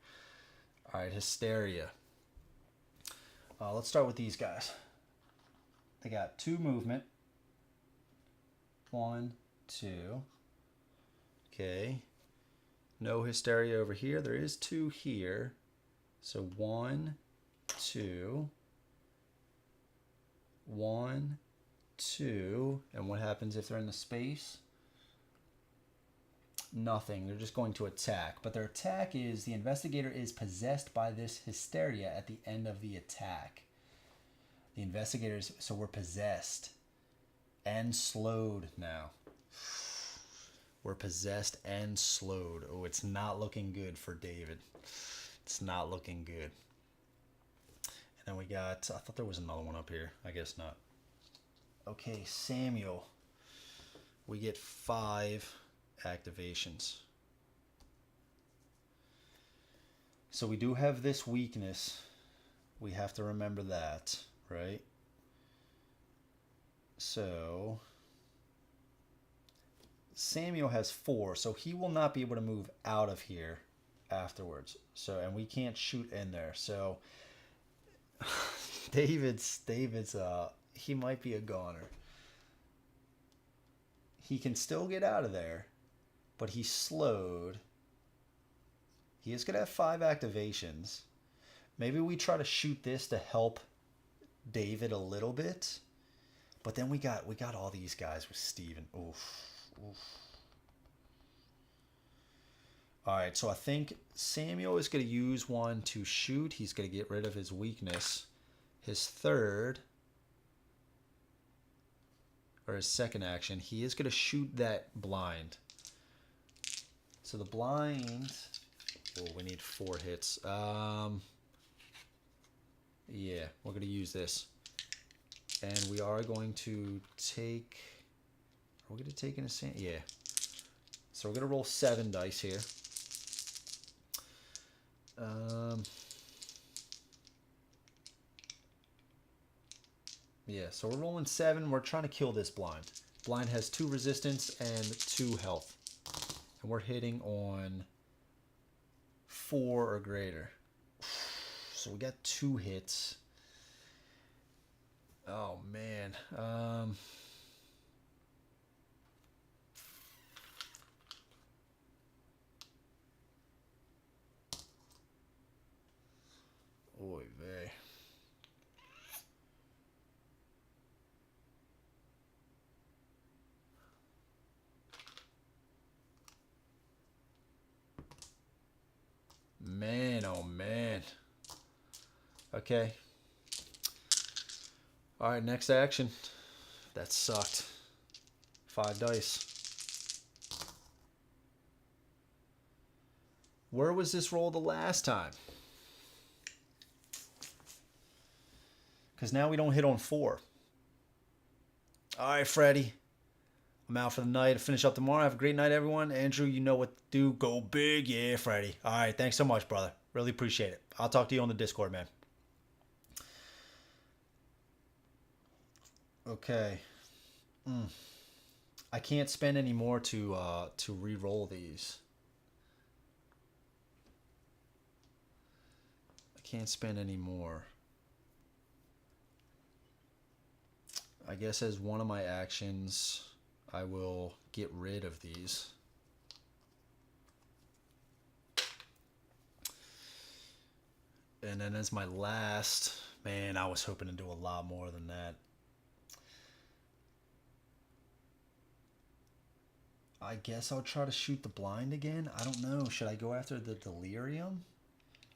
All right, Hysteria. Let's start with these guys. They got 2 movement. 1, 2. Okay. No Hysteria over here. There is 2 here. So 1, 2. 1, 2. And what happens if they're in the space? Nothing. They're just going to attack. But their attack is the investigator is possessed by this Hysteria at the end of the attack. The investigators, so we're possessed and slowed now. We're possessed and slowed. Oh, it's not looking good for David. It's not looking good. And then we got, I thought there was another one up here. I guess not. Okay, Samuel. We get 5 activations. So we do have this weakness. We have to remember that, right? So Samuel has 4, so he will not be able to move out of here afterwards. So, and we can't shoot in there. So David's he might be a goner. He can still get out of there, but he's slowed. He is going to have 5 activations. Maybe we try to shoot this to help David a little bit. But then we got all these guys with Steven. Oof. Oof. All right, so I think Samuel is going to use one to shoot. He's going to get rid of his weakness. His third, or his second action, he is going to shoot that blind. So the blind, oh, we need 4 hits. Yeah, we're going to use this. And we are going to take, are we going to take in a sand? Yeah. So we're going to roll 7 dice here. Yeah, so we're rolling 7. We're trying to kill this blind. Blind has 2 resistance and 2 health. And we're hitting on 4 or greater. So we got 2 hits. Oh, man. Oy vey. Man, oh man. Okay. All right, next action. That sucked. 5 dice. Where was this roll the last time? Because now we don't hit on 4. All right, Freddie. I'm out for the night. Finish up tomorrow. Have a great night, everyone. Andrew, you know what to do. Go big. Yeah, Freddie. All right. Thanks so much, brother. Really appreciate it. I'll talk to you on the Discord, man. Okay. I can't spend any more to re-roll these. I can't spend any more. I guess as one of my actions, I will get rid of these. And then as my last, man, I was hoping to do a lot more than that. I guess I'll try to shoot the blind again. I don't know. Should I go after the delirium?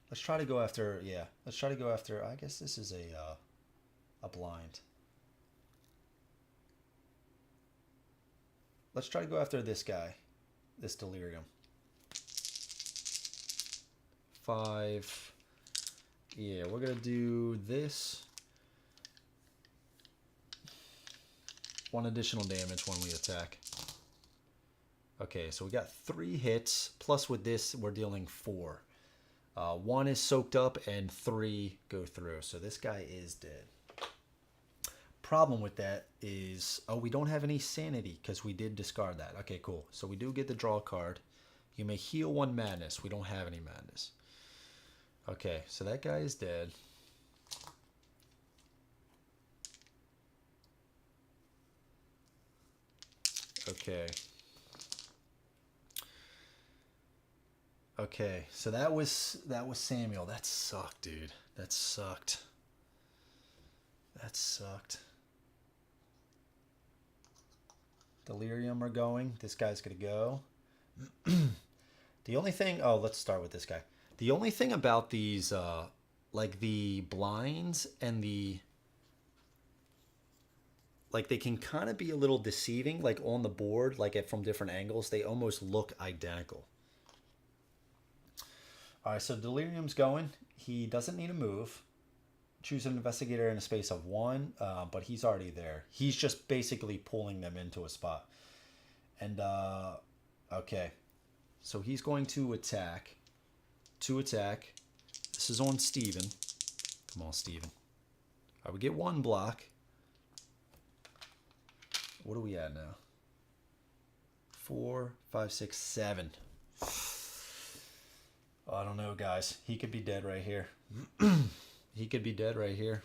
Let's try to go after, yeah. Let's try to go after, I guess this is a blind. Let's try to go after this guy, this delirium. 5. Yeah, we're going to do this. 1 additional damage when we attack. Okay, so we got 3 hits, plus with this, we're dealing 4. 1 is soaked up and 3 go through. So this guy is dead. Problem with that is, oh, we don't have any sanity because we did discard that. Okay, cool. So we do get the draw card. You may heal 1 madness. We don't have any madness. Okay, so that guy is dead. Okay. Okay, so that was Samuel. That sucked, dude. That sucked. That sucked. Delirium are going. This guy's gonna go. The only thing, oh, let's start with this guy. The only thing about these, like the blinds and the, like they can kind of be a little deceiving, like on the board, like from different angles, they almost look identical. All right, so Delirium's going. He doesn't need to move. Choose an investigator in a space of 1, but he's already there. He's just basically pulling them into a spot. And, okay. So he's going to attack. To attack. This is on Steven. Come on, Steven. All right, we get 1 block. What are we at now? 4, 5, 6, 7. I don't know, guys. He could be dead right here. He could be dead right here.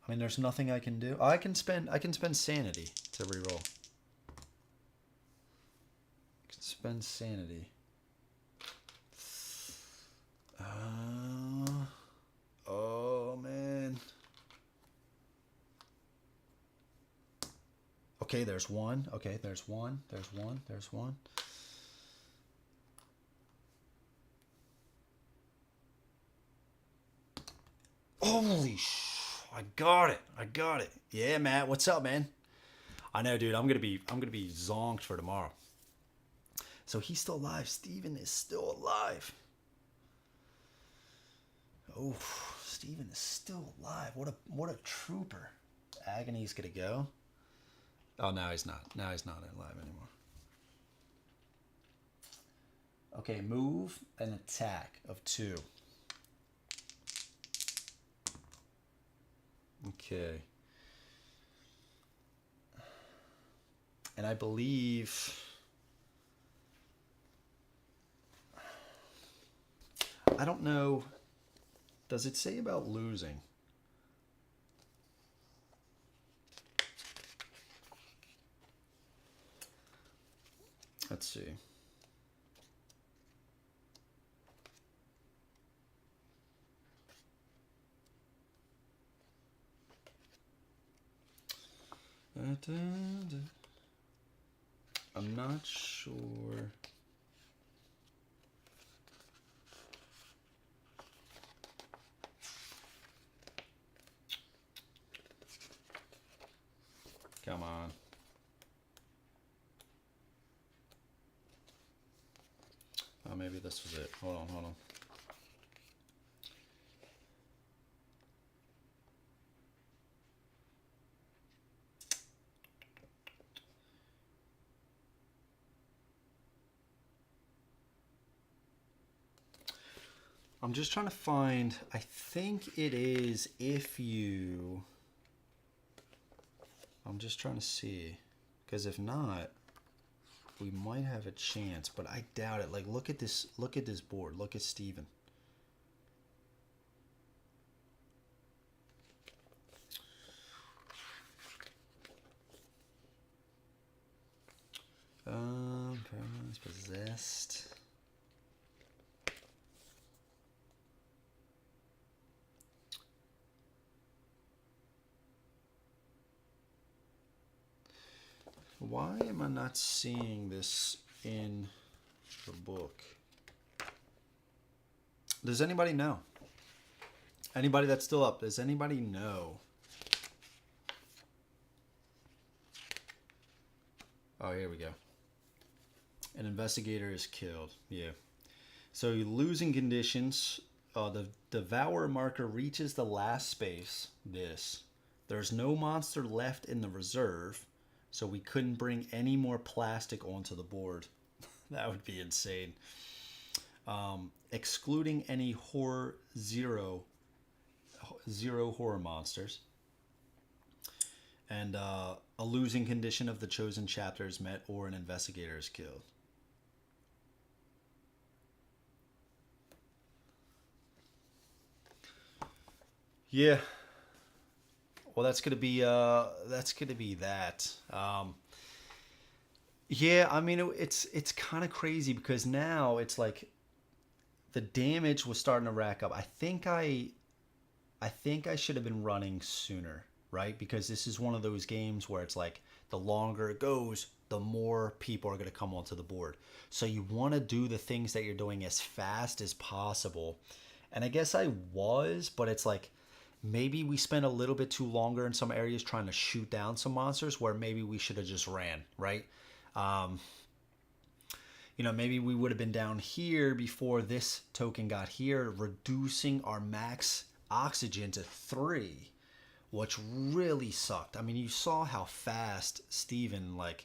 I mean, there's nothing I can do. Oh, I can spend sanity to reroll. I can spend sanity. Oh, man. Okay, there's one. Okay, there's one. There's one. There's one. Holy I got it. I got it. Yeah, Matt. What's up, man? I know, dude. I'm gonna be zonked for tomorrow. So he's still alive. Steven is still alive. Oh, Steven is still alive. What a trooper. Agony's gonna go. Oh, now he's not. Now he's not alive anymore. Okay, move and attack of 2. Okay. And I believe... I don't know. Does it say about losing? Let's see. I'm not sure. Come on. Oh, maybe this was it. Hold on, hold on. I'm just trying to find, I think it is if you, I'm just trying to see, because if not, we might have a chance, but I doubt it. Like, look at this board. Look at Steven. Paralyzed, possessed. Why am I not seeing this in the book? Does anybody know? Anybody that's still up, does anybody know? Oh, here we go. An investigator is killed. Yeah. So losing conditions. The Devour marker reaches the last space. This. There's no monster left in the reserve. So we couldn't bring any more plastic onto the board. That would be insane. Excluding any zero horror monsters. And a losing condition of the chosen chapter is met or an investigator is killed. Yeah. Well, that's gonna be that. Yeah, I mean it's kind of crazy because now it's like the damage was starting to rack up. I think I should have been running sooner, right? Because this is one of those games where it's like the longer it goes, the more people are going to come onto the board. So you want to do the things that you're doing as fast as possible. And I guess I was, but it's like maybe we spent a little bit too longer in some areas trying to shoot down some monsters where maybe we should have just ran, right? You know, maybe we would have been down here before this token got here, reducing our max oxygen to 3, which really sucked. I mean, you saw how fast Steven, like,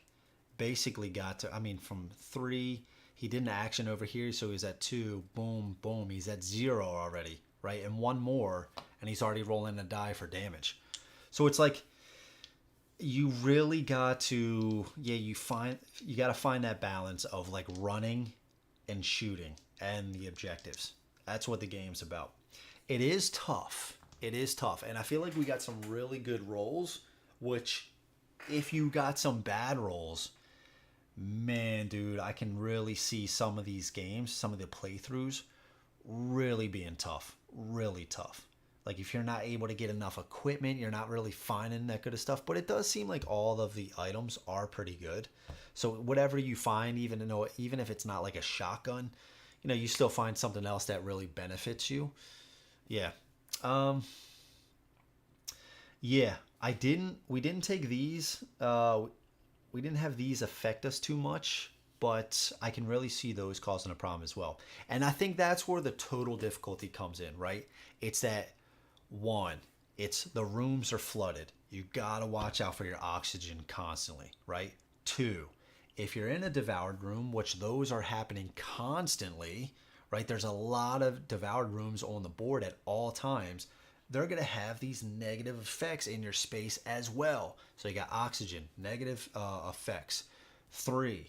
basically got to, I mean, from 3, he did an action over here, so he's at 2, boom, boom, he's at 0 already, right? And one more, and he's already rolling a die for damage. So it's like, you really got to, you got to find that balance of like running and shooting and the objectives. That's what the game's about. It is tough. It is tough. And I feel like we got some really good rolls, which if you got some bad rolls, man, dude, I can really see some of these games, some of the playthroughs really being tough, really tough. Like if you're not able to get enough equipment, you're not really finding that good of stuff. But it does seem like all of the items are pretty good. So whatever you find, even if it's not like a shotgun, you still find something else that really benefits you. Yeah. Yeah. We didn't take these. We didn't have these affect us too much, but I can really see those causing a problem as well. And I think that's where the total difficulty comes in, right? It's that one, it's the rooms are flooded. You gotta watch out for your oxygen constantly, right? Two, if you're in a devoured room, which those are happening constantly, right? There's a lot of devoured rooms on the board at all times. They're going to have these negative effects in your space as well. So you got oxygen, negative effects. Three,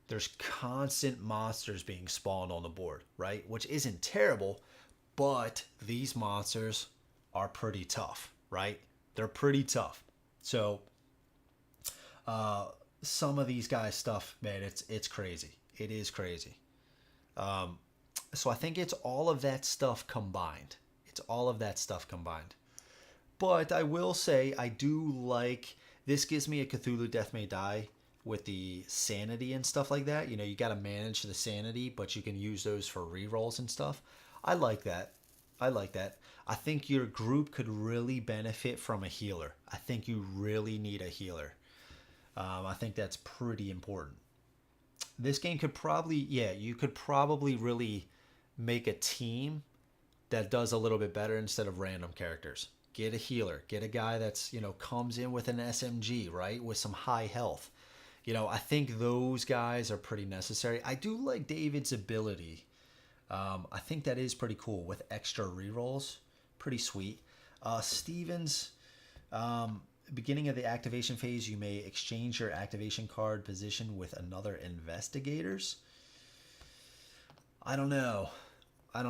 there's constant monsters being spawned on the board, right? Which isn't terrible, but these monsters are pretty tough, right? They're pretty tough. So some of these guys' stuff, man, it's crazy. It is crazy. So I think it's all of that stuff combined. It's all of that stuff combined. But I will say I do like, this gives me a Cthulhu Death May Die with the sanity and stuff like that. You got to manage the sanity, but you can use those for rerolls and stuff. I like that. I think your group could really benefit from a healer. I think you really need a healer. I think that's pretty important. This game could probably, you could probably really make a team that does a little bit better instead of random characters. Get a healer. Get a guy that's, comes in with an SMG, right? With some high health. I think those guys are pretty necessary. I do like David's ability. I think that is pretty cool with extra rerolls. Pretty sweet. Steven's, beginning of the activation phase, you may exchange your activation card position with another investigator's. I don't know. I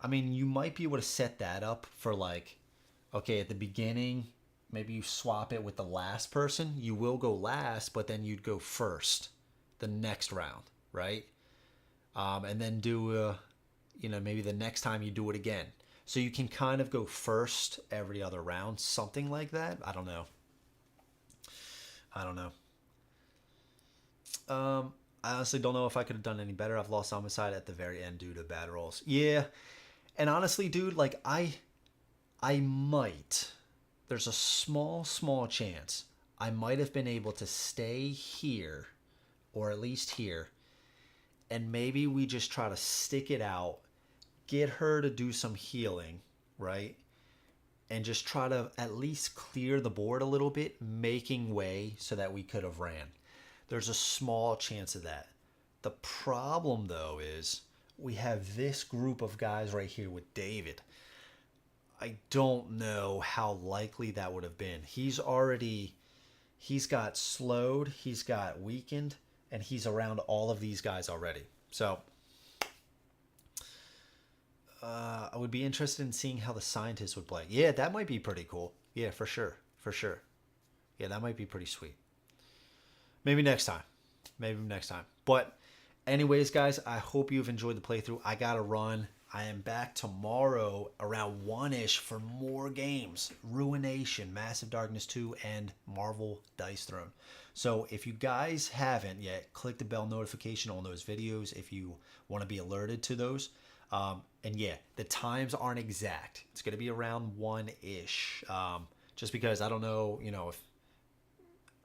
mean, you might be able to set that up for okay, at the beginning, maybe you swap it with the last person. You will go last, but then you'd go first the next round, right? And then do, maybe the next time you do it again. So you can kind of go first every other round, something like that. I don't know. I honestly don't know if I could have done any better. I've lost homicide at the very end due to bad rolls. Yeah. And honestly, dude, I might. There's a small chance I might have been able to stay here, or at least here, and maybe we just try to stick it out, get her to do some healing, right? And just try to at least clear the board a little bit, making way so that we could have ran. There's a small chance of that. The problem, though, is we have this group of guys right here with David. I don't know how likely that would have been. He's got slowed, he's got weakened, and he's around all of these guys already. So I would be interested in seeing how the scientists would play. Yeah, that might be pretty cool. Yeah, for sure. Yeah, that might be pretty sweet. Maybe next time. But anyways, guys, I hope you've enjoyed the playthrough. I gotta run. I am back tomorrow around 1-ish for more games. Ruination, Massive Darkness 2, and Marvel Dice Throne. So if you guys haven't yet, click the bell notification on those videos if you want to be alerted to those. And yeah, the times aren't exact. It's going to be around 1-ish. Just because I don't know,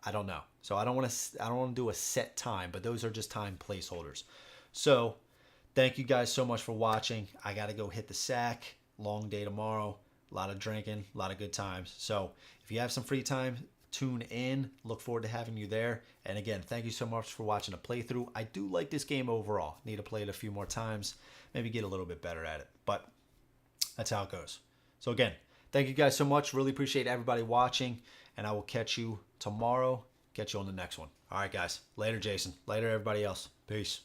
I don't know. So I don't want to do a set time, but those are just time placeholders. So thank you guys so much for watching. I got to go hit the sack. Long day tomorrow. A lot of drinking, a lot of good times. So if you have some free time, tune in. Look forward to having you there. And again, thank you so much for watching a playthrough. I do like this game overall. Need to play it a few more times. Maybe get a little bit better at it. But that's how it goes. So again, thank you guys so much. Really appreciate everybody watching. And I will catch you tomorrow. Catch you on the next one. All right, guys. Later, Jason. Later, everybody else. Peace.